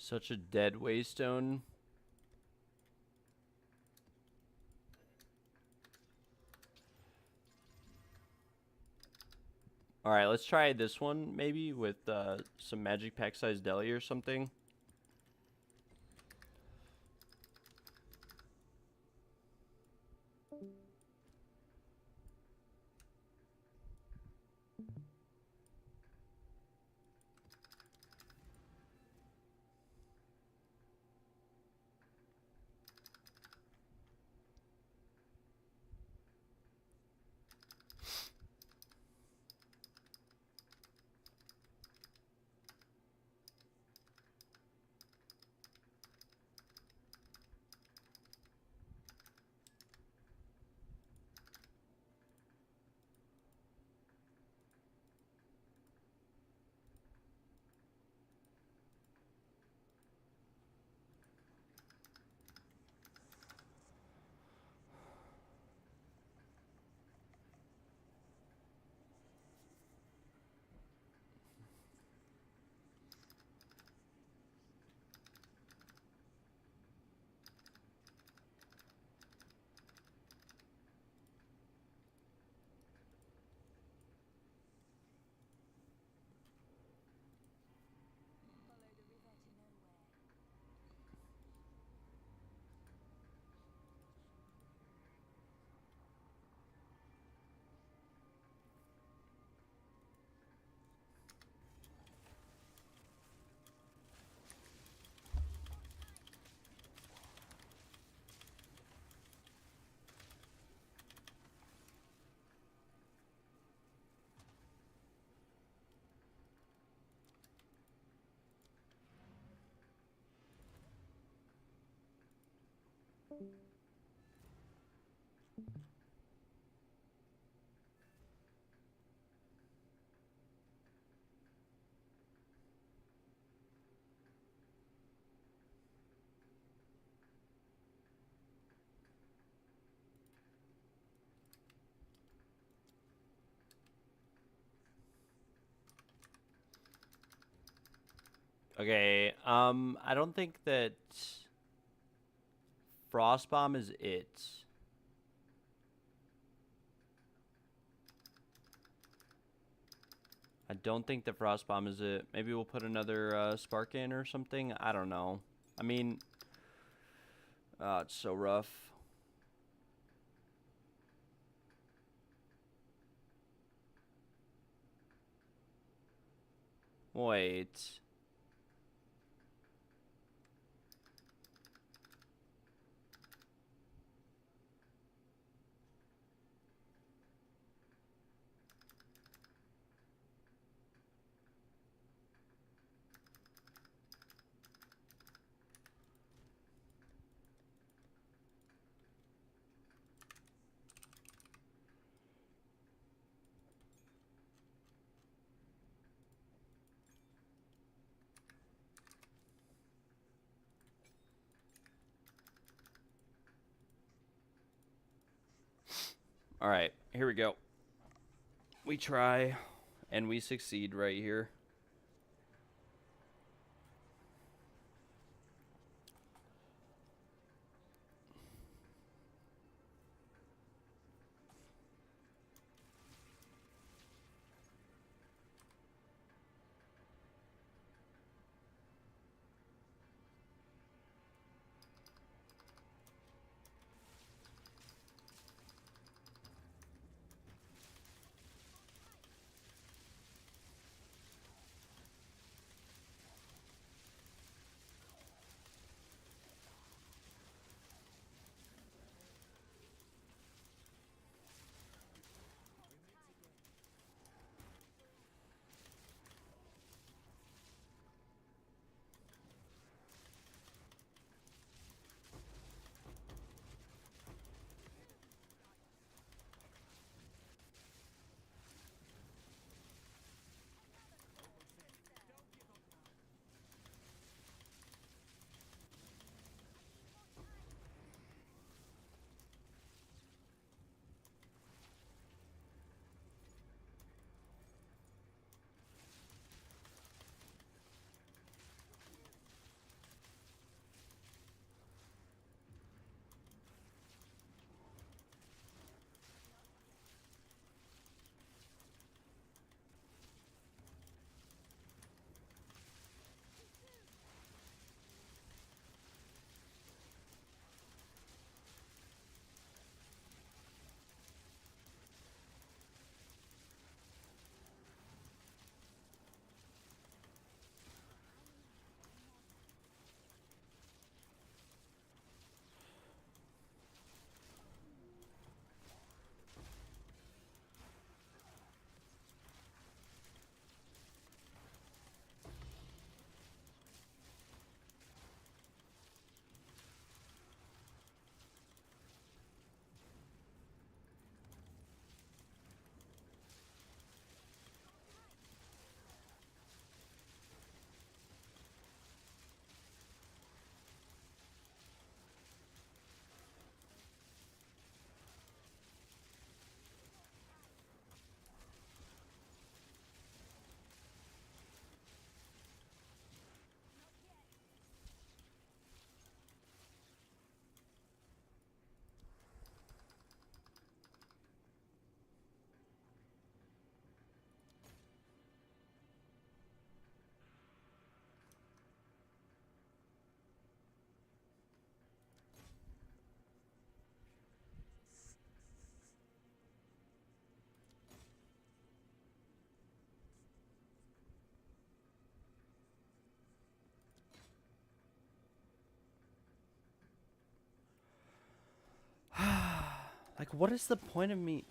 Such a dead Waystone. Alright, let's try this one maybe with some Magic Pack size deli or something. Okay, I don't think that Frost Bomb is it. I don't think the Frost Bomb is it. Maybe we'll put another Spark in or something. I don't know. I mean, it's so rough. Wait. All right, here we go. We try, and we succeed right here. Like, what is the point of me?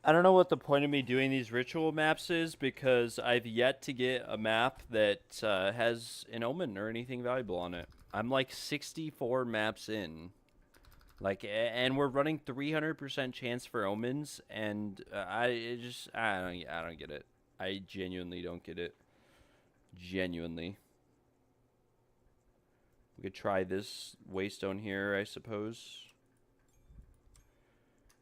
I don't know what the point of me doing these ritual maps is because I've yet to get a map that has an omen or anything valuable on it. I'm like 64 maps in. Like, and we're running 300% chance for omens, and I don't get it. I genuinely don't get it. Genuinely. We could try this waystone here, I suppose.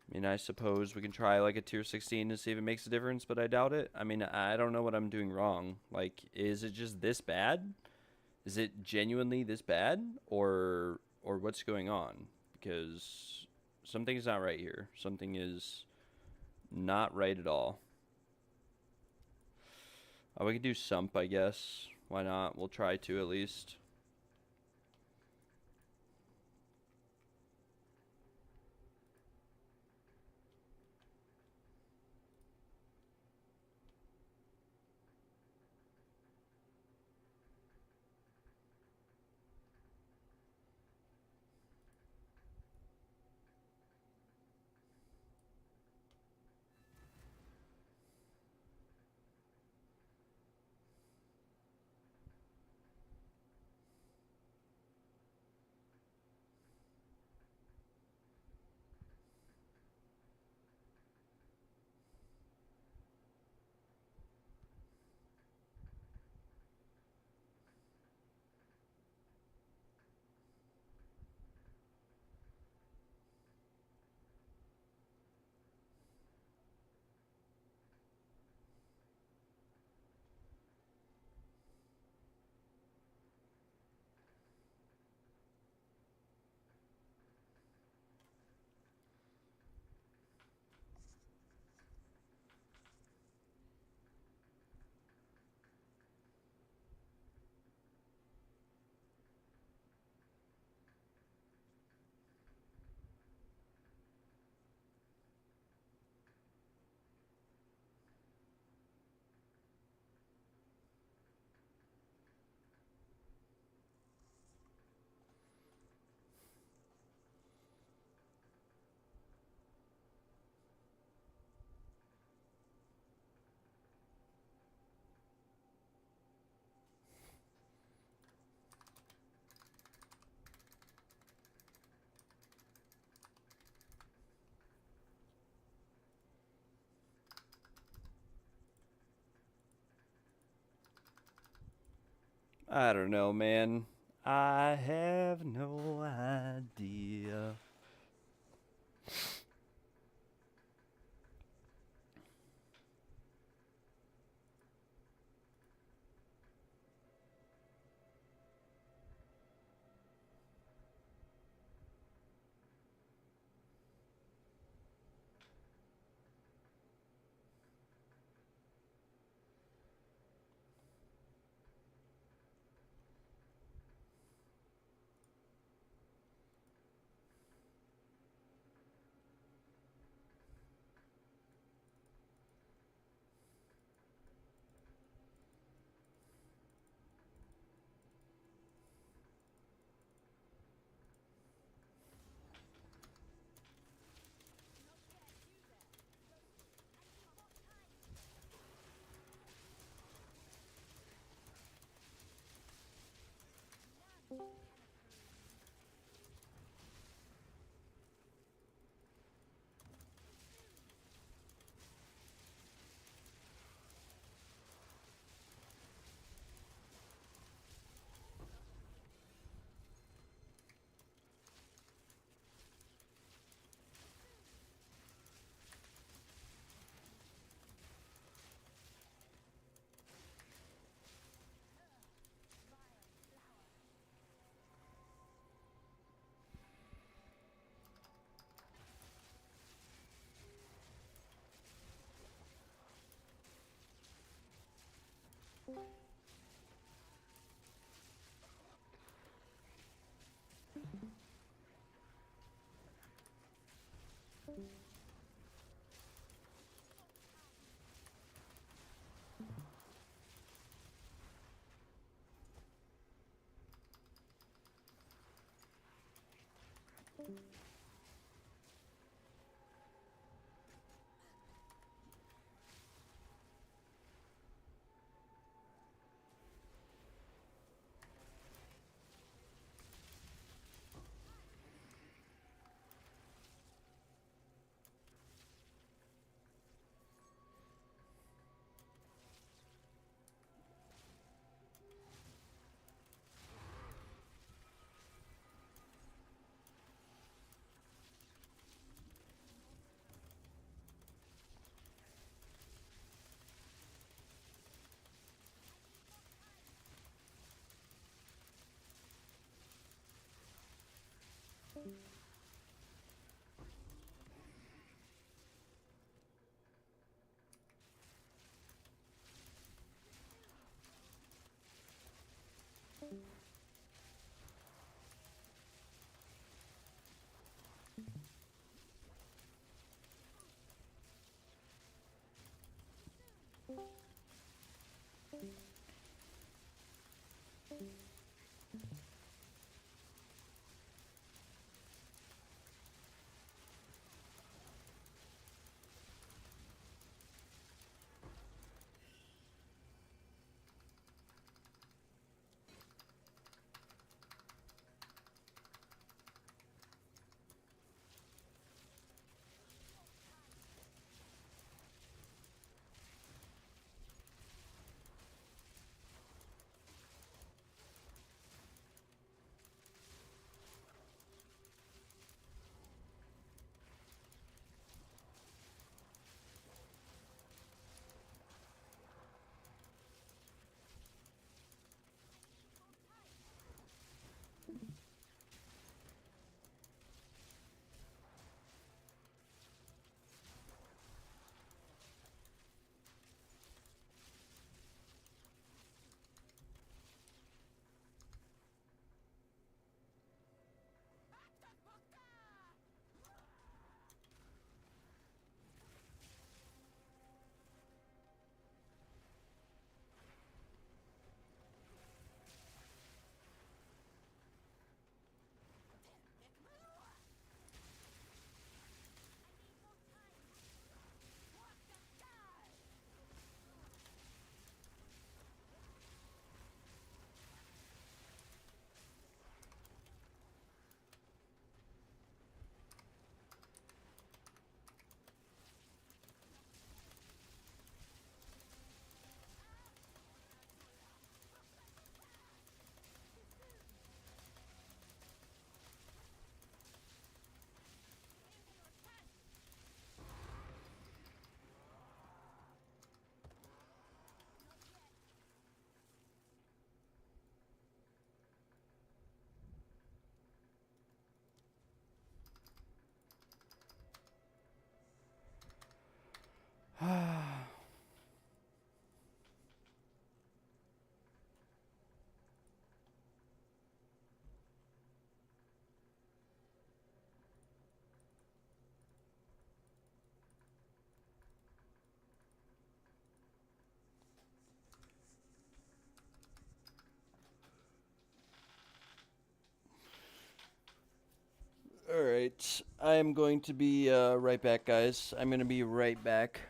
I mean, I suppose we can try like a tier 16 to see if it makes a difference, but I doubt it. I mean, I don't know what I'm doing wrong. Like, is it just this bad? Is it genuinely this bad, or what's going on? Because something's not right here. Something is not right at all. Oh, we could do sump, I guess. Why not? We'll try to at least. I don't know, man. I have no idea. All right, I'm going to be right back, guys. I'm going to be right back.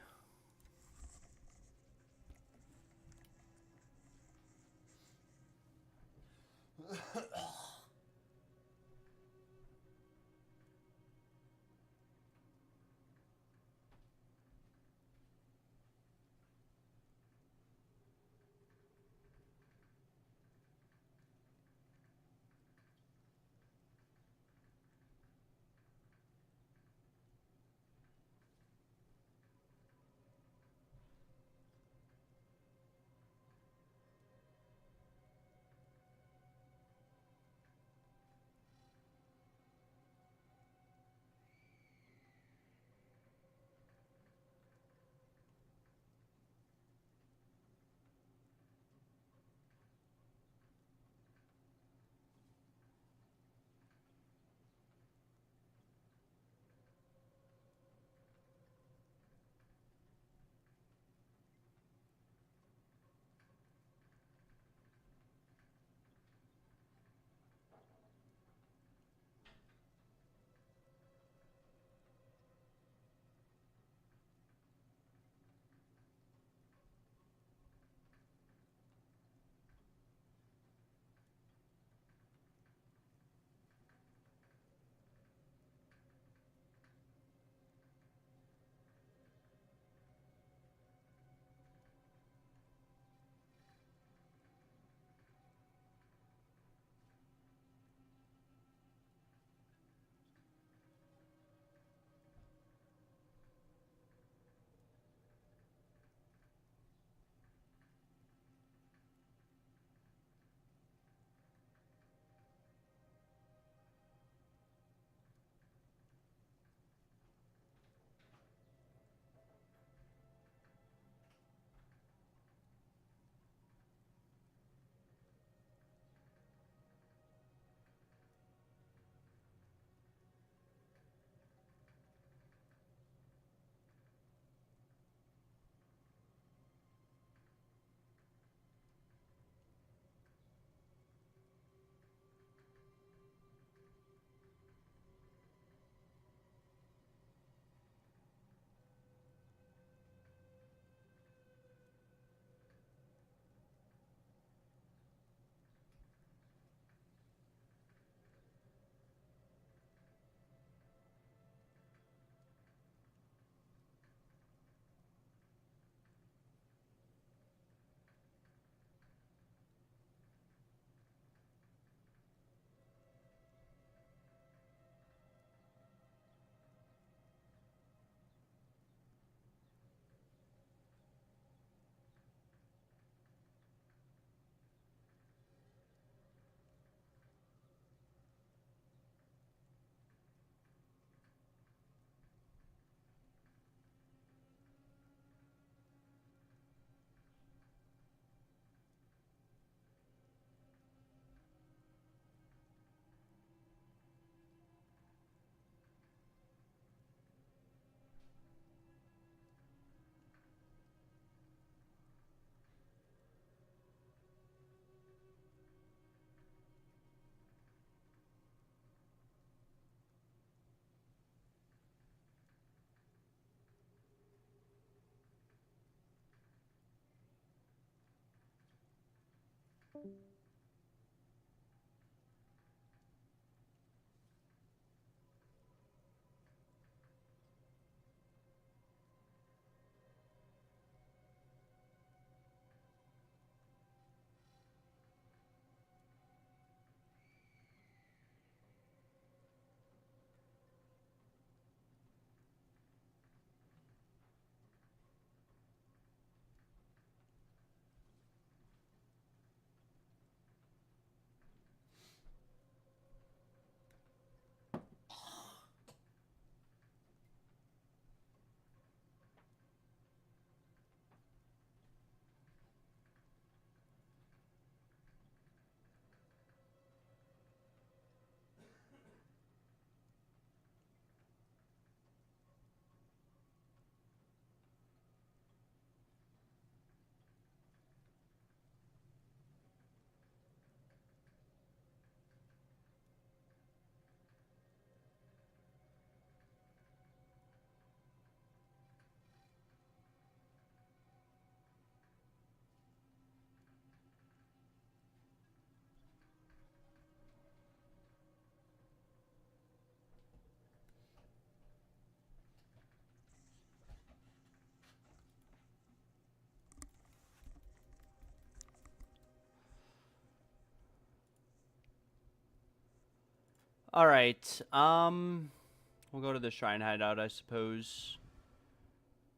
All right. We'll go to the Shrine Hideout, I suppose.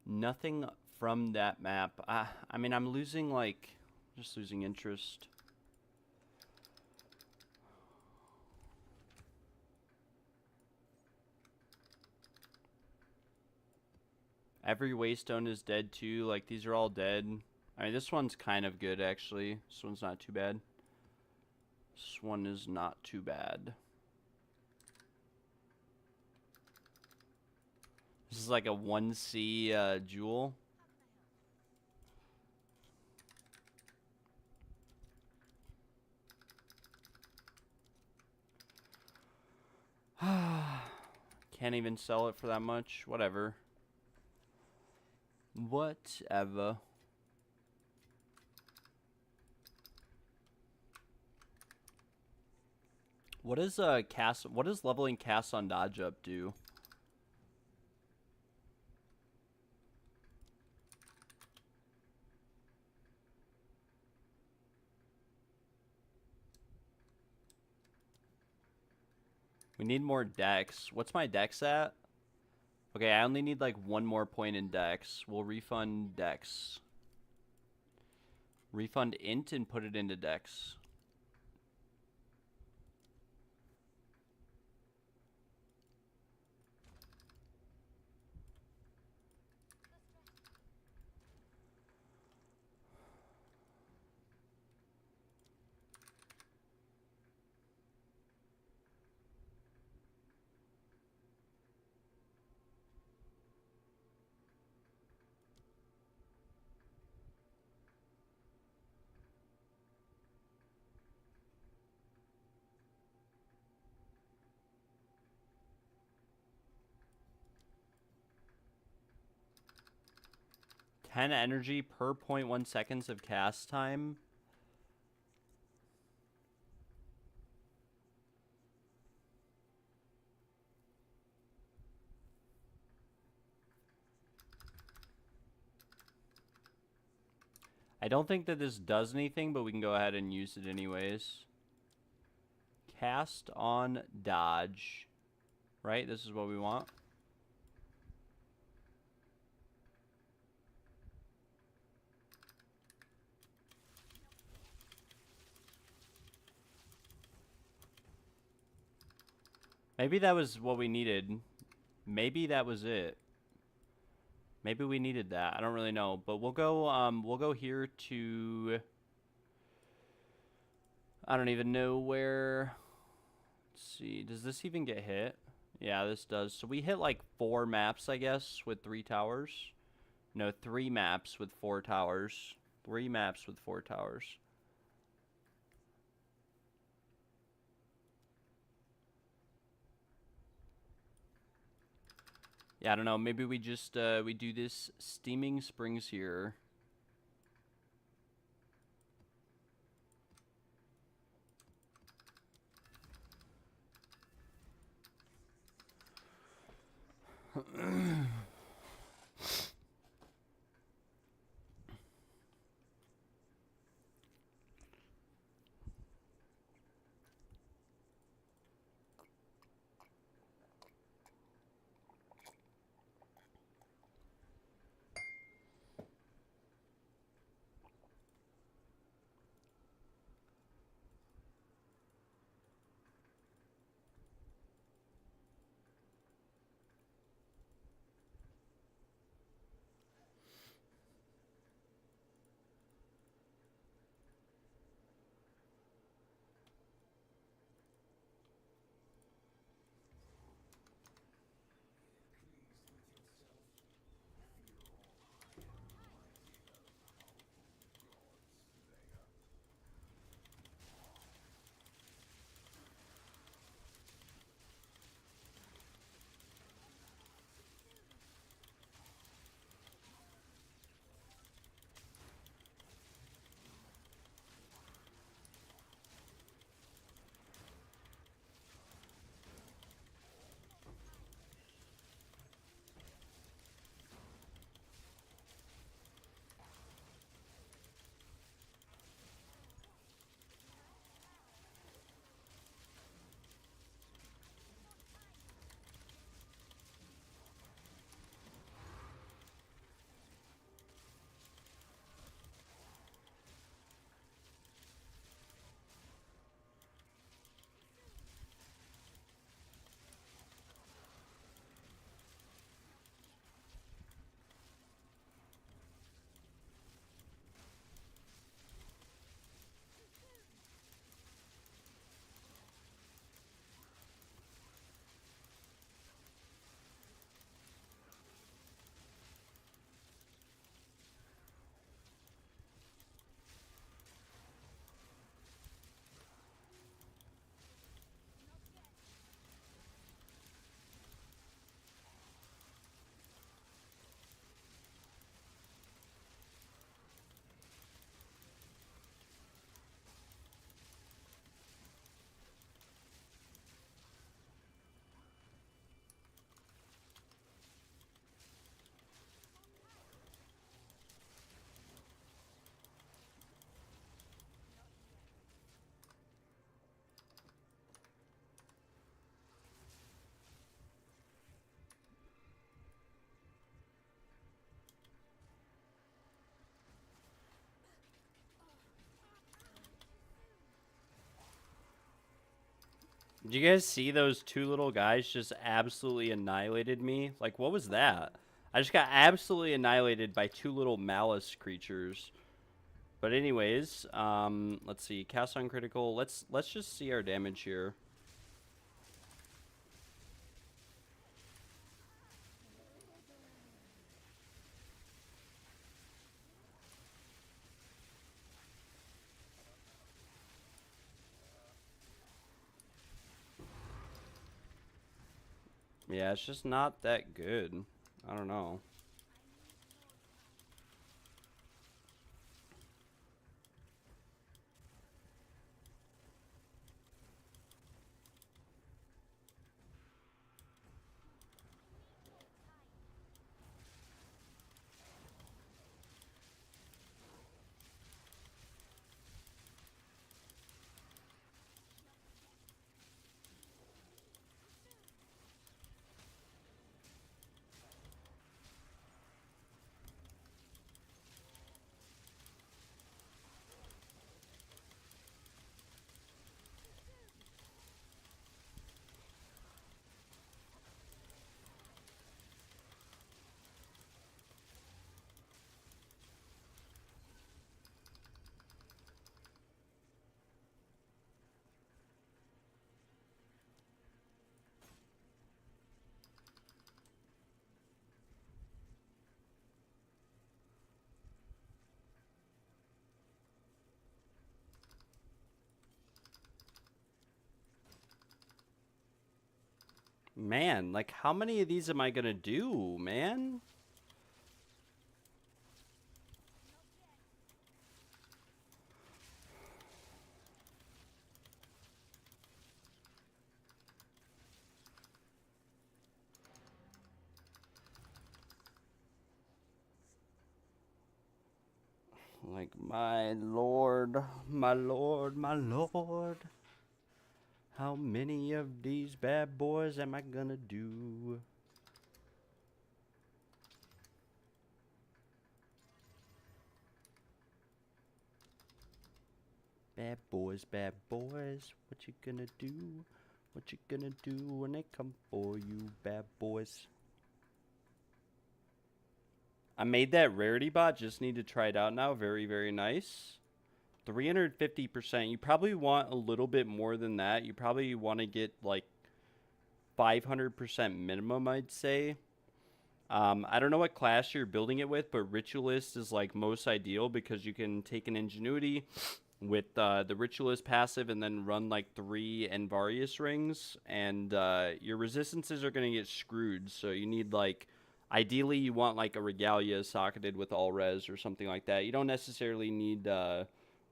Nothing from that map. I mean, I'm losing, like, just losing interest. Every Waystone is dead, too. Like, these are all dead. I mean, this one's kind of good, actually. This one's not too bad. This one is not too bad. This is like a 1C jewel. Can't even sell it for that much. Whatever. Whatever. What does what does leveling cast on dodge up do? We need more dex. What's my dex at? Okay, I only need like one more point in dex. We'll refund dex. Refund int and put it into dex. Ten energy per 0.1 seconds of cast time. I don't think that this does anything, but we can go ahead and use it anyways. Cast on dodge. Right? This is what we want. Maybe that was what we needed. Maybe that was it. Maybe we needed that. I don't really know, but we'll go here to, I don't even know where. Let's see. Does this even get hit? Yeah, this does. So we hit like 4 maps, I guess, with 3 towers. No, 3 maps with 4 towers. 3 maps with 4 towers. Yeah, I don't know. Maybe we just we do this Steaming Springs here. Did you guys see those two little guys just absolutely annihilated me? Like, what was that? I just got absolutely annihilated by two little malice creatures. But anyways, let's see. Cast on critical. Let's just see our damage here. Yeah, it's just not that good. I don't know. Man, like, how many of these am I gonna do, man? Like, my lord, my lord, my lord. How many of these bad boys am I gonna do? Bad boys, what you gonna do? What you gonna do when they come for you, bad boys? I made that rarity bot, just need to try it out now. Very, very nice. 350%. You probably want a little bit more than that. You probably want to get like 500% minimum, I'd say. I don't know what class you're building it with, but Ritualist is like most ideal because you can take an Ingenuity with the Ritualist passive and then run like 3 Envarius rings, and your resistances are going to get screwed. So you need like, ideally you want like a Regalia socketed with all res or something like that. You don't necessarily need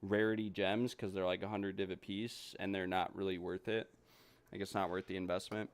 rarity gems because they're like 100 div a piece and they're not really worth it. Like, it's not worth the investment.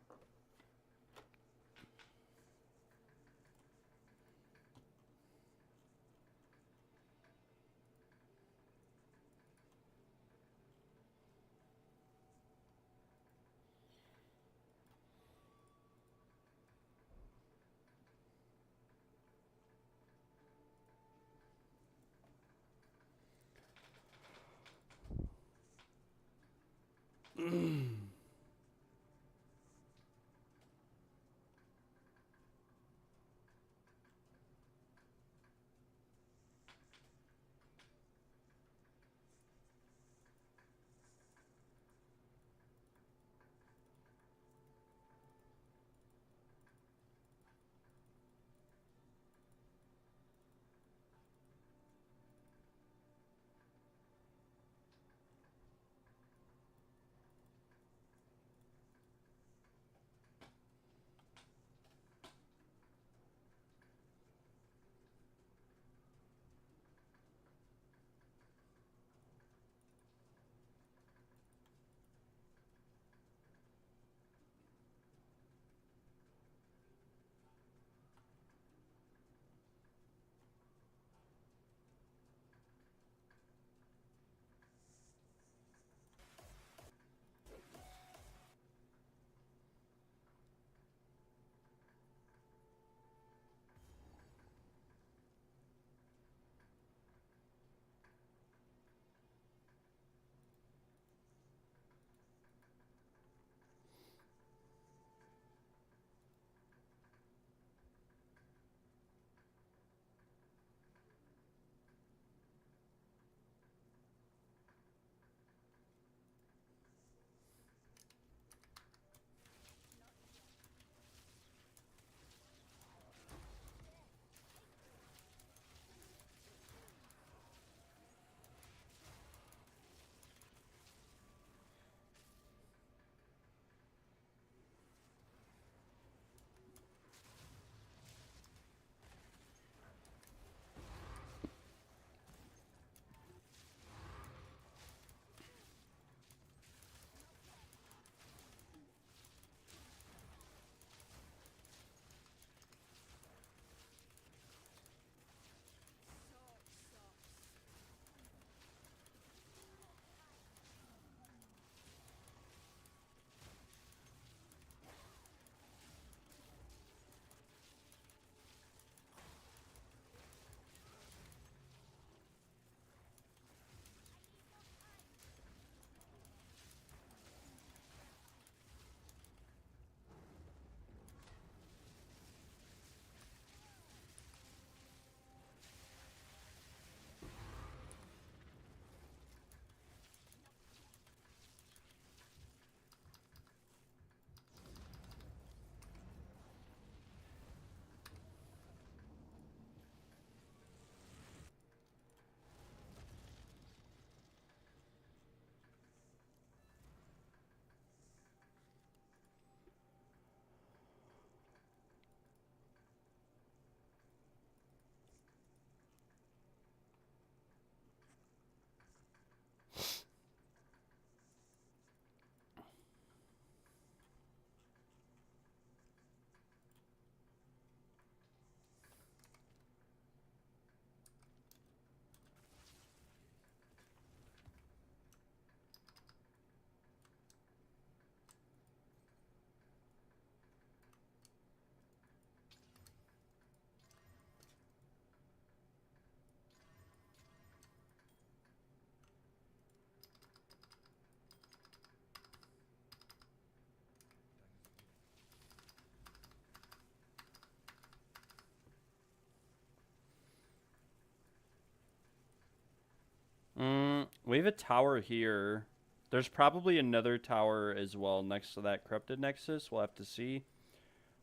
We have a tower here. There's probably another tower as well next to that corrupted nexus. We'll have to see.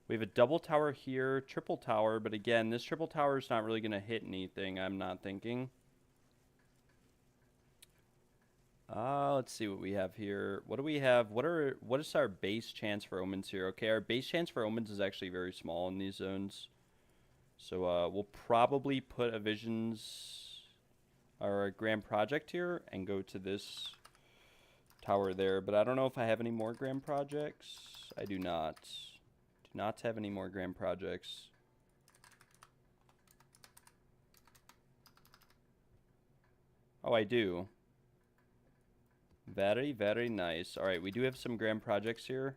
We have a double tower here, triple tower, but again, this triple tower is not really going to hit anything, I'm not thinking. Let's see what we have here. What do we have? What is our base chance for omens here? Okay, our base chance for omens is actually very small in these zones. So we'll probably put a visions or a grand project here and go to this tower there. But I don't know if I have any more grand projects. I do not. Do not have any more grand projects. Oh, I do. Very, very nice. All right, we do have some grand projects here.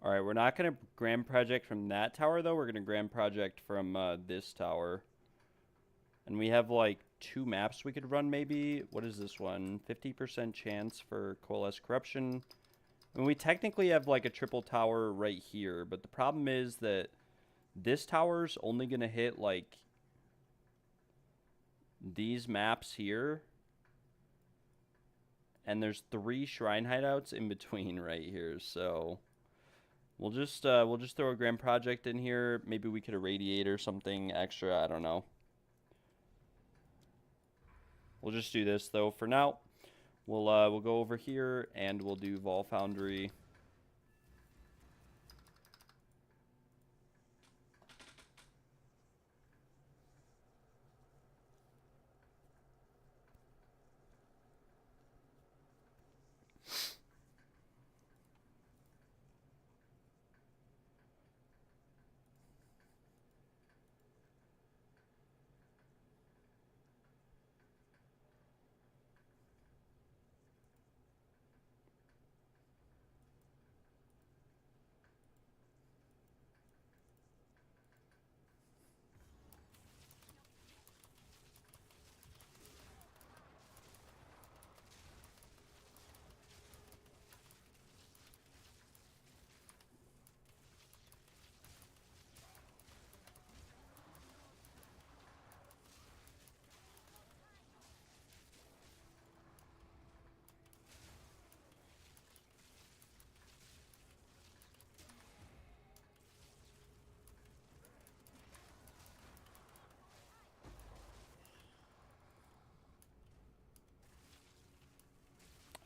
All right, we're not going to grand project from that tower, though. We're going to grand project from this tower. And we have, like, 2 maps we could run, maybe. What is this one? 50% chance for Coalesce Corruption. I mean, we technically have, like, a triple tower right here. But the problem is that this tower's only going to hit, like, these maps here. And there's 3 shrine hideouts in between right here, so... We'll just throw a grand project in here. Maybe we could irradiate or something extra. I don't know. We'll just do this though. For now, we'll go over here and we'll do Vol Foundry.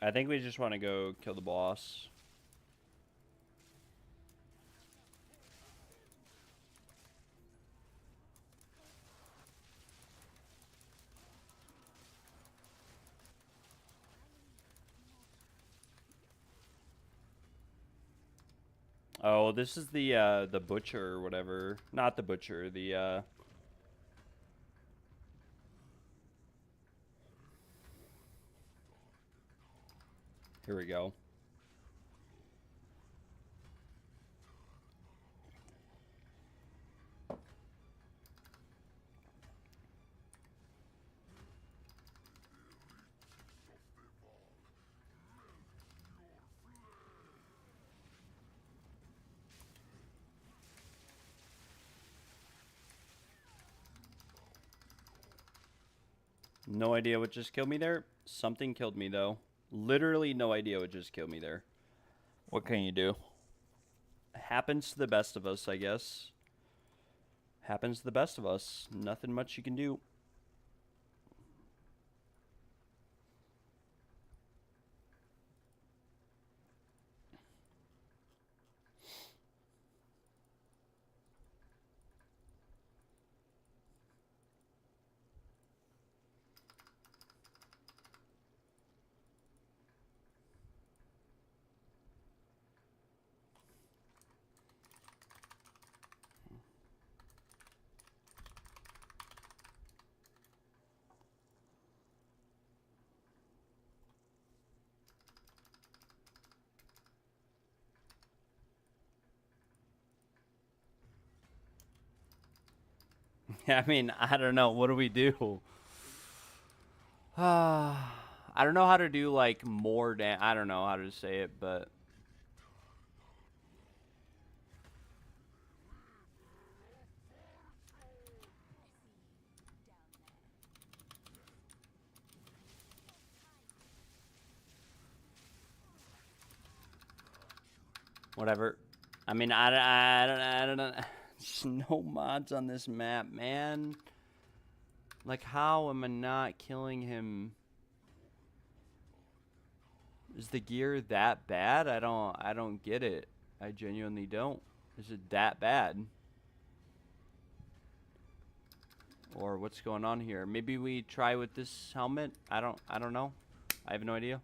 I think we just want to go kill the boss. Oh, this is the butcher or whatever. Not the butcher, the Here we go. No idea what just killed me there. Something killed me though. Literally no idea what just killed me there. What can you do? Happens to the best of us, I guess. Happens to the best of us. Nothing much you can do. I mean, I don't know. What do we do? I don't know how to do like more I don't know how to say it, but whatever. I mean, I don't know. There's no mods on this map, man. Like, how am I not killing him? Is the gear that bad? I don't get it. I genuinely don't. Is it that bad? Or what's going on here? Maybe we try with this helmet? I don't know. I have no idea.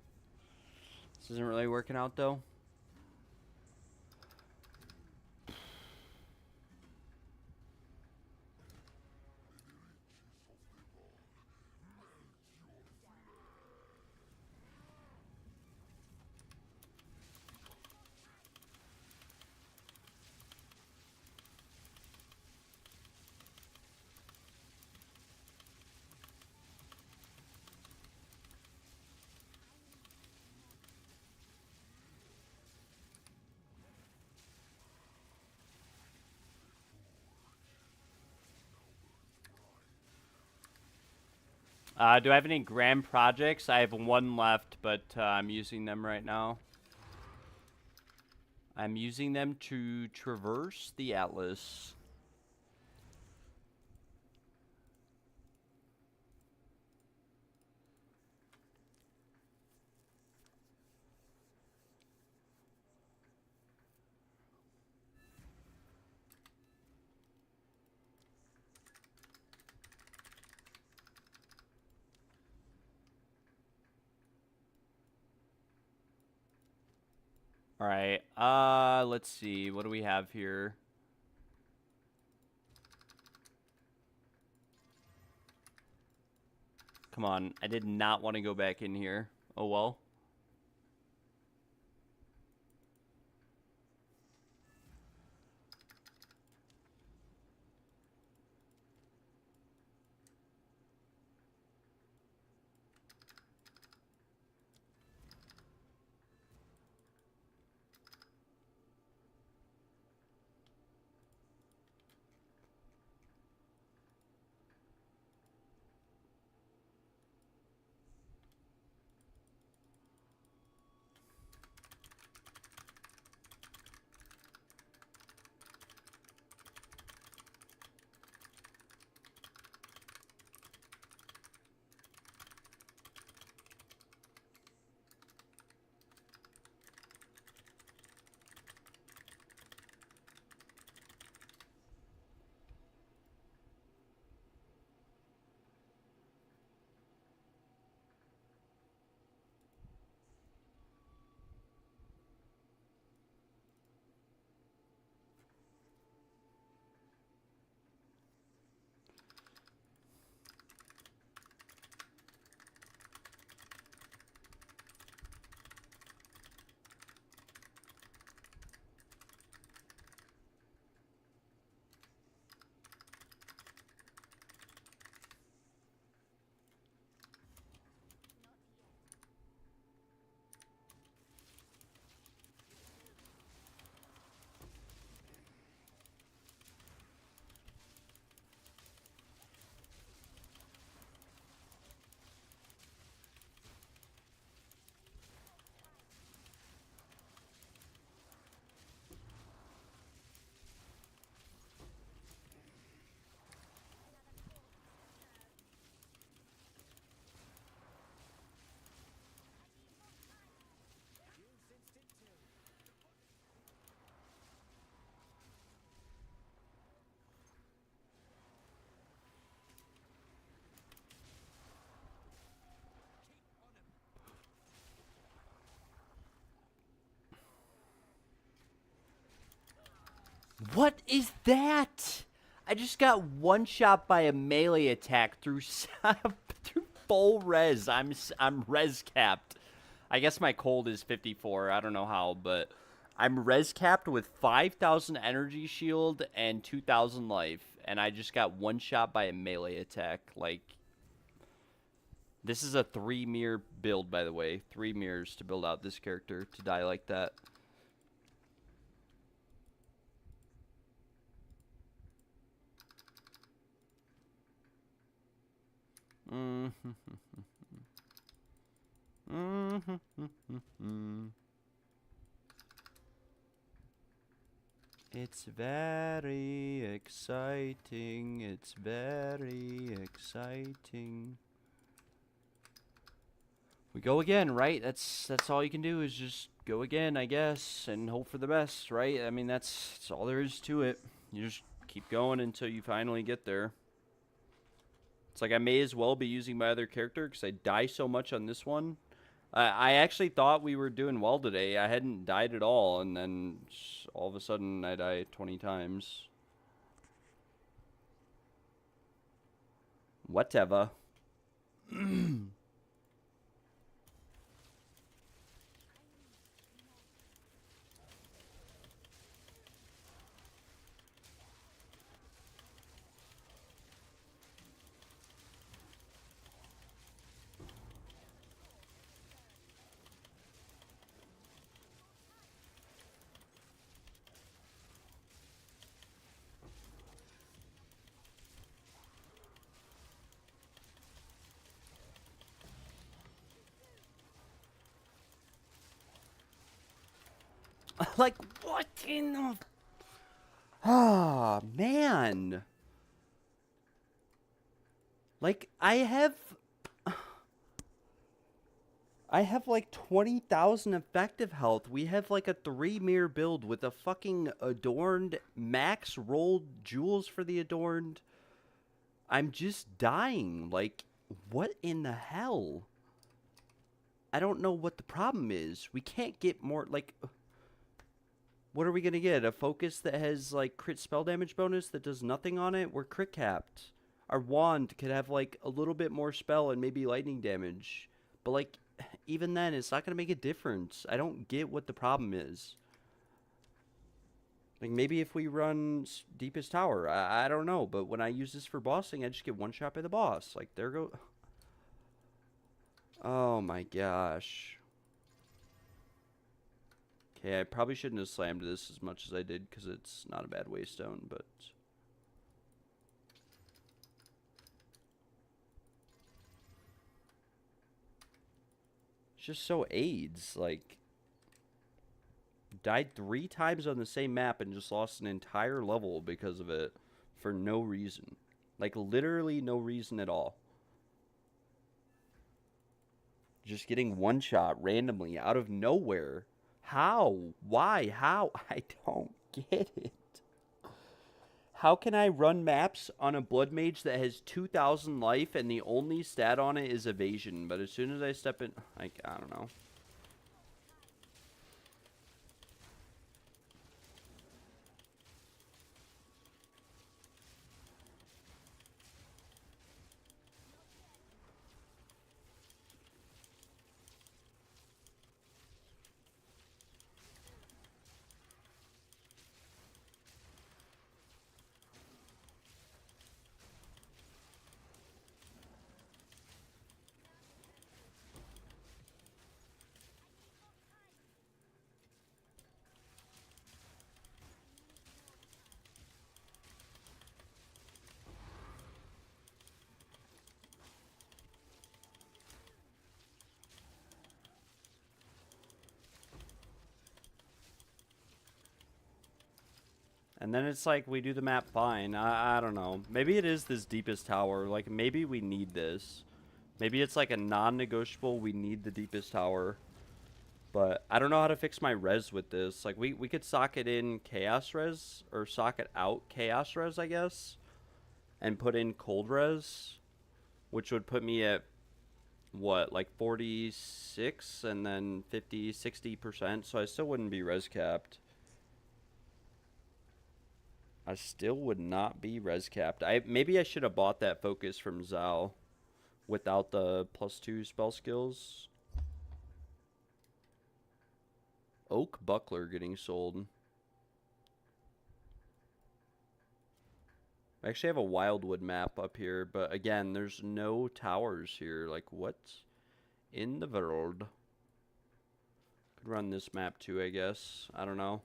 This isn't really working out though. Do I have any grand projects? I have one left, but I'm using them right now. I'm using them to traverse the Atlas. All right. Let's see. What do we have here? Come on. I did not want to go back in here. Oh well. What is that? I just got one shot by a melee attack through through full res. I'm res capped. I guess my cold is 54. I don't know how, but I'm res capped with 5,000 energy shield and 2,000 life, and I just got one shot by a melee attack. Like, this is a 3 mirror build, by the way. 3 mirrors to build out this character to die like that. It's very exciting. It's very exciting. We go again, right? That's all you can do is just go again, I guess, and hope for the best, right? I mean, that's all there is to it. You just keep going until you finally get there. It's like I may as well be using my other character because I die so much on this one. I actually thought we were doing well today. I hadn't died at all, and then all of a sudden I die 20 times. Whatever. Like, what in the... Ah, man. Like, I have like 20,000 effective health. We have like a 3 mirror build with a fucking adorned max rolled jewels for the adorned. I'm just dying. Like, what in the hell? I don't know what the problem is. We can't get more, like... What are we going to get? A focus that has, like, crit spell damage bonus that does nothing on it? We're crit capped. Our wand could have, like, a little bit more spell and maybe lightning damage. But, like, even then, it's not going to make a difference. I don't get what the problem is. Like, maybe if we run Deepest Tower, I don't know. But when I use this for bossing, I just get one shot by the boss. Like, there go... Oh, my gosh. Okay, I probably shouldn't have slammed this as much as I did because it's not a bad waystone, but... It's just so AIDS, like... Died 3 times on the same map and just lost an entire level because of it for no reason. Like, literally no reason at all. Just getting one shot randomly out of nowhere. How? Why? How? I don't get it. How can I run maps on a Blood Mage that has 2,000 life and the only stat on it is evasion? But as soon as I step in... Like, I don't know. And then it's like we do the map fine. I don't know. Maybe it is this Deepest Tower. Like, maybe we need this. Maybe it's like a non-negotiable. We need the Deepest Tower. But I don't know how to fix my res with this. Like, we could socket in Chaos Res. Or socket out Chaos Res, I guess. And put in Cold Res. Which would put me at, what, like 46? And then 50, 60%. So I still wouldn't be res capped. I still would not be res capped. Maybe I should have bought that focus from Zhao without the +2 spell skills. Oak Buckler getting sold. I actually have a Wildwood map up here, but again, there's no towers here. Like, what in the world? Could run this map too, I guess. I don't know.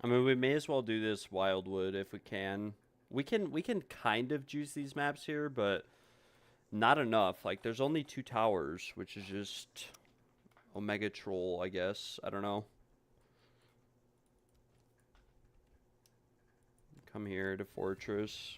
I mean, we may as well do this Wildwood if we can. We can kind of juice these maps here, but not enough. Like, there's only 2 towers, which is just Omega Troll, I guess. I don't know. Come here to Fortress.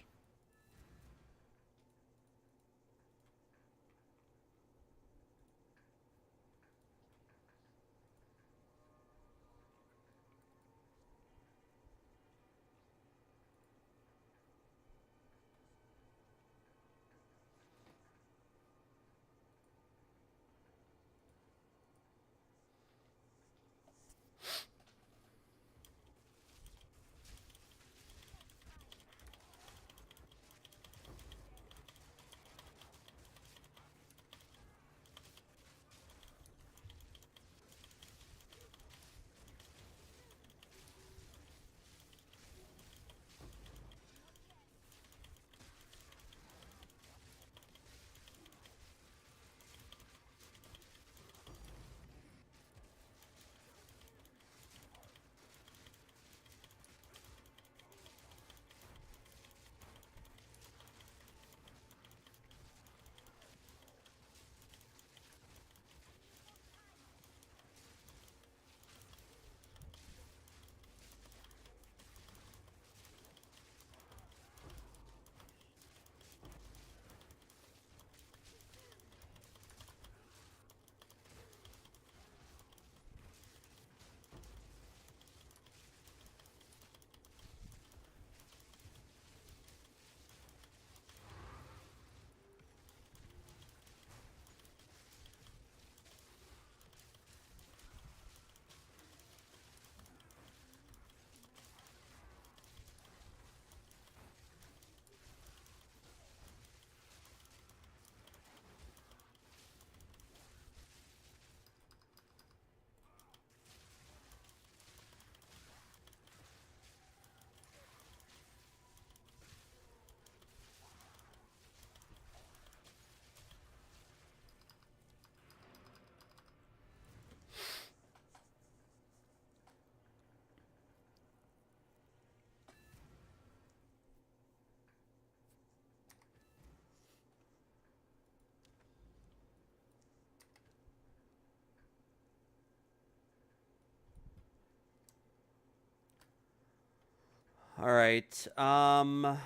All right. Yeah,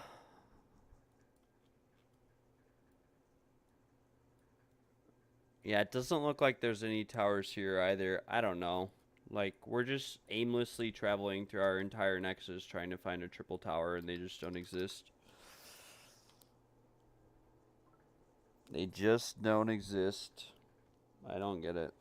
it doesn't look like there's any towers here either. I don't know. Like, we're just aimlessly traveling through our entire Nexus trying to find a triple tower, and they just don't exist. They just don't exist. I don't get it.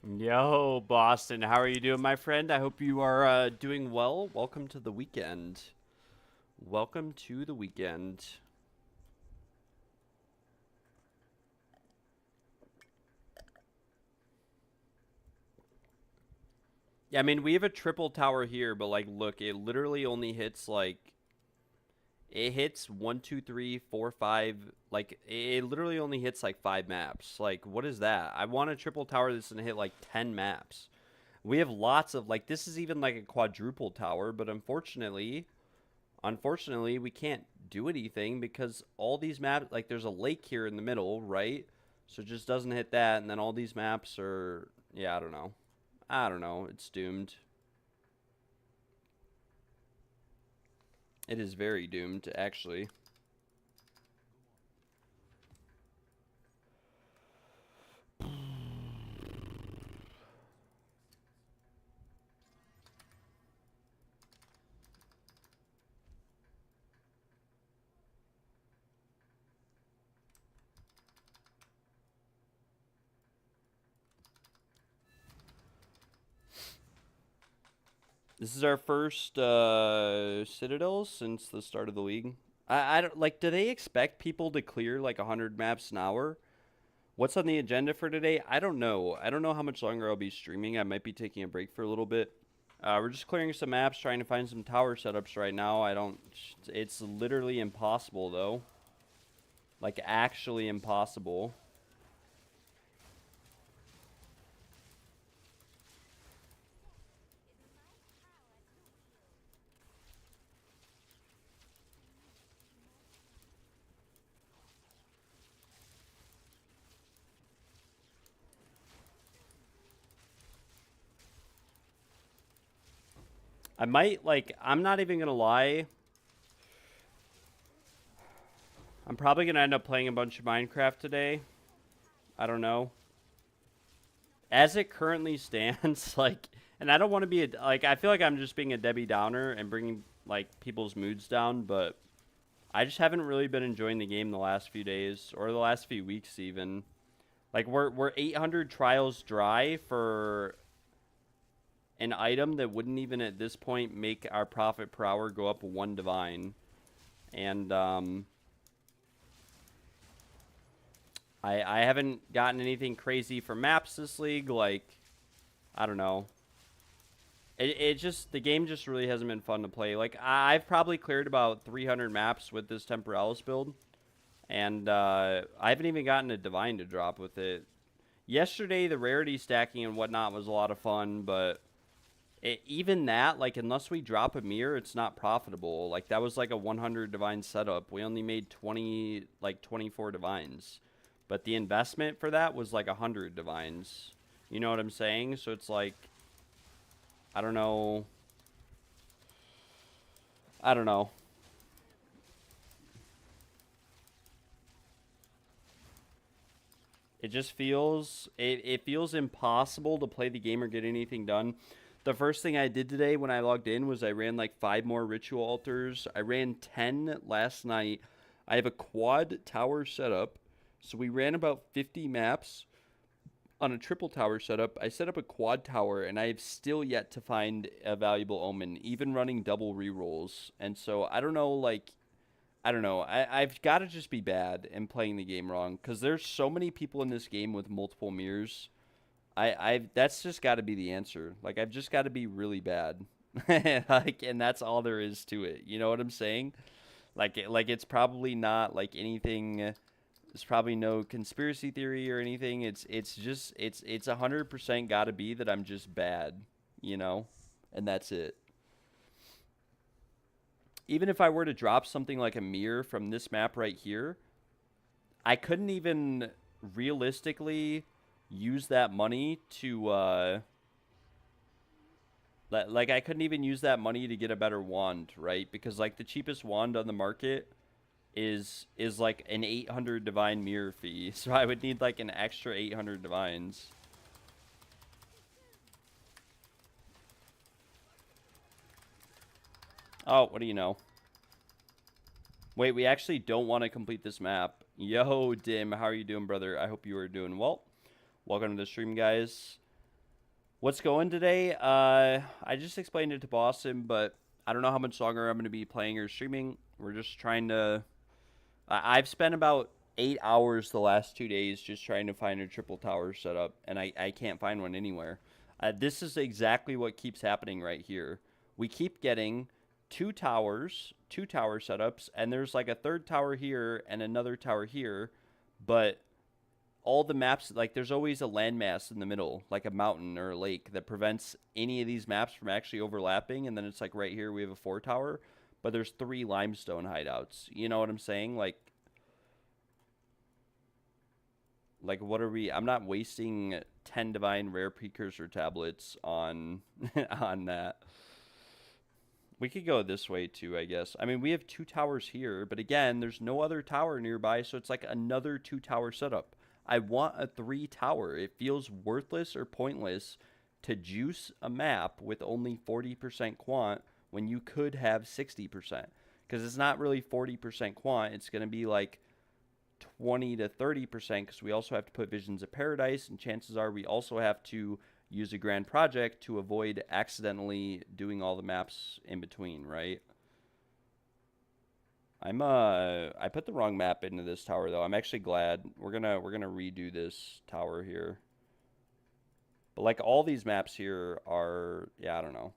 Yo, Boston, how are you doing, my friend? I hope you are doing well. Welcome to the weekend. Welcome to the weekend. Yeah, I mean, we have a triple tower here, but like, look, it literally only hits like it hits 1, 2, 3, 4, 5. Like, it literally only hits like 5 maps. Like, what is that? I want a triple tower that's gonna hit like 10 maps. We have lots of like this is even like a quadruple tower, but unfortunately, we can't do anything because all these maps, like there's a lake here in the middle, right? So it just doesn't hit that, and then all these maps are, yeah, I don't know. I don't know. It's doomed. It is very doomed, actually. This is our first Citadels since the start of the league. I don't like. Do they expect people to clear like 100 maps an hour? What's on the agenda for today? I don't know. I don't know how much longer I'll be streaming. I might be taking a break for a little bit. We're just clearing some maps, trying to find some tower setups right now. I don't. It's literally impossible though. Like actually impossible. I might like. I'm not even gonna lie. I'm probably gonna end up playing a bunch of Minecraft today. I don't know. As it currently stands, like, and I don't want to be like. I feel like I'm just being a Debbie Downer and bringing like people's moods down, but I just haven't really been enjoying the game the last few days or the last few weeks even. Like we're 800 trials dry for an item that wouldn't even at this point make our profit per hour go up 1 divine. And I haven't gotten anything crazy for maps this league. Like, I don't know. It just, the game just really hasn't been fun to play. Like, I've probably cleared about 300 maps with this Temporalis build. And I haven't even gotten a divine to drop with it. Yesterday, the rarity stacking and whatnot was a lot of fun, but even that, like, unless we drop a mirror, it's not profitable. Like, that was like a 100 divine setup. We only made 20, like 24 divines. But the investment for that was like 100 divines. You know what I'm saying? So it's like, I don't know. I don't know. It just feels, it feels impossible to play the game or get anything done. The first thing I did today when I logged in was I ran like 5 more ritual altars. I ran 10 last night. I have a quad tower setup. So we ran about 50 maps on a triple tower setup. I set up a quad tower and I have still yet to find a valuable omen, even running double rerolls. And so I don't know, like, I don't know. I've got to just be bad and playing the game wrong because there's so many people in this game with multiple mirrors. That's just got to be the answer. Like, I've just got to be really bad. Like, and that's all there is to it. You know what I'm saying? Like it's probably not like anything. There's probably no conspiracy theory or anything. It's just it's 100% got to be that I'm just bad. You know, and that's it. Even if I were to drop something like a mirror from this map right here, I couldn't even realistically use that money to like I couldn't even use that money to get a better wand, right? Because like the cheapest wand on the market is like an 800 divine mirror fee. So I would need like an extra 800 divines. Oh, what do you know? Wait, we actually don't want to complete this map. Yo, Dim, how are you doing, brother? I hope you are doing well. Welcome to the stream, guys. What's going today? I just explained it to Boston, but I don't know how much longer I'm going to be playing or streaming. We're just trying to. I've spent about 8 hours the last 2 days just trying to find a triple tower setup, and I can't find one anywhere. This is exactly what keeps happening right here. We keep getting two tower setups, and there's like a third tower here and another tower here, but all the maps, like there's always a landmass in the middle, like a mountain or a lake, that prevents any of these maps from actually overlapping. And then it's like right here we have a 4 tower, but there's 3 limestone hideouts. You know what I'm saying? Like what are we? I'm not wasting 10 divine rare precursor tablets on on that. We could go this way too, I guess. I mean, we have 2 towers here, but again, there's no other tower nearby, so it's like another 2 tower setup. I want a 3 tower. It feels worthless or pointless to juice a map with only 40% quant when you could have 60%. Because it's not really 40% quant, it's going to be like 20 to 30% because we also have to put Visions of Paradise, and chances are we also have to use a grand project to avoid accidentally doing all the maps in between, right? I put the wrong map into this tower though. I'm actually glad. We're gonna redo this tower here. But like all these maps here are, yeah, I don't know.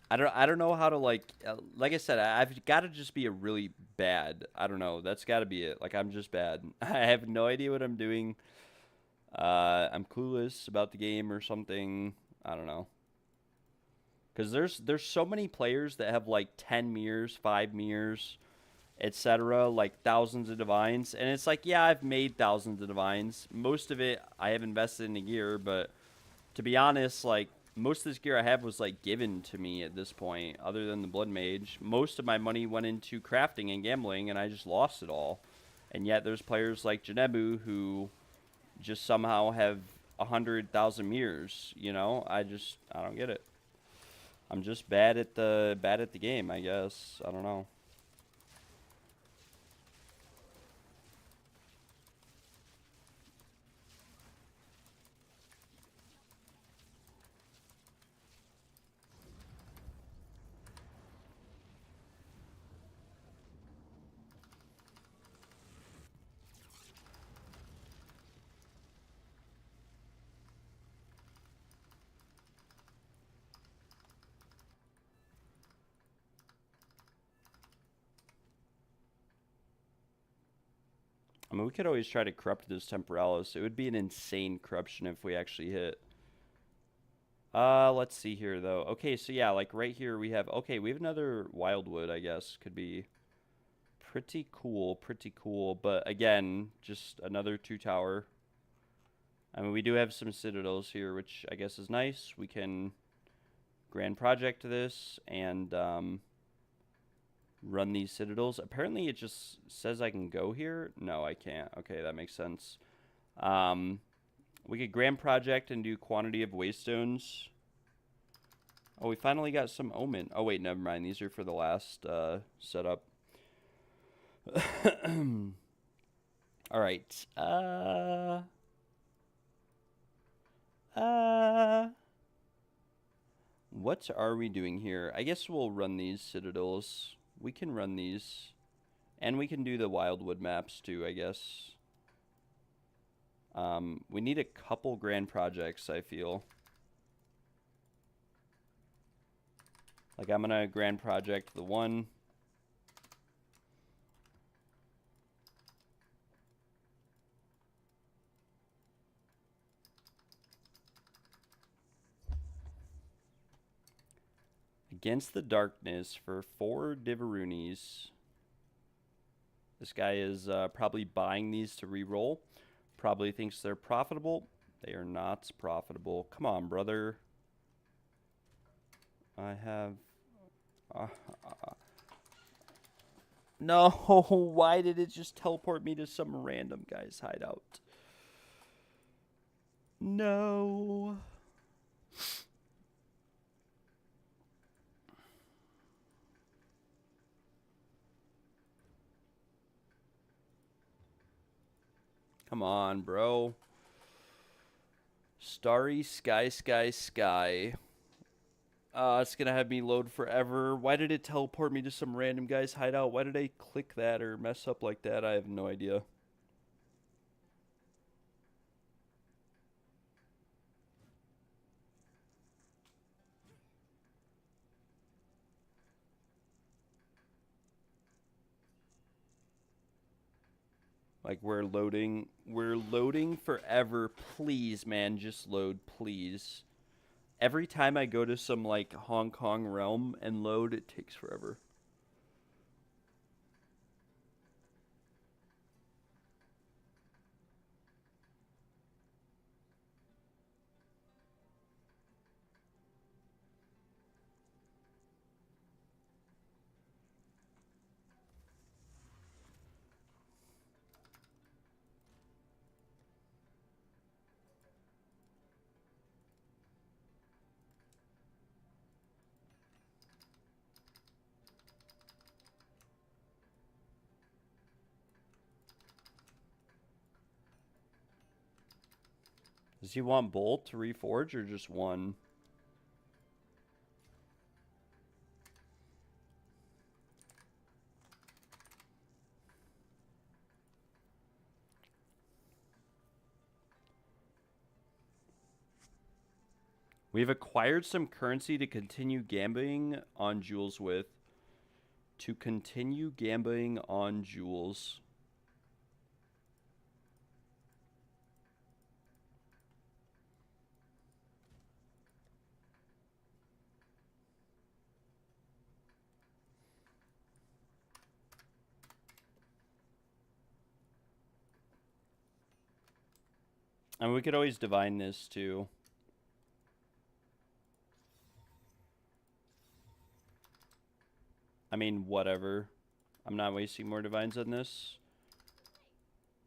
I don't know how to like I said, I've got to just be a really bad. I don't know. That's got to be it. Like I'm just bad. I have no idea what I'm doing. I'm clueless about the game or something. I don't know. Because there's so many players that have like 10 mirrors, 5 mirrors, etc., like thousands of divines, and it's like, yeah, I've made thousands of divines. Most of it I have invested in the gear, but to be honest, like most of this gear I have was like given to me at this point. Other than the Blood Mage, most of my money went into crafting and gambling, and I just lost it all. And yet there's players like Janebu who just somehow have 100,000 mirrors. You know, I don't get it. I'm just bad at the game, I guess. I don't know. I mean, we could always try to corrupt this Temporalis. It would be an insane corruption if we actually hit. Let's see here, though. Okay, so yeah, like right here we have... Okay, we have another Wildwood, I guess. Could be pretty cool, pretty cool. But again, just another 2 tower. I mean, we do have some Citadels here, which I guess is nice. We can Grand Project this and run these Citadels. Apparently, it just says I can go here. No, I can't. Okay, that makes sense. We could Grand Project and do quantity of Waystones. Oh, we finally got some Omen. Oh, wait, never mind. These are for the last setup. All right. What are we doing here? I guess we'll run these Citadels. We can run these. And we can do the Wildwood maps too, I guess. We need a couple grand projects, I feel. Like, I'm gonna grand project the one. Against the Darkness for 4 Diverunis. This guy is probably buying these to re-roll. Probably thinks they're profitable. They are not profitable. Come on, brother. I have... No, why did it just teleport me to some random guy's hideout? No. Come on, bro. Starry Sky Sky Sky. It's gonna have me load forever. Why did it teleport me to some random guy's hideout? Why did I click that or mess up like that? I have no idea. Like, we're loading forever. Please, man, just load, please. Every time I go to some, like, Hong Kong realm and load, it takes forever. Does he want both to reforge or just one? We've acquired some currency to continue gambling on jewels with. To continue gambling on jewels. And we could always divine this too. I mean, whatever. I'm not wasting more divines on this.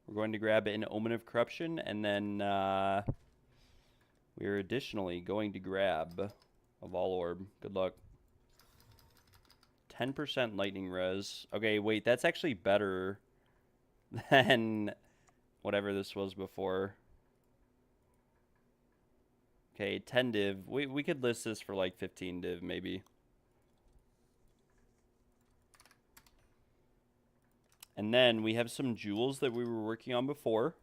We're going to grab an Omen of Corruption, and then we're additionally going to grab a Vol Orb. Good luck. 10% Lightning Res. Okay, wait, that's actually better than whatever this was before. Okay, 10 div. We could list this for like 15 div, maybe. And then we have some jewels that we were working on before.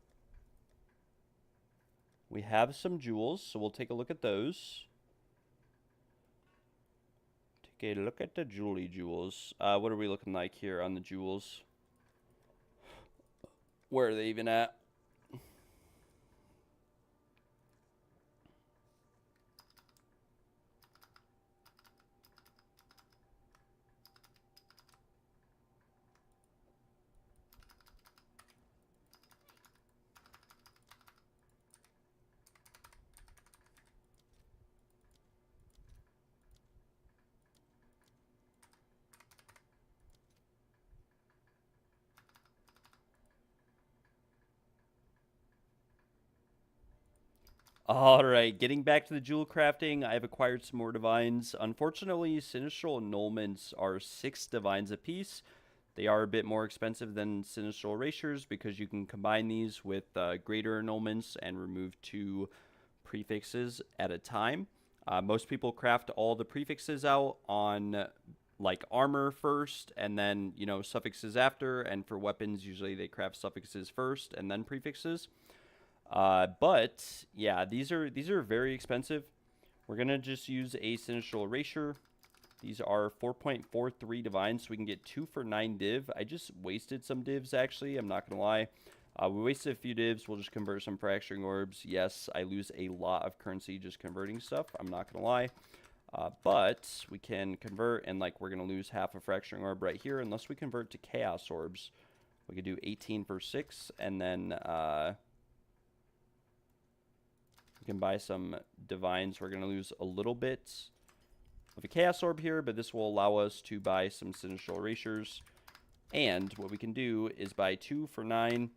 We have some jewels, so we'll take a look at those. Take a look at the jewels. What are we looking like here on the jewels? Where are they even at? Alright, getting back to the jewel crafting, I've acquired some more divines. Unfortunately, Sinistral annulments are 6 divines apiece. They are a bit more expensive than Sinistral erasures because you can combine these with greater annulments and remove 2 prefixes at a time. Most people craft all the prefixes out on like armor first and then, you know, suffixes after, and for weapons usually they craft suffixes first and then prefixes. But yeah, these are very expensive. We're gonna just use a Sinistral Erasure. These are 4.43 divines, so we can get 2 for 9 div. I just wasted some divs, actually. I'm not gonna lie. We wasted a few divs. We'll just convert some fracturing orbs. Yes, I lose a lot of currency just converting stuff. I'm not gonna lie. But we can convert, and like we're gonna lose half a fracturing orb right here unless we convert to chaos orbs. We could do 18 for 6, and then we can buy some divines. We're going to lose a little bit of a chaos orb here, but this will allow us to buy some Sinistral erasures. And what we can do is buy 2 for 9,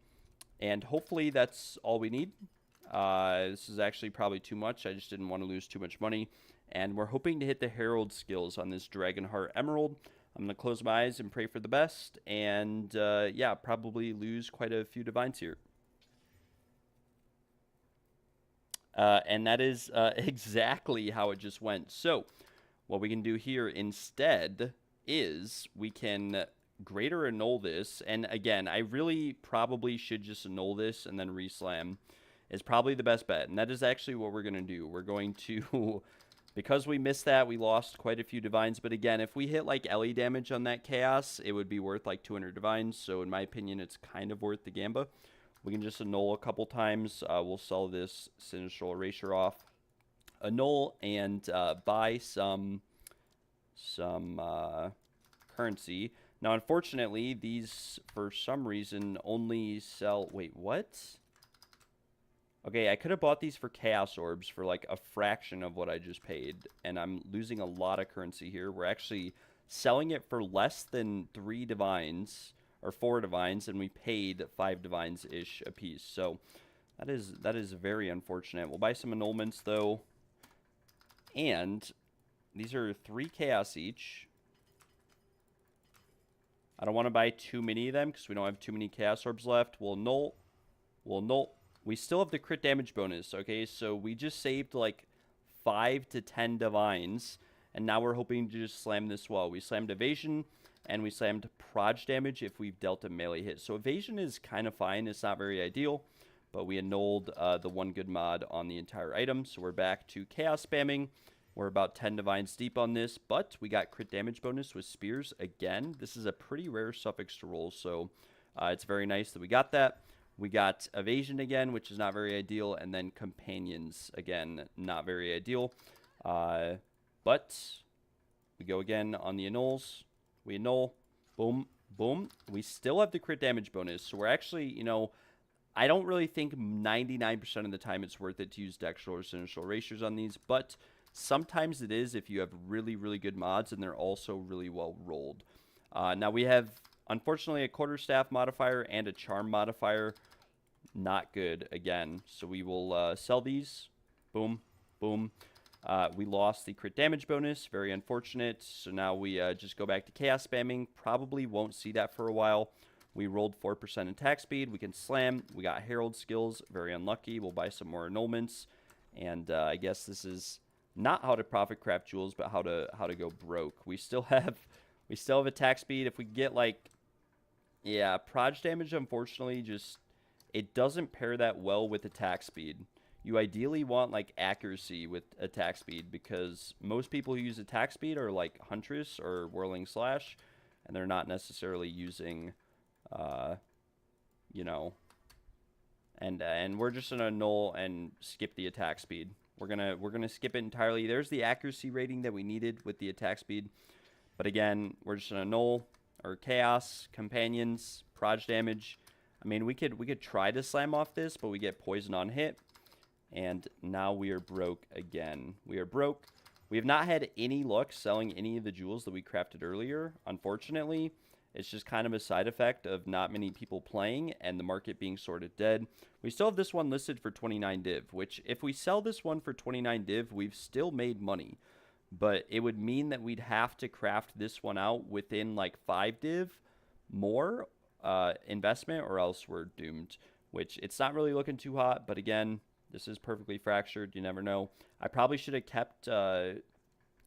and hopefully that's all we need. This is actually probably too much. I just didn't want to lose too much money. And we're hoping to hit the Herald skills on this Dragonheart Emerald. I'm going to close my eyes and pray for the best. And yeah, probably lose quite a few divines here. And that is exactly how it just went. So what we can do here instead is we can greater annul this. And again, I really probably should just annul this and then reslam is probably the best bet. And that is actually what we're going to do. We're going to, because we missed that, we lost quite a few divines. But again, if we hit like LE damage on that chaos, it would be worth like 200 divines. So in my opinion, it's kind of worth the Gamba. We can just annul a couple times. We'll sell this Sinistral Erasure off. Annul and buy some currency. Now, unfortunately, these, for some reason, only sell... Wait, what? Okay, I could have bought these for Chaos Orbs for, like, a fraction of what I just paid. And I'm losing a lot of currency here. We're actually selling it for less than 3 divines, or 4 divines, and we paid 5 divines-ish a piece. So, that is very unfortunate. We'll buy some annulments, though. And these are 3 chaos each. I don't want to buy too many of them because we don't have too many chaos orbs left. We'll null. We'll null. We still have the crit damage bonus, okay? So we just saved like 5 to 10 divines. And now we're hoping to just slam this wall. We slammed evasion and we slammed proj damage if we've dealt a melee hit. So evasion is kind of fine. It's not very ideal. But we annulled the one good mod on the entire item. So we're back to chaos spamming. We're about 10 divines deep on this, but we got crit damage bonus with spears again. This is a pretty rare suffix to roll, so it's very nice that we got that. We got evasion again, which is not very ideal, and then companions again, not very ideal. But we go again on the annuls. We annul. Boom, boom. We still have the crit damage bonus, so we're actually, you know, I don't really think 99% of the time it's worth it to use dextral or sinistral erasures on these, but sometimes it is if you have really, really good mods and they're also really well rolled. Now we have, unfortunately, a quarterstaff modifier and a charm modifier. Not good again. So we will sell these. Boom, boom. We lost the crit damage bonus. Very unfortunate. So now we just go back to chaos spamming. Probably won't see that for a while. We rolled 4% attack speed. We can slam. We got herald skills. Very unlucky. We'll buy some more annulments. And I guess this is not how to profit craft jewels, but how to go broke. We still have attack speed. If we get like, yeah, proj damage, unfortunately, just it doesn't pair that well with attack speed. You ideally want like accuracy with attack speed because most people who use attack speed are like Huntress or Whirling Slash, and they're not necessarily using, you know, and we're just gonna null and skip the attack speed. We're gonna skip it entirely. There's the accuracy rating that we needed with the attack speed. But again, we're just gonna null or chaos, companions, proj damage. I mean, we could try to slam off this, but we get poison on hit. And now we are broke again. We are broke. We have not had any luck selling any of the jewels that we crafted earlier, unfortunately. It's just kind of a side effect of not many people playing and the market being sort of dead. We still have this one listed for 29 div, which if we sell this one for 29 div, we've still made money. But it would mean that we'd have to craft this one out within like 5 div more investment, or else we're doomed, which it's not really looking too hot. But again, this is perfectly fractured. You never know. I probably should have kept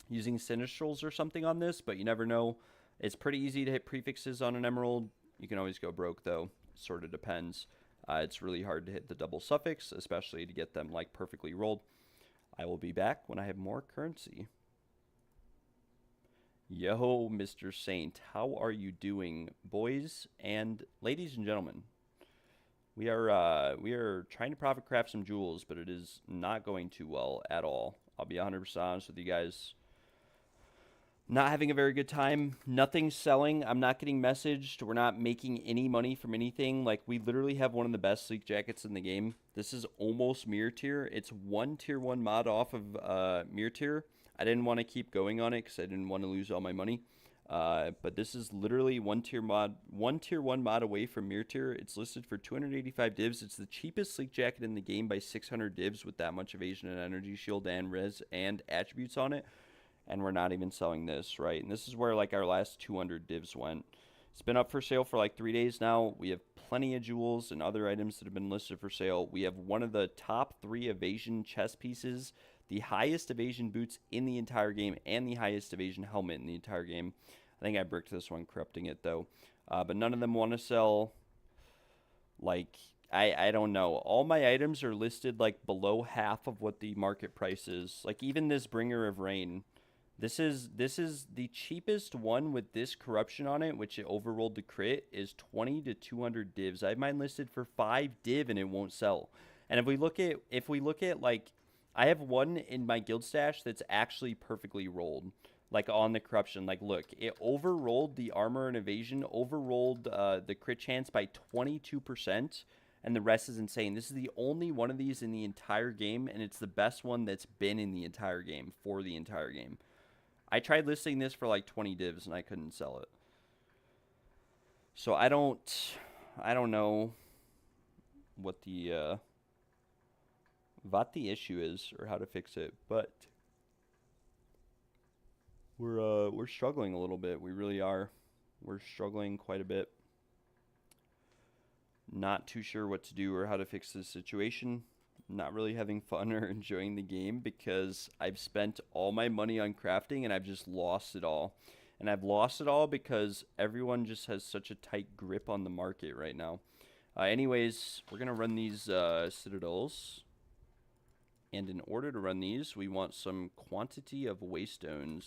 using Sinistrals or something on this, but you never know. It's pretty easy to hit prefixes on an emerald. You can always go broke, though. It sort of depends. It's really hard to hit the double suffix, especially to get them like perfectly rolled. I will be back when I have more currency. Yo, Mr. Saint, how are you doing, boys and ladies and gentlemen? We are trying to profit craft some jewels, but it is not going too well at all. I'll be 100% honest with you guys. Not having a very good time. Nothing's selling. I'm not getting messaged. We're not making any money from anything. Like, we literally have one of the best sleek jackets in the game. This is almost mirror tier. It's one tier 1 mod off of mirror tier. I didn't want to keep going on it because I didn't want to lose all my money. But this is literally one tier 1 mod away from mirror tier. It's listed for 285 divs. It's the cheapest sleek jacket in the game by 600 divs with that much evasion and energy shield and res and attributes on it. And we're not even selling this, right? And this is where like our last 200 divs went. It's been up for sale for like 3 days now. We have plenty of jewels and other items that have been listed for sale. We have one of the top 3 evasion chest pieces, the highest evasion boots in the entire game, and the highest evasion helmet in the entire game. I think I bricked this one, corrupting it though. But none of them want to sell. Like, I don't know. All my items are listed like below half of what the market price is. Like even this Bringer of Rain. This is the cheapest one with this corruption on it, which it overrolled the crit, is 20 to 200 divs. I have mine listed for 5 div and it won't sell. And if we look at like, I have one in my guild stash that's actually perfectly rolled, like on the corruption. Like look, it overrolled the armor and evasion, overrolled the crit chance by 22%, and the rest is insane. This is the only one of these in the entire game, and it's the best one that's been in the entire game for the entire game. I tried listing this for like 20 divs and I couldn't sell it. So I don't know what the issue is or how to fix it, but we're struggling a little bit. We really are. We're struggling quite a bit. Not too sure what to do or how to fix this situation. Not really having fun or enjoying the game because I've spent all my money on crafting and I've just lost it all. And I've lost it all because everyone just has such a tight grip on the market right now. Anyways, we're going to run these citadels. And in order to run these, we want some quantity of waystones.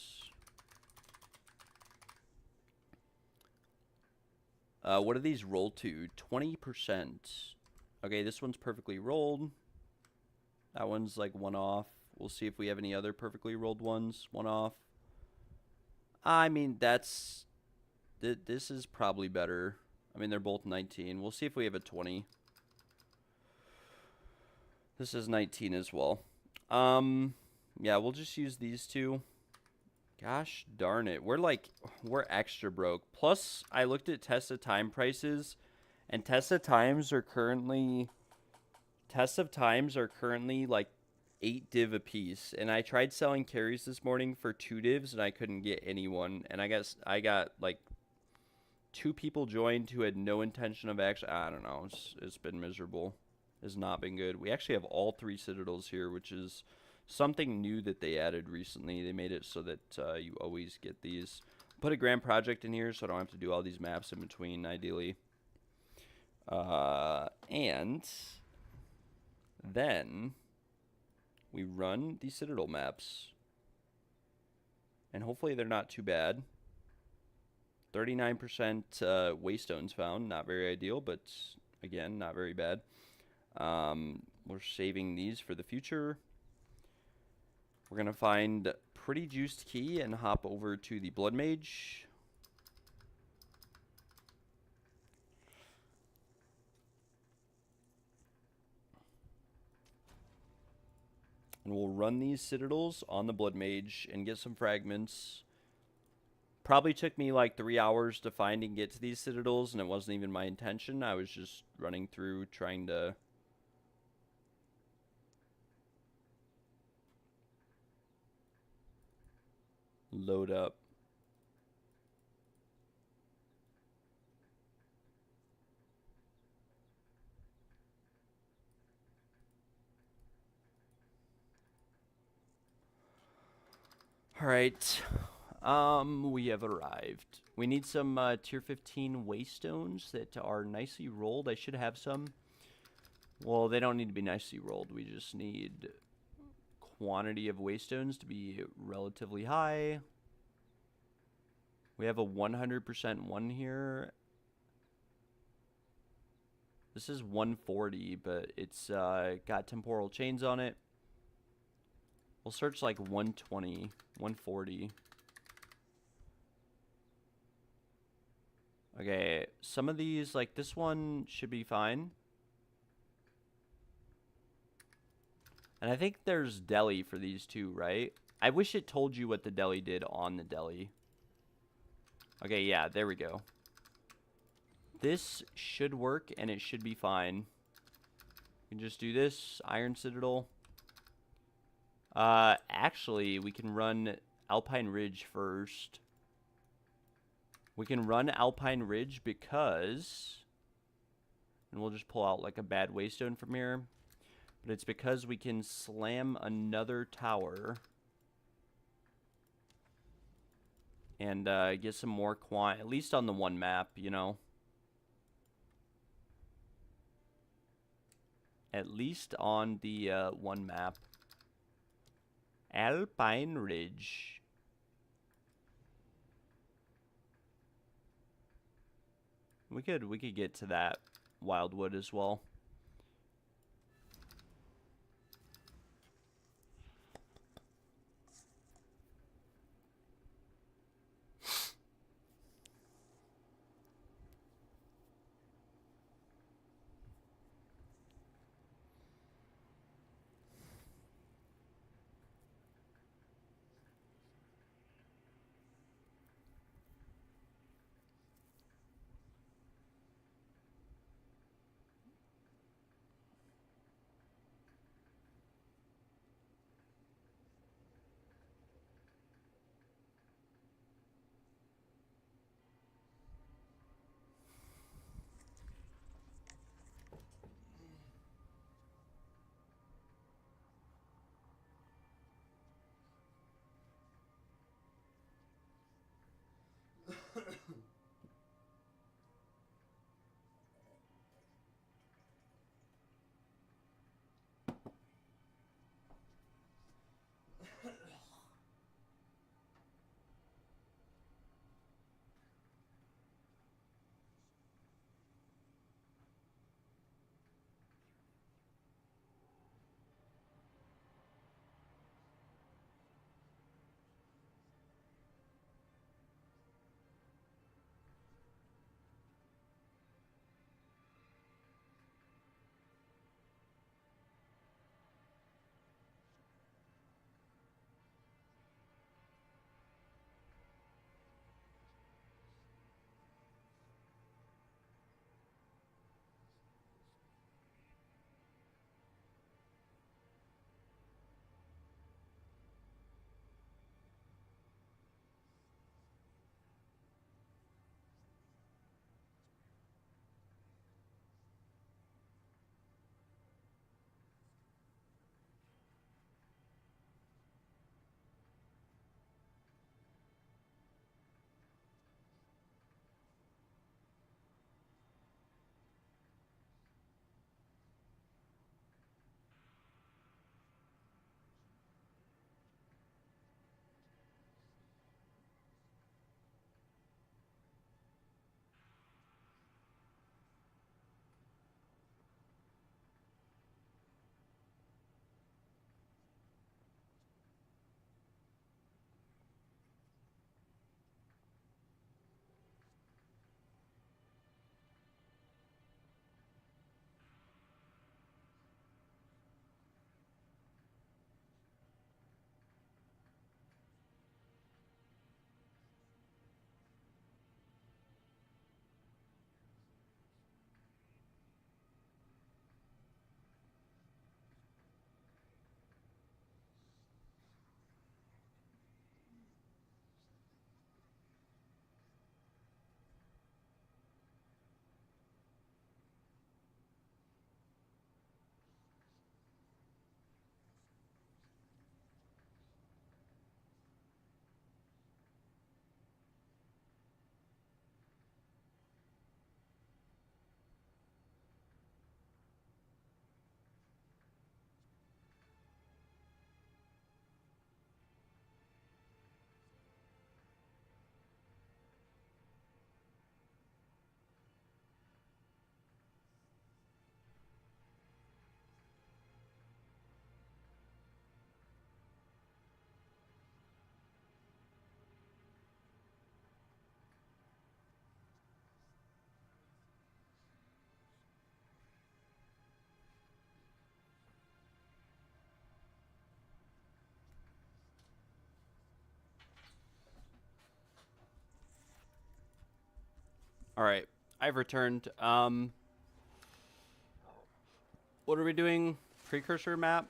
What do these roll to? 20%. Okay, this one's perfectly rolled. That one's like 1 off. We'll see if we have any other perfectly rolled ones. 1 off. I mean, this is probably better. I mean, they're both 19. We'll see if we have a 20. This is 19 as well. Yeah, we'll just use these two. Gosh darn it. We're extra broke. Plus, I looked at Tesla time prices, and Tesla times are currently like 8 div a piece, and I tried selling carries this morning for 2 divs and I couldn't get anyone, and I got like 2 people joined who had no intention of actually, I don't know, it's been miserable. It's not been good. We actually have all 3 citadels here, which is something new that they added recently. They made it so that you always get these. Put a grand project in here so I don't have to do all these maps in between, ideally. And then we run the citadel maps. And hopefully they're not too bad. 39% waystones found. Not very ideal, but again, not very bad. We're saving these for the future. We're going to find pretty juiced key and hop over to the Blood Mage. And we'll run these citadels on the Blood Mage and get some fragments. Probably took me like 3 hours to find and get to these citadels, and it wasn't even my intention. I was just running through trying to load up. All right. We have arrived. We need some tier 15 waystones that are nicely rolled. I should have some. Well, they don't need to be nicely rolled. We just need quantity of waystones to be relatively high. We have a 100% one here. This is 140, but it's got temporal chains on it. We'll search like 120, 140. Okay, some of these, like this one should be fine. And I think there's deli for these two, right? I wish it told you what the deli did on the deli. Okay, yeah, there we go. This should work, and it should be fine. We can just do this, Iron Citadel. Actually, we can run Alpine Ridge first. We can run Alpine Ridge because, and we'll just pull out like a bad waystone from here, but it's because we can slam another tower and get some more quant, at least on the one map, you know. At least on the one map. Alpine Ridge. We could get to that Wildwood as well. All right, I've returned. What are we doing? Precursor map?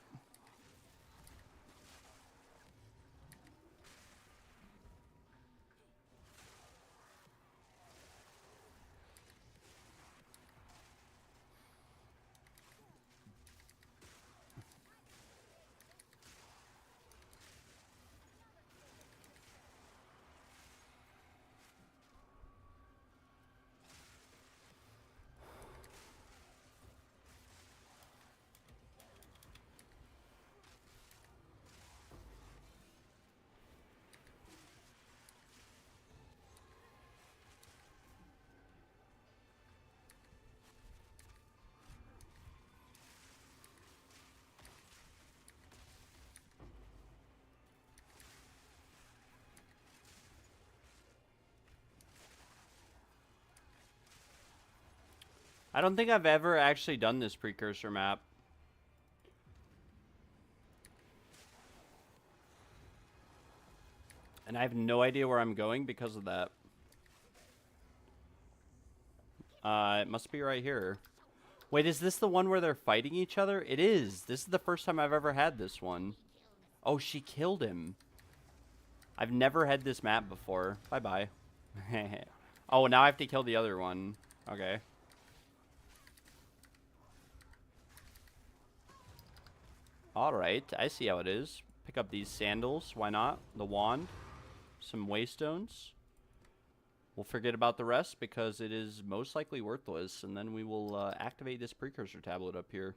I don't think I've ever actually done this precursor map. And I have no idea where I'm going because of that. It must be right here. Wait, is this the one where they're fighting each other? It is. This is the first time I've ever had this one. Oh, she killed him. I've never had this map before. Bye-bye. Oh, now I have to kill the other one. Okay. Alright, I see how it is. Pick up these sandals. Why not? The wand. Some waystones. We'll forget about the rest because it is most likely worthless. And then we will activate this precursor tablet up here.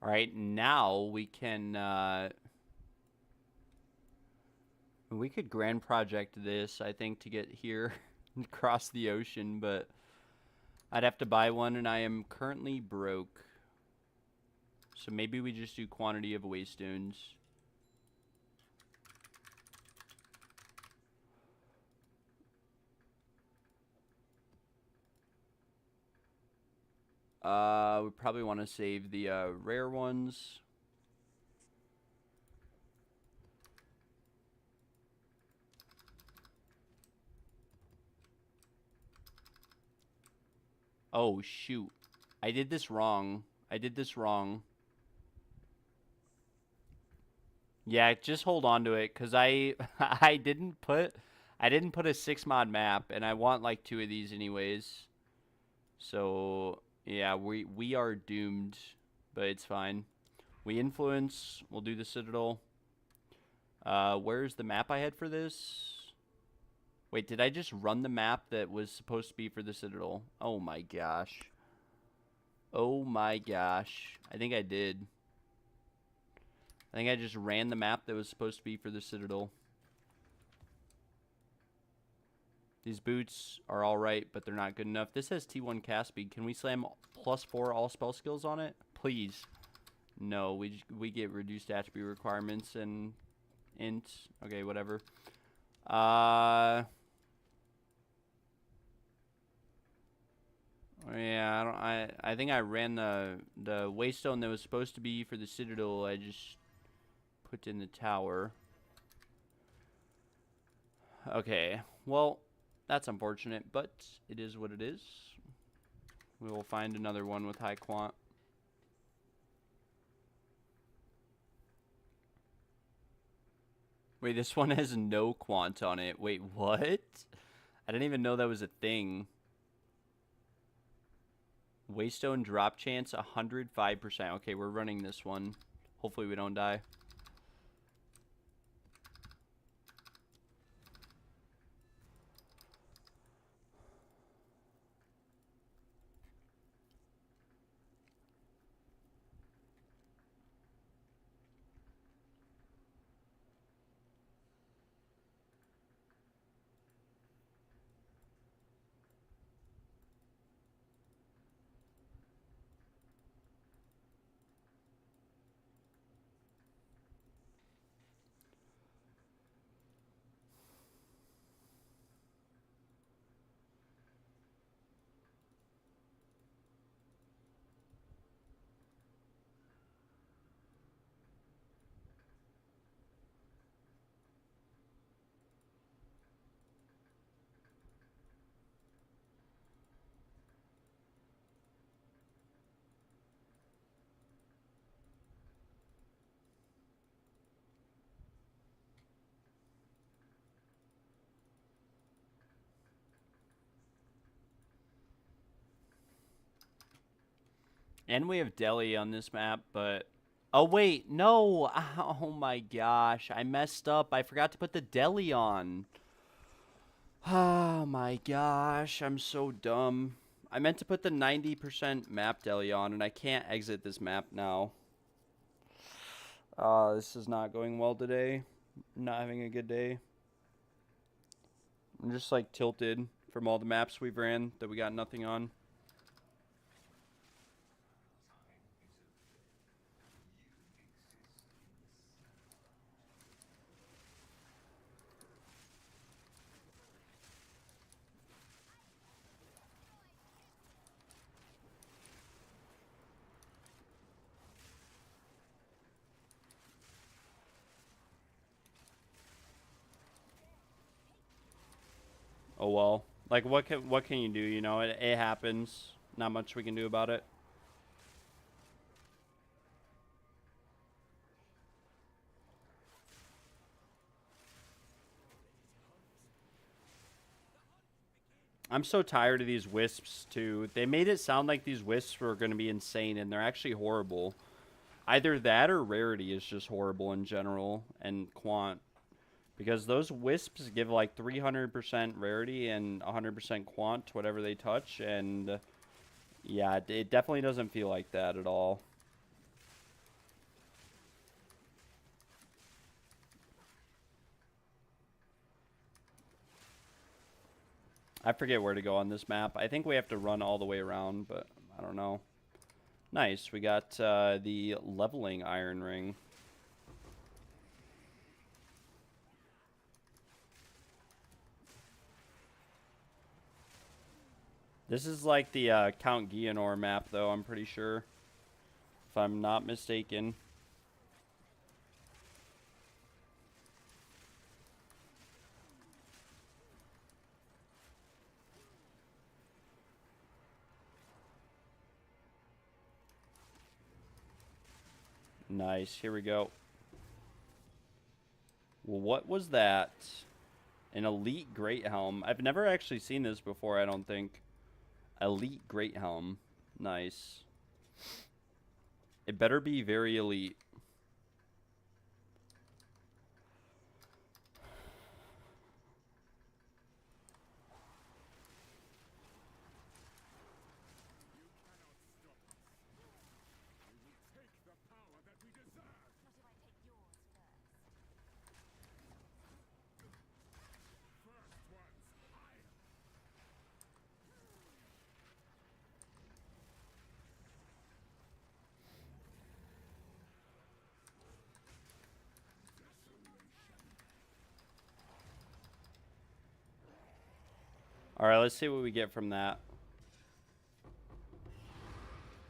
All right, now we can, we could grand project this, I think, to get here across the ocean, but I'd have to buy one, and I am currently broke. So maybe we just do quantity of waystones. We probably want to save the rare ones. Oh, shoot. I did this wrong. I did this wrong. Yeah, just hold on to it, because I I didn't put a 6 mod map, and I want like 2 of these anyways. So yeah, we are doomed, but it's fine. We influence. We'll do the Citadel. Where's the map I had for this? Wait, did I just run the map that was supposed to be for the Citadel? Oh my gosh. Oh my gosh. I think I did. I think I just ran the map that was supposed to be for the Citadel. These boots are alright, but they're not good enough. This has T1 cast speed. Can we slam +4 all spell skills on it? Please. No, we get reduced attribute requirements and int. Okay, whatever. Yeah, I think I ran the waystone that was supposed to be for the Citadel. I just put in the tower. Okay, well, that's unfortunate, but it is what it is. We will find another one with high quant. Wait, this one has no quant on it. Wait, what? I didn't even know that was a thing. Waystone drop chance 105%. Okay, we're running this one. Hopefully we don't die. And we have Delhi on this map, but... Oh, wait, no! Oh my gosh, I messed up. I forgot to put the Delhi on. Oh my gosh, I'm so dumb. I meant to put the 90% map Delhi on, and I can't exit this map now. This is not going well today. Not having a good day. I'm just like tilted from all the maps we've ran that we got nothing on. Oh well. Like what can you do, you know? It happens. Not much we can do about it. I'm so tired of these wisps too. They made it sound like these wisps were going to be insane and they're actually horrible. Either that or rarity is just horrible in general and quant. Because those wisps give like 300% rarity and 100% quant to whatever they touch, and yeah, it definitely doesn't feel like that at all. I forget where to go on this map. I think we have to run all the way around, but I don't know. Nice, we got the leveling iron ring. This is like the Count Geonor map, though, I'm pretty sure. If I'm not mistaken. Nice, here we go. Well, what was that? An elite great helm. I've never actually seen this before, I don't think. Elite great helm. Nice. It better be very elite. Alright, let's see what we get from that.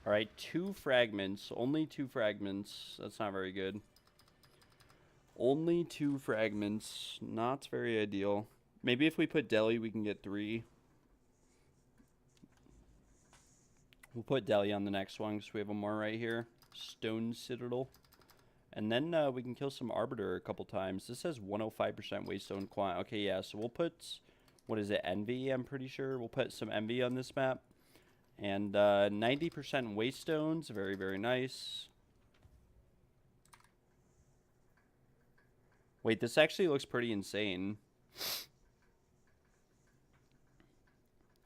Alright, 2 fragments. Only 2 fragments. That's not very good. Only 2 fragments. Not very ideal. Maybe if we put Delhi, we can get 3. We'll put Delhi on the next one because we have one more right here. Stone Citadel. And then we can kill some Arbiter a couple times. This has 105% Waystone Quant. Okay, yeah, so we'll put... What is it? Envy, I'm pretty sure. We'll put some Envy on this map. And 90% Waystones. Very, very nice. Wait, this actually looks pretty insane.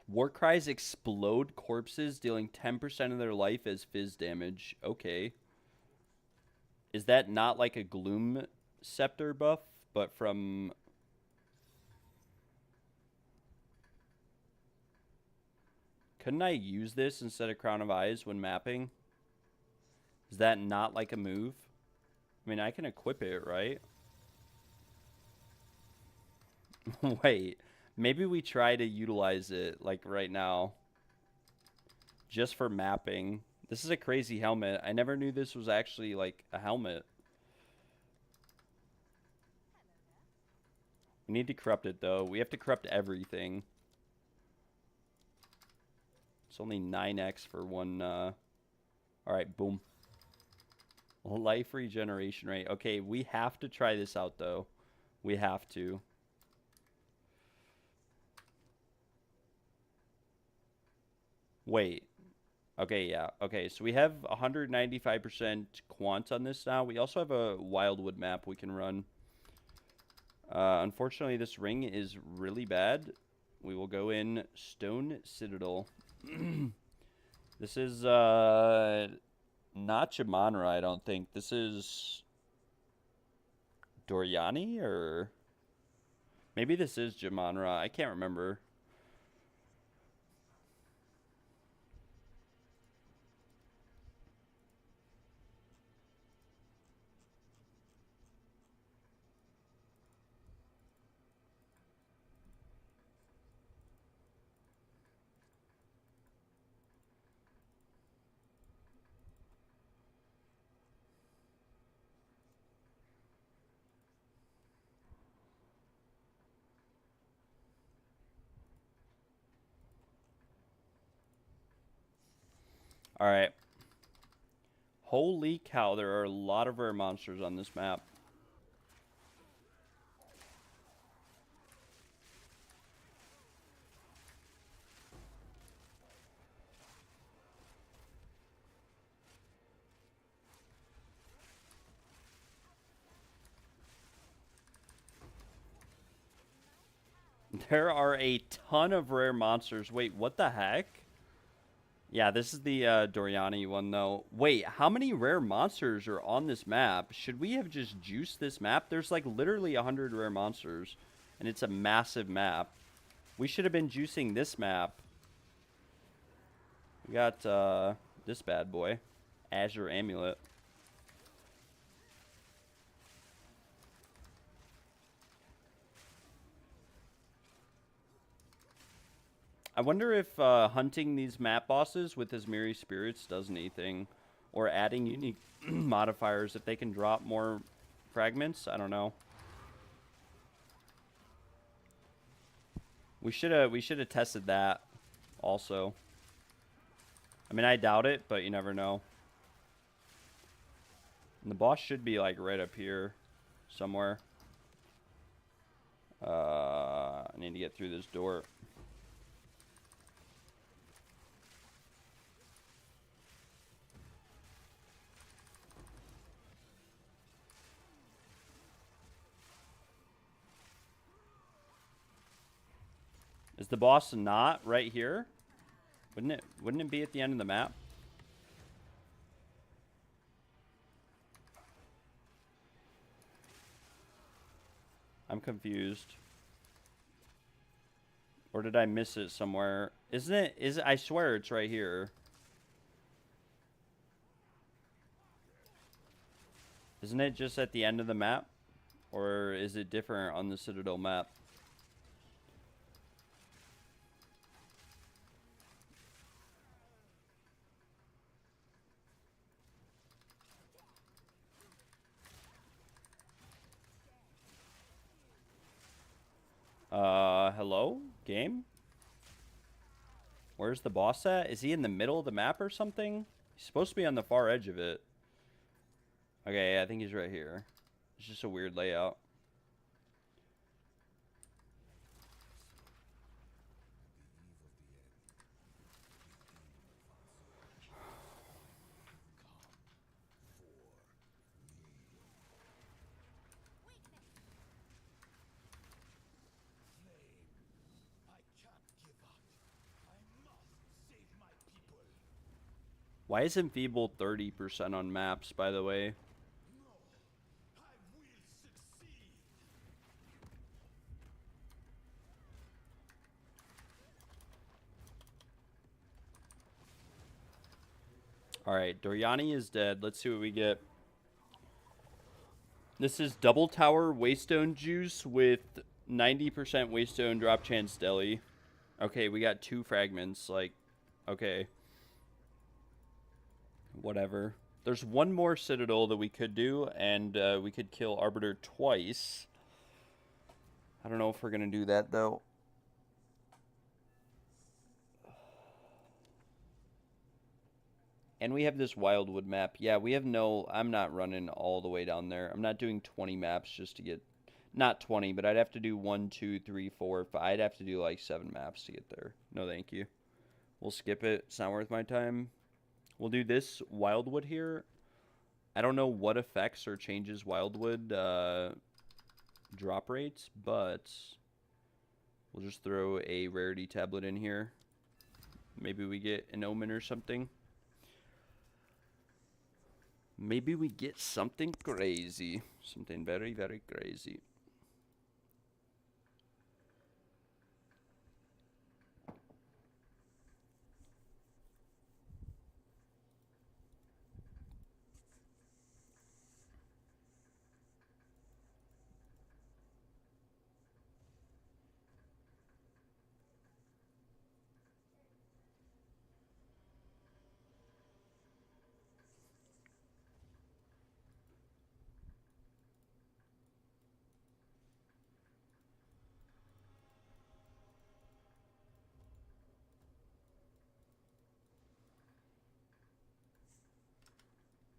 Warcries explode corpses, dealing 10% of their life as fizz damage. Okay. Is that not like a Gloom Scepter buff, but from... Couldn't I use this instead of Crown of Eyes when mapping? Is that not like a move? I mean, I can equip it, right? Wait, maybe we try to utilize it, like, right now. Just for mapping. This is a crazy helmet. I never knew this was actually, like, a helmet. We need to corrupt it, though. We have to corrupt everything. It's only 9x for one, Alright, boom. Life regeneration rate. Okay, we have to try this out, though. We have to. Wait. Okay, yeah. Okay, so we have 195% quant on this now. We also have a Wildwood map we can run. Unfortunately, this ring is really bad. We will go in Stone Citadel. This is not Jamanra, I don't think. This is Doriani, or maybe this is Jamonra. I can't remember. All right. Holy cow, there are a lot of rare monsters on this map. There are a ton of rare monsters. Wait, what the heck? Yeah, this is the Doriani one, though. Wait, how many rare monsters are on this map? Should we have just juiced this map? There's like literally 100 rare monsters, and it's a massive map. We should have been juicing this map. We got this bad boy, Azure Amulet. I wonder if hunting these map bosses with his Mirror Spirits does anything, or adding unique modifiers if they can drop more fragments. I don't know. We should have tested that also. I mean, I doubt it, but you never know. And the boss should be like right up here somewhere. I need to get through this door. Is the boss not right here? Wouldn't it be at the end of the map? I'm confused. Or did I miss it somewhere? Isn't it? I swear it's right here. Isn't it just at the end of the map? Or is it different on the Citadel map? Hello? Game? Where's the boss at? Is he in the middle of the map or something? He's supposed to be on the far edge of it. Okay, yeah, I think he's right here. It's just a weird layout. Why is Enfeebled 30% on maps, by the way? Alright, Doriani is dead. Let's see what we get. This is Double Tower Waystone Juice with 90% Waystone Drop Chance Deli. Okay, we got 2 fragments. Like, okay. Whatever. There's one more Citadel that we could do, and we could kill Arbiter twice. I don't know if we're going to do that, though. And we have this Wildwood map. Yeah, we have no... I'm not running all the way down there. I'm not doing 20 maps just to get... Not 20, but I'd have to do 1, 2, 3, 4, 5. I'd have to do like 7 maps to get there. No, thank you. We'll skip it. It's not worth my time. We'll do this Wildwood here. I don't know what affects or changes Wildwood drop rates, but we'll just throw a rarity tablet in here. Maybe we get an Omen or something. Maybe we get something crazy. Something very, very crazy.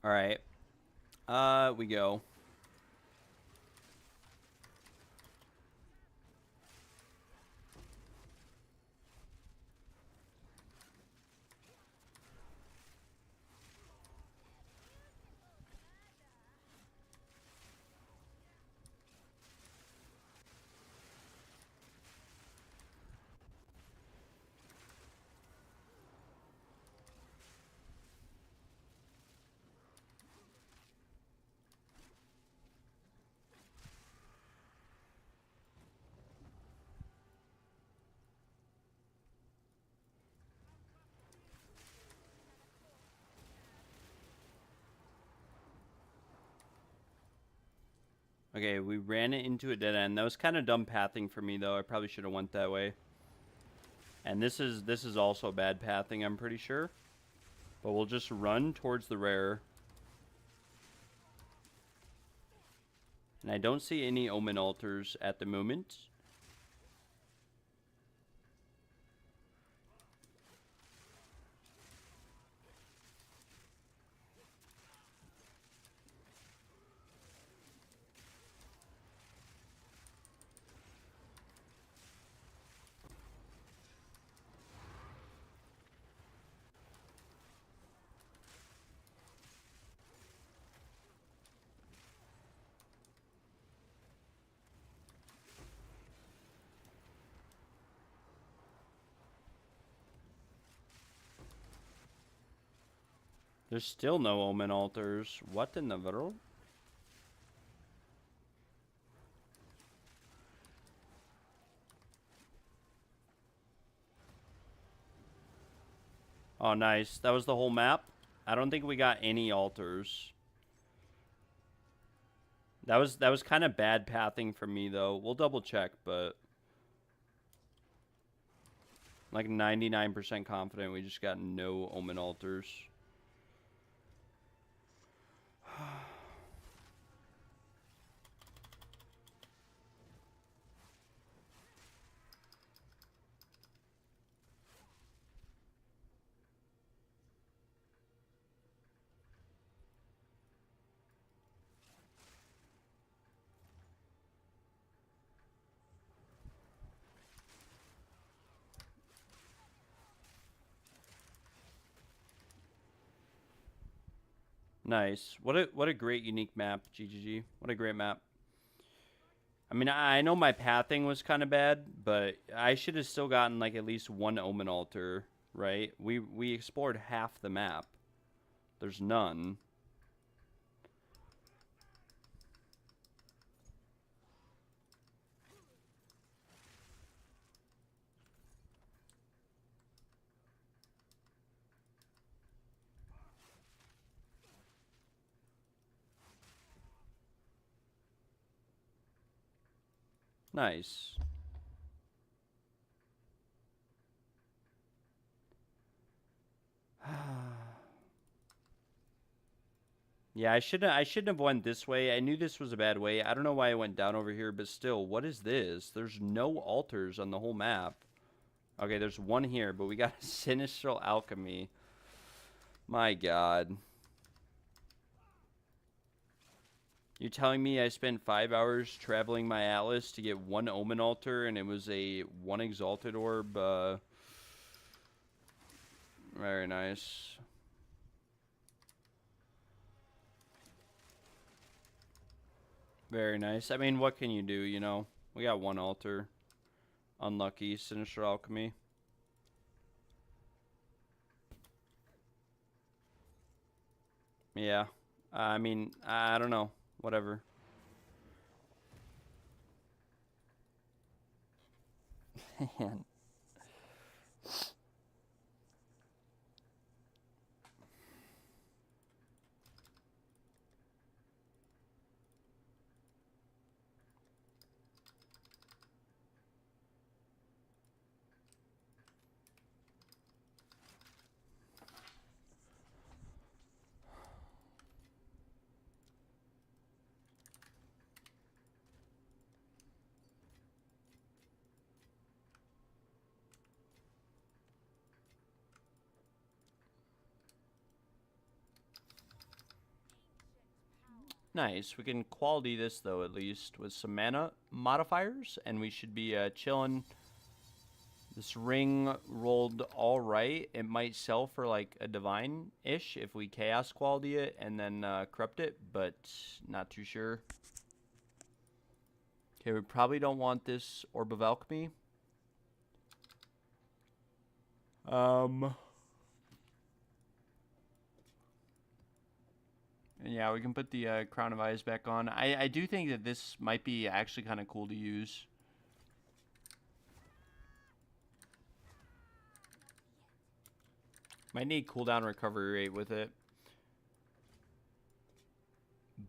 All right. We go. Okay, we ran it into a dead end. That was kind of dumb pathing for me, though. I probably should have went that way. And this is also bad pathing, I'm pretty sure. But we'll just run towards the rare. And I don't see any Omen Altars at the moment. There's still no Omen Altars. What in the world? Oh, nice. That was the whole map? I don't think we got any altars. That was kind of bad pathing for me, though. We'll double check, but... like 99% confident we just got no Omen Altars. Nice. What a great unique map, GGG. What a great map. I mean, I know my pathing was kind of bad, but I should have still gotten like at least one Omen Altar, right? We explored half the map. There's none. Nice. Yeah, I shouldn't have went this way. I knew this was a bad way. I don't know why I went down over here, but still, what is this? There's no altars on the whole map. Okay, there's one here, but we got a Sinistral Alchemy. My god. You're telling me I spent 5 hours traveling my Atlas to get one Omen Altar, and it was a one Exalted Orb? Very nice. Very nice. I mean, what can you do, you know? We got one altar. Unlucky. Sinister Alchemy. Yeah. I mean, I don't know. Whatever. Man. Nice. We can quality this, though, at least, with some mana modifiers, and we should be chilling. This ring rolled all right. It might sell for, like, a divine-ish if we chaos quality it and then corrupt it, but not too sure. Okay, we probably don't want this Orb of Alchemy. And yeah, we can put the Crown of Eyes back on. I do think that this might be actually kind of cool to use. Might need cooldown recovery rate with it.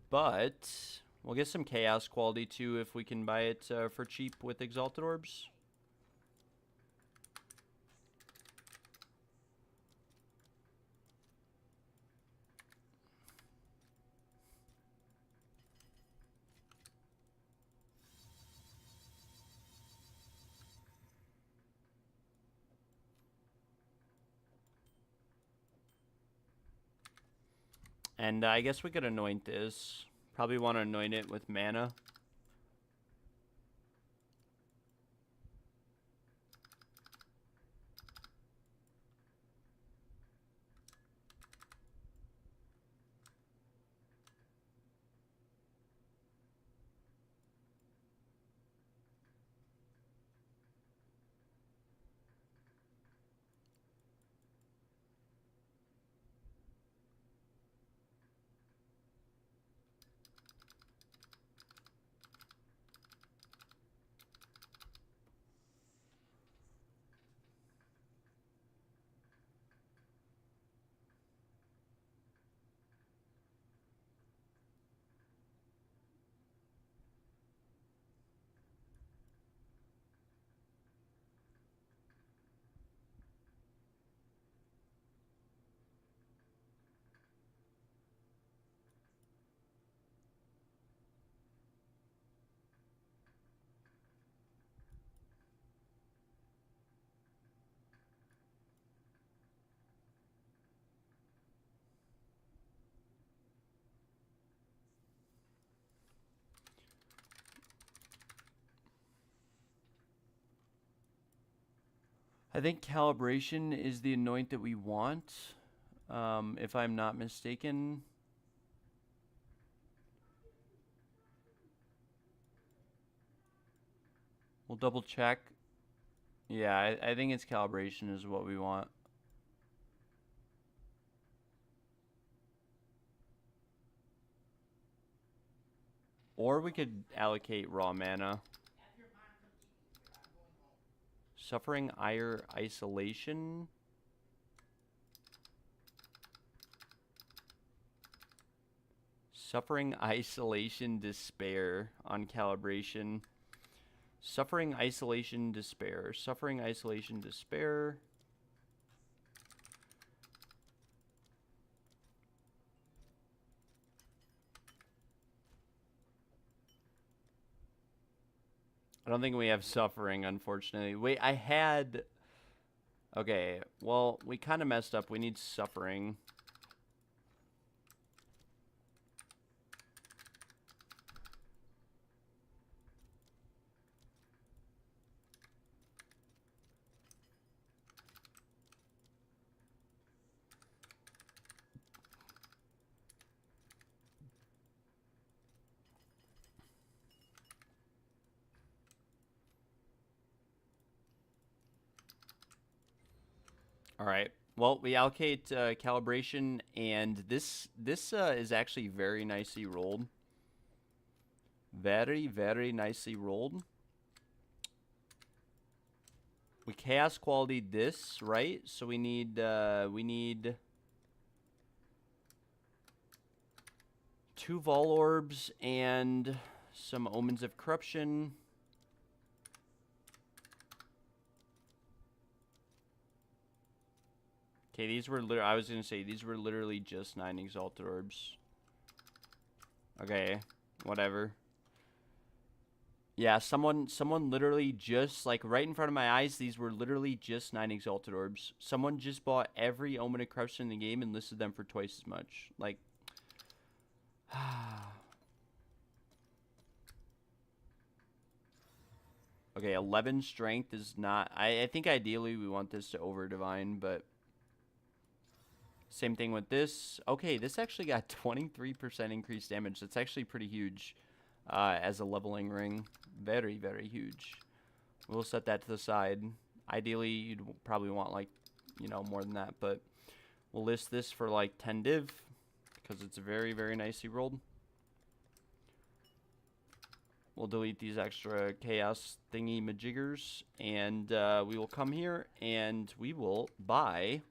But we'll get some chaos quality too if we can buy it for cheap with Exalted Orbs. And I guess we could anoint this. Probably want to anoint it with mana. I think calibration is the anoint that we want, if I'm not mistaken. We'll double check. Yeah, I think it's calibration is what we want. Or we could allocate raw mana. Suffering Ire Isolation. Suffering Isolation Despair on calibration. Suffering Isolation Despair. Suffering Isolation Despair. I don't think we have Suffering, unfortunately. Wait, I had... Okay, well, we kind of messed up. We need Suffering. All right, Well, we allocate calibration, and this is actually very nicely rolled. Very, very nicely rolled. We chaos quality this, right? So we need 2 Vol Orbs and some Omens of Corruption. Okay, these were I was gonna say these were literally just 9 Exalted Orbs. Okay, whatever. Yeah, someone literally just, like, right in front of my eyes, these were literally just 9 Exalted Orbs. Someone just bought every Omen of Corruption in the game and listed them for twice as much. Like, okay, 11 Strength is not... I think ideally we want this to over Divine, but... Same thing with this. Okay, this actually got 23% increased damage. That's actually pretty huge as a leveling ring. Very, very huge. We'll set that to the side. Ideally, you'd probably want, like, you know, more than that. But we'll list this for, like, 10 div because it's very, very nicely rolled. We'll delete these extra chaos thingy majiggers. And we will come here and we will buy...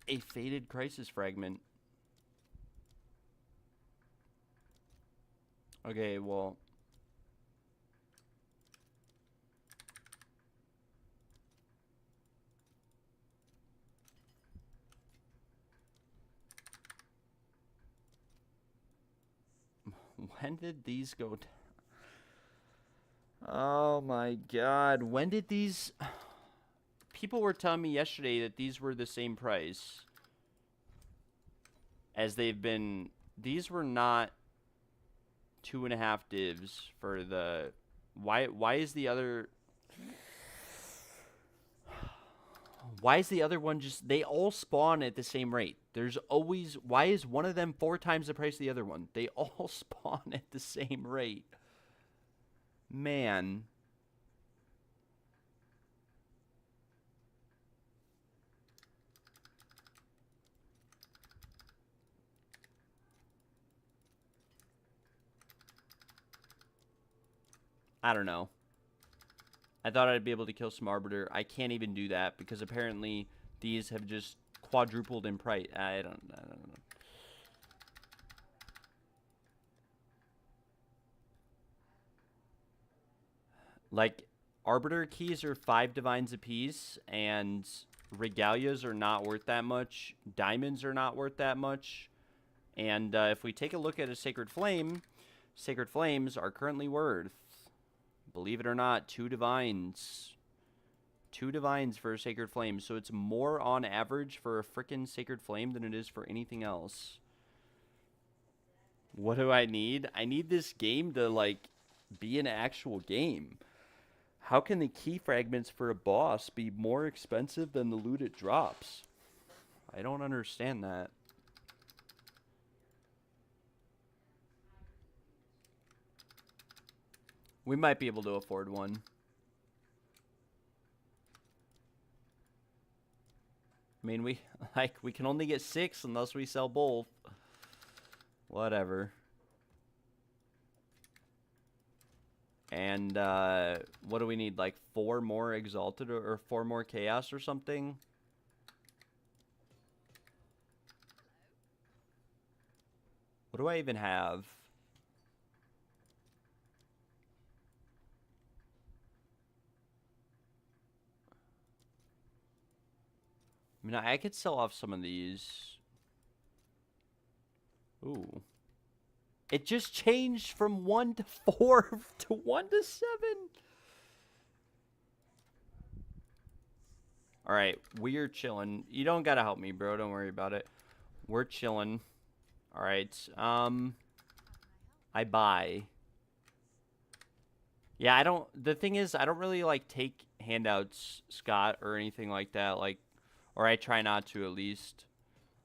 a Faded Crisis Fragment. Okay, well... when did these go down? Oh my god. When did these... People were telling me yesterday that these were the same price as they've been. These were not 2.5 divs for the... Why is the other... Why is the other one just... They all spawn at the same rate. There's always... Why is one of them 4 times the price of the other one? They all spawn at the same rate. Man. I don't know. I thought I'd be able to kill some Arbiter. I can't even do that because apparently these have just quadrupled in price. I don't know. Like, Arbiter keys are 5 divines apiece, and Regalias are not worth that much. Diamonds are not worth that much. And if we take a look at a Sacred Flame, Sacred Flames are currently worth, believe it or not, 2 divines. 2 divines for a Sacred Flame. So it's more on average for a frickin' Sacred Flame than it is for anything else. What do I need? I need this game to, like, be an actual game. How can the key fragments for a boss be more expensive than the loot it drops? I don't understand that. We might be able to afford one. I mean, we can only get 6 unless we sell both. Whatever. And what do we need? Like 4 more Exalted or 4 more Chaos or something? What do I even have? I mean, I could sell off some of these. Ooh. It just changed from 1 to 4 to 1 to 7. Alright, we're chilling. You don't gotta help me, bro. Don't worry about it. We're chilling. Alright, I buy. Yeah, I don't... The thing is, I don't really, like, take handouts, Scott, or anything like that. Like, or I try not to, at least.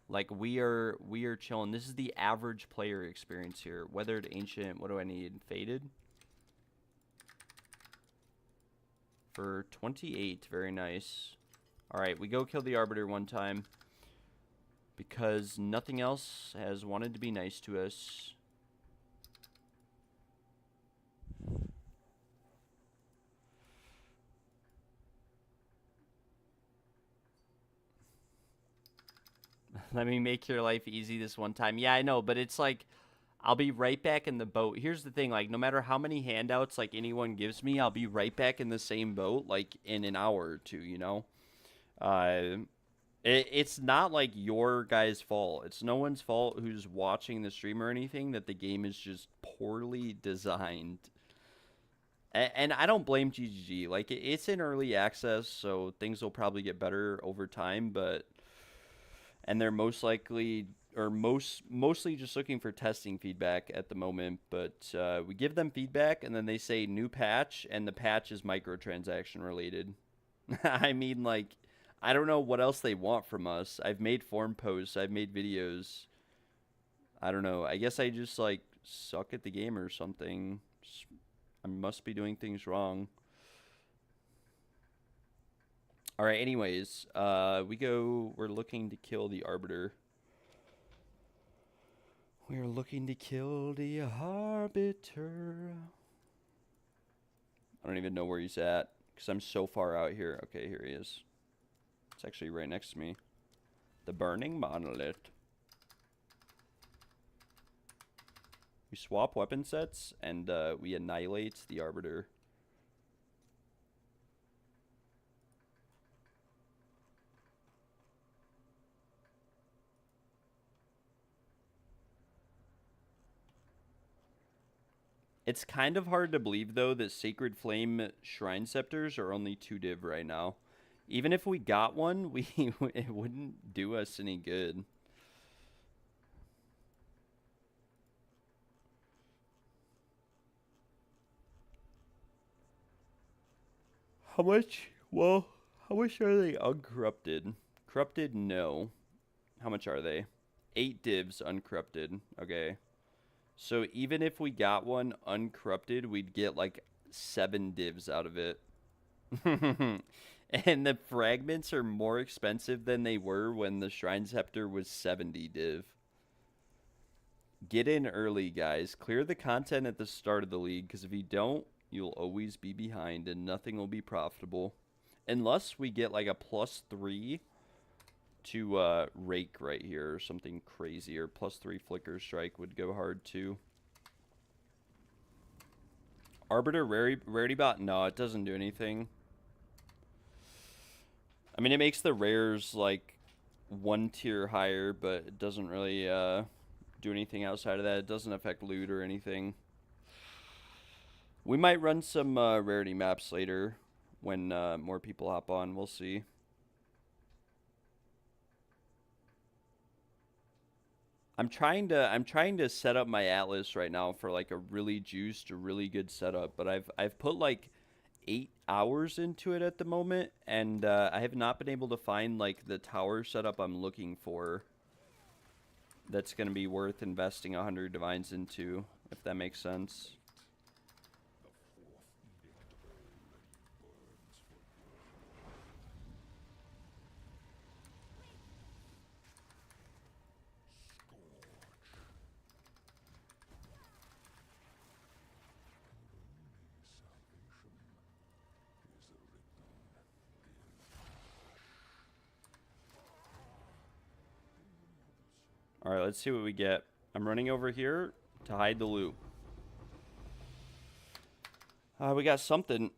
Like, we are chilling. This is the average player experience here. Weathered, Ancient, what do I need? Faded? For 28, very nice. Alright, we go kill the Arbiter one time. Because nothing else has wanted to be nice to us. Let me make your life easy this one time. Yeah, I know, but it's like, I'll be right back in the boat. Here's the thing, like, no matter how many handouts, like, anyone gives me, I'll be right back in the same boat, like, in an hour or two, you know? It's not, like, your guys' fault. It's no one's fault who's watching the stream or anything that the game is just poorly designed. And I don't blame GGG. Like, it's in early access, so things will probably get better over time, but... And they're most likely, or mostly just looking for testing feedback at the moment. But we give them feedback, and then they say new patch, and the patch is microtransaction related. I mean, like, I don't know what else they want from us. I've made forum posts, I've made videos. I don't know. I guess I just, like, suck at the game or something. I must be doing things wrong. Alright, anyways, we're looking to kill the Arbiter. We're looking to kill the Arbiter. I don't even know where he's at, because I'm so far out here. Okay, here he is. It's actually right next to me. The Burning Monolith. We swap weapon sets, and we annihilate the Arbiter. It's kind of hard to believe, though, that Sacred Flame Shrine Scepters are only 2 div right now. Even if we got one, it wouldn't do us any good. How much? Well, how much are they uncorrupted? Corrupted, no. How much are they? 8 divs uncorrupted. Okay. So even if we got one uncorrupted, we'd get like 7 divs out of it. And the fragments are more expensive than they were when the Shrine Scepter was 70 div. Get in early, guys. Clear the content at the start of the league, because if you don't, you'll always be behind and nothing will be profitable. Unless we get like a +3 to rake right here or something crazy, or +3 flicker strike would go hard too. Arbiter rarity bot? No, it doesn't do anything. I mean, it makes the rares like 1 tier higher, but it doesn't really do anything outside of that. It doesn't affect loot or anything. We might run some rarity maps later when more people hop on. We'll see. I'm trying to set up my Atlas right now for like a really juiced, really good setup, but I've put like 8 hours into it at the moment, and I have not been able to find like the tower setup I'm looking for that's going to be worth investing 100 divines into, if that makes sense. Alright, let's see what we get. I'm running over here to hide the loot. We got something.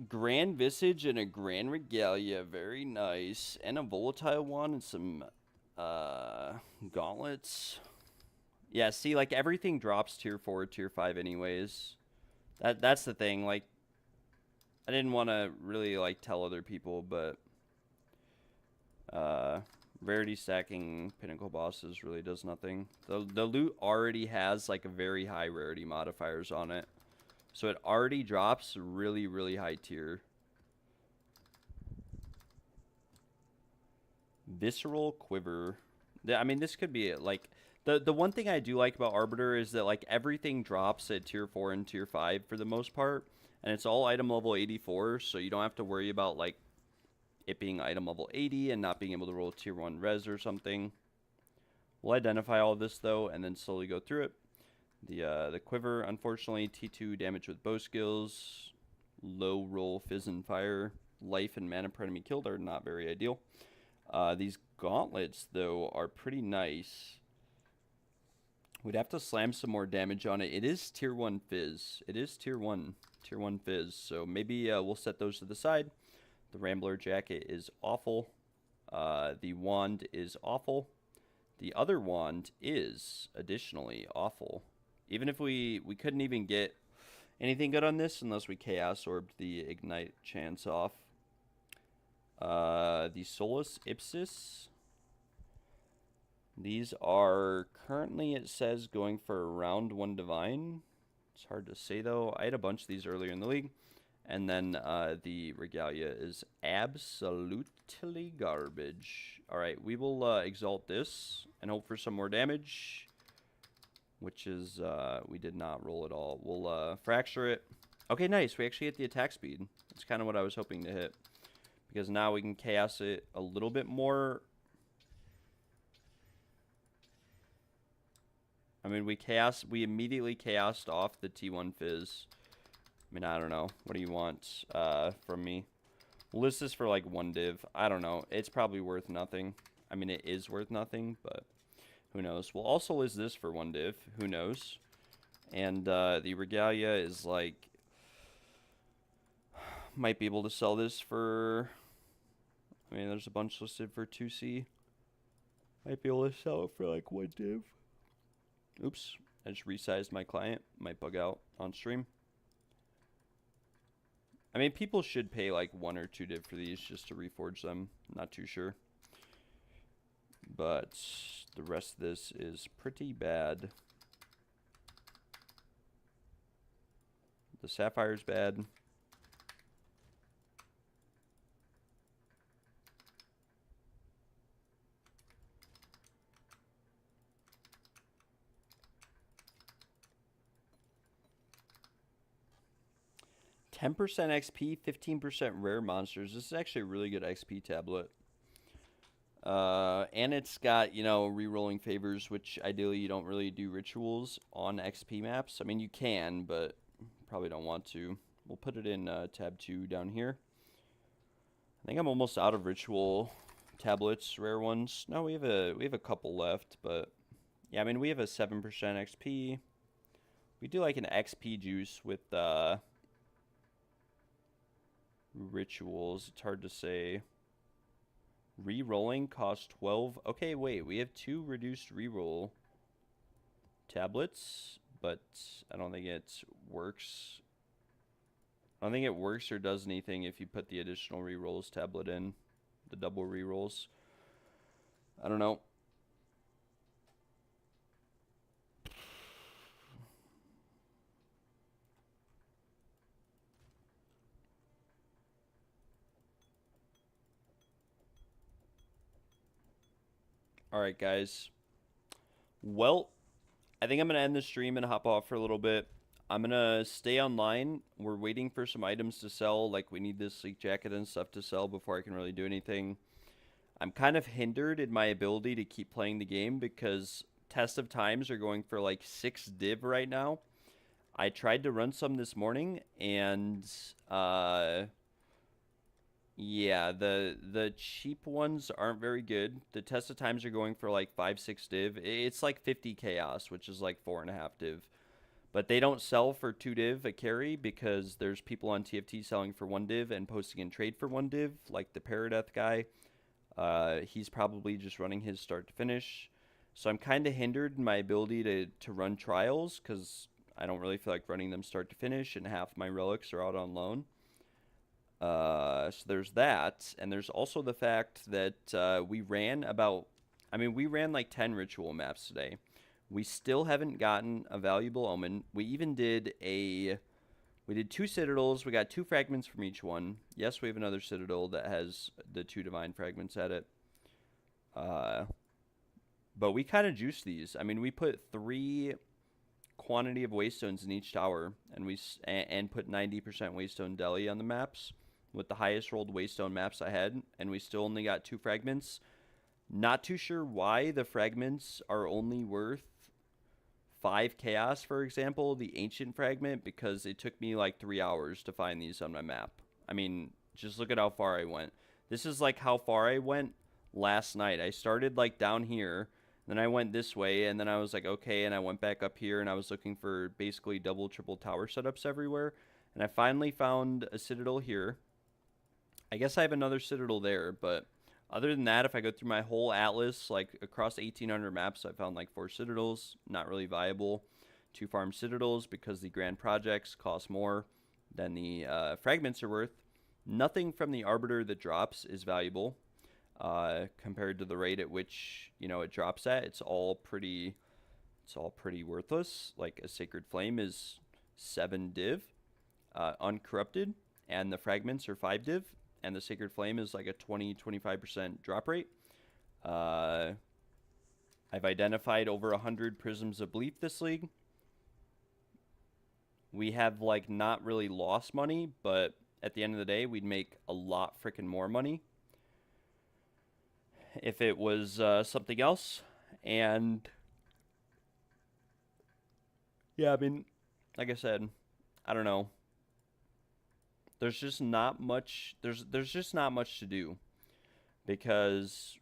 Grand Visage and a Grand Regalia. Very nice. And a Volatile one and some gauntlets. Yeah, see, like, everything drops tier 4, tier 5 anyways. That's the thing. Like, I didn't want to really, like, tell other people, but... rarity stacking pinnacle bosses really does nothing. The loot already has like a very high rarity modifiers on it, so it already drops really, really high tier. Visceral Quiver. I mean, this could be it. Like the one thing I do like about Arbiter is that like everything drops at tier 4 and tier 5 for the most part, and it's all item level 84, so you don't have to worry about like it being item level 80 and not being able to roll tier 1 res or something. We'll identify all of this though and then slowly go through it. The quiver, unfortunately, T2 damage with bow skills, low roll fizz and fire, life and mana per enemy killed are not very ideal. These gauntlets though are pretty nice. We'd have to slam some more damage on it. It is tier 1 fizz. It is tier 1 fizz. So maybe we'll set those to the side. The Rambler jacket is awful. The wand is awful. The other wand is additionally awful. Even if we couldn't even get anything good on this unless we Chaos Orbed the Ignite chance off. The Solus Ipsis. These are currently, it says, going for round 1 Divine. It's hard to say though. I had a bunch of these earlier in the league. And then the Regalia is absolutely garbage. Alright, we will exalt this and hope for some more damage. Which is, we did not roll at all. We'll fracture it. Okay, nice. We actually hit the attack speed. That's kind of what I was hoping to hit. Because now we can chaos it a little bit more. I mean, we immediately chaosed off the T1 Fizz. I mean, I don't know. What do you want from me? We'll list this for like 1 div. I don't know. It's probably worth nothing. I mean, it is worth nothing, but who knows? We'll also list this for 1 div. Who knows? And the Regalia is like... Might be able to sell this for... I mean, there's a bunch listed for 2C. Might be able to sell it for like 1 div. Oops. I just resized my client. Might bug out on stream. I mean, people should pay like 1 or 2 div for these just to reforge them. Not too sure. But the rest of this is pretty bad. The Sapphire's bad. %, XP, 15% rare monsters. This is actually a really good XP tablet. And it's got, you know, re-rolling favors, which ideally you don't really do rituals on XP maps. I mean, you can, but probably don't want to. We'll put it in tab 2 down here. I think I'm almost out of ritual tablets, rare ones. No, we have a couple left, but yeah, I mean, we have a 7% XP. We do like an XP juice with rituals. It's hard to say. Re-rolling costs 12. Okay, wait. We have 2 reduced re-roll tablets, but I don't think it works. I don't think it works or does anything if you put the additional re-rolls tablet in. The double re-rolls. I don't know. Alright, guys. Well, I think I'm going to end the stream and hop off for a little bit. I'm going to stay online. We're waiting for some items to sell. Like, we need this sleek jacket and stuff to sell before I can really do anything. I'm kind of hindered in my ability to keep playing the game because test of times are going for like 6 div right now. I tried to run some this morning and... yeah, the cheap ones aren't very good. The test of times are going for like 5-6 div. It's like 50 chaos, which is like 4.5 div. But they don't sell for 2 div a carry because there's people on TFT selling for 1 div and posting in trade for 1 div, like the Paradeath guy. He's probably just running his start to finish. So I'm kind of hindered in my ability to run trials because I don't really feel like running them start to finish, and half my relics are out on loan. So there's that, and there's also the fact that we ran like 10 ritual maps today. We still haven't gotten a valuable omen. We even did 2 citadels. We got 2 fragments from each one. Yes, we have another citadel that has the 2 divine fragments at it. But we kind of juiced these. I mean, we put 3 quantity of waystones in each tower, and we put 90% waystone deli on the maps. with the highest rolled waystone maps I had, and we still only got 2 fragments. Not too sure why the fragments are only worth 5 chaos, for example, the ancient fragment, because it took me like 3 hours to find these on my map. I mean, just look at how far I went. This is like how far I went last night. I started like down here, then I went this way, and then I was like, okay, and I went back up here, and I was looking for basically double, triple tower setups everywhere, and I finally found a citadel here. I guess I have another citadel there, but other than that, if I go through my whole atlas, like across 1,800 maps, I found like 4 citadels, not really viable. 2 farm citadels because the grand projects cost more than the fragments are worth. Nothing from the arbiter that drops is valuable compared to the rate at which it drops at. It's all pretty worthless. Like a sacred flame is 7 div, uncorrupted, and the fragments are 5 div. And the Sacred Flame is like a 20-25% drop rate. I've identified over 100 Prisms of Belief this league. We have like not really lost money, but at the end of the day, we'd make a lot freaking more money if it was something else. And yeah, I mean, like I said, I don't know. There's just not much. There's just not much to do because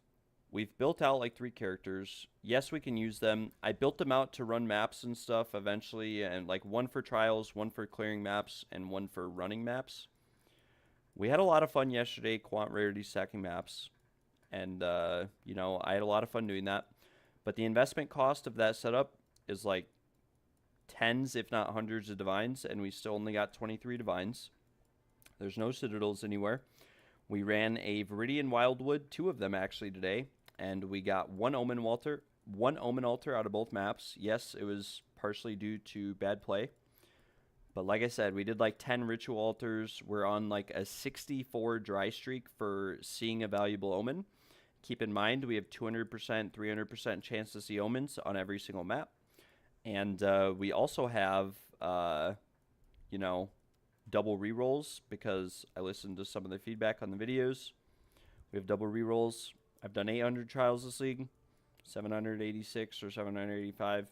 we've built out like 3 characters. Yes, we can use them. I built them out to run maps and stuff eventually, and like 1 for trials, 1 for clearing maps, and 1 for running maps. We had a lot of fun yesterday, quant rarity stacking maps, and I had a lot of fun doing that. But the investment cost of that setup is like tens, if not hundreds, of divines, and we still only got 23 divines. There's no citadels anywhere. We ran a Viridian Wildwood, 2 of them actually today, and we got 1 Omen altar out of both maps. Yes, it was partially due to bad play, but like I said, we did like 10 ritual altars. We're on like a 64 dry streak for seeing a valuable omen. Keep in mind, we have 200%, 300% chance to see omens on every single map, and we also have double rerolls because I listened to some of the feedback on the videos. We have double rerolls. I've done 800 trials this league, 786 or 785.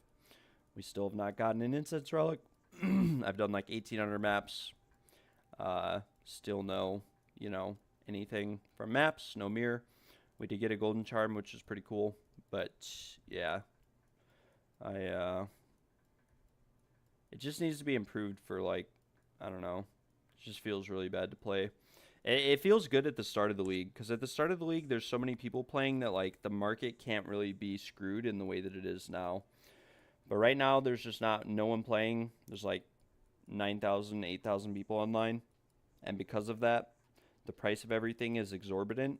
We still have not gotten an incense relic. I've done like 1,800 maps. Still no, anything from maps, no mirror. We did get a golden charm, which is pretty cool. But yeah, it just needs to be improved for like, I don't know. It just feels really bad to play. It feels good at the start of the league because at the start of the league, there's so many people playing that like the market can't really be screwed in the way that it is now. But right now, there's just no one playing. There's like 9,000, 8,000 people online, and because of that, the price of everything is exorbitant.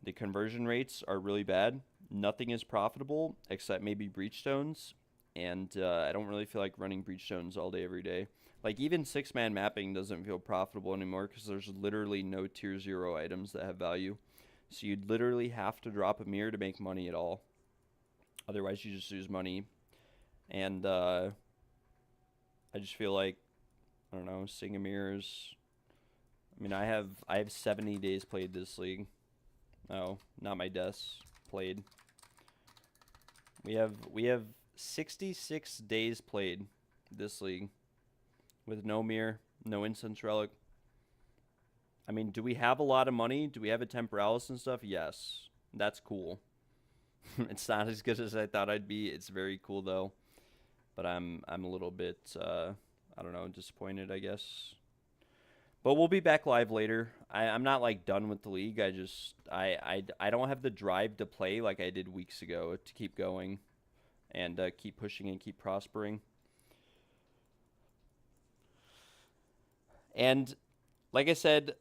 The conversion rates are really bad. Nothing is profitable except maybe breachstones, and I don't really feel like running breachstones all day every day. Like, even 6-man mapping doesn't feel profitable anymore because there's literally no tier 0 items that have value. So you'd literally have to drop a mirror to make money at all. Otherwise, you just lose money. And I just feel like, I don't know, seeing a mirror is... I mean, I have 70 days played this league. No, not my deaths played. We have 66 days played this league. With no mirror, no incense relic. I mean, do we have a lot of money? Do we have a temporalis and stuff? Yes. That's cool. It's not as good as I thought I'd be. It's very cool though. But I'm a little bit I don't know, disappointed, I guess. But we'll be back live later. I'm not like done with the league. I don't have the drive to play like I did weeks ago to keep going and keep pushing and keep prospering. And like I said,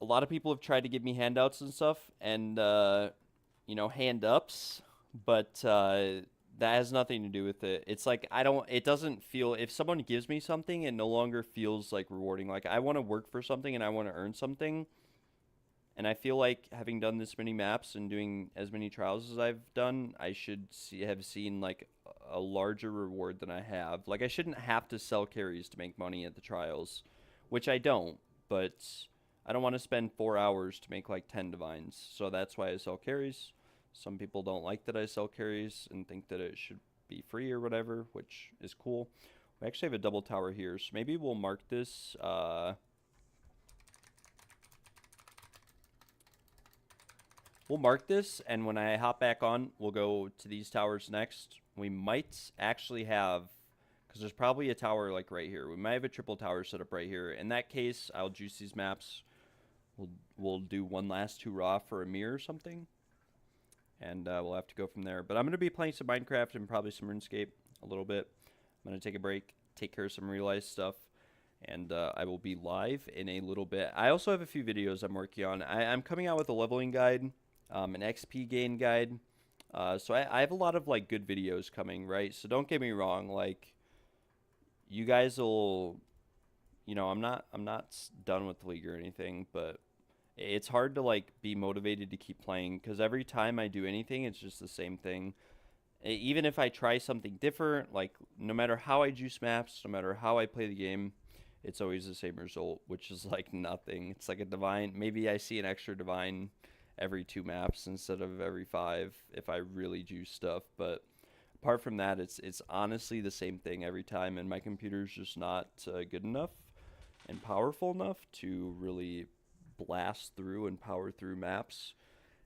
a lot of people have tried to give me handouts and stuff and, hand ups, but that has nothing to do with it. It's like, it doesn't feel, if someone gives me something, it no longer feels like rewarding. Like, I want to work for something and I want to earn something. And I feel like having done this many maps and doing as many trials as I've done, I should have seen like a larger reward than I have. Like, I shouldn't have to sell carries to make money at the trials, which I don't, but I don't want to spend 4 hours to make like 10 divines. So that's why I sell carries. Some people don't like that I sell carries and think that it should be free or whatever, which is cool. We actually have a double tower here, so maybe we'll mark this. We'll mark this, and when I hop back on, we'll go to these towers next. We might actually have, because there's probably a tower like right here. We might have a triple tower set up right here. In that case, I'll juice these maps. We'll do one last 2 raw for a mirror or something, and we'll have to go from there. But I'm going to be playing some Minecraft and probably some RuneScape a little bit. I'm going to take a break, take care of some real life stuff, and I will be live in a little bit. I also have a few videos I'm working on. I'm coming out with a leveling guide, an XP gain guide. So I have a lot of like good videos coming, right? So don't get me wrong, like you guys will, you know, I'm not done with the league or anything, but it's hard to like be motivated to keep playing because every time I do anything, it's just the same thing. Even if I try something different, like no matter how I juice maps, no matter how I play the game, it's always the same result, which is like nothing. It's like a divine. Maybe I see an extra divine every 2 maps instead of every 5 if I really juice stuff. But apart from that, it's honestly the same thing every time, and my computer's just not good enough and powerful enough to really blast through and power through maps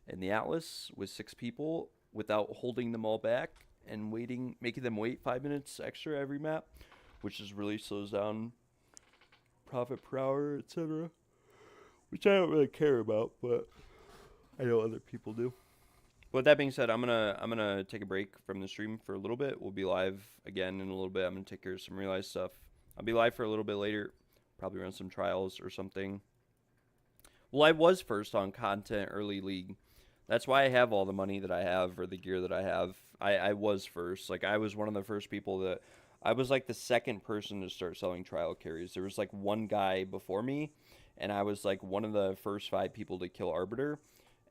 in the Atlas with 6 people without holding them all back and waiting, making them wait 5 minutes extra every map, which just really slows down profit per hour, etc. Which I don't really care about, but I know other people do. With that being said, I'm gonna take a break from the stream for a little bit. We'll be live again in a little bit. I'm gonna take care of some real life stuff. I'll be live for a little bit later. Probably run some trials or something. Well, I was first on content early league. That's why I have all the money that I have or the gear that I have. I was first. Like I was one of the first people that I was like the second person to start selling trial carries. There was like one guy before me, and I was like one of the first 5 people to kill Arbiter.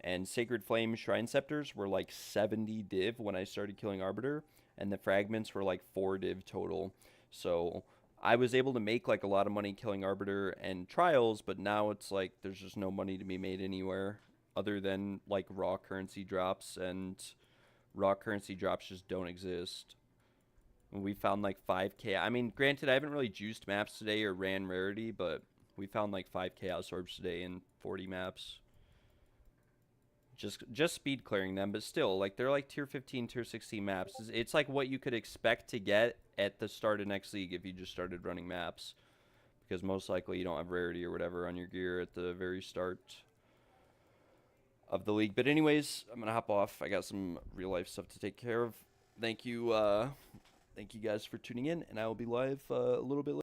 And Sacred Flame Shrine Scepters were like 70 div when I started killing Arbiter, and the fragments were like 4 div total. So I was able to make like a lot of money killing Arbiter and trials, but now it's like there's just no money to be made anywhere other than like raw currency drops, and raw currency drops just don't exist. We found like 5k. I mean, granted, I haven't really juiced maps today or ran rarity, but we found like 5 chaos orbs today in 40 maps. Just speed clearing them, but still, like they're like tier 15, tier 16 maps. It's like what you could expect to get at the start of next league if you just started running maps, because most likely you don't have rarity or whatever on your gear at the very start of the league. But anyways, I'm gonna hop off. I got some real life stuff to take care of. Thank you guys for tuning in, and I will be live a little bit later.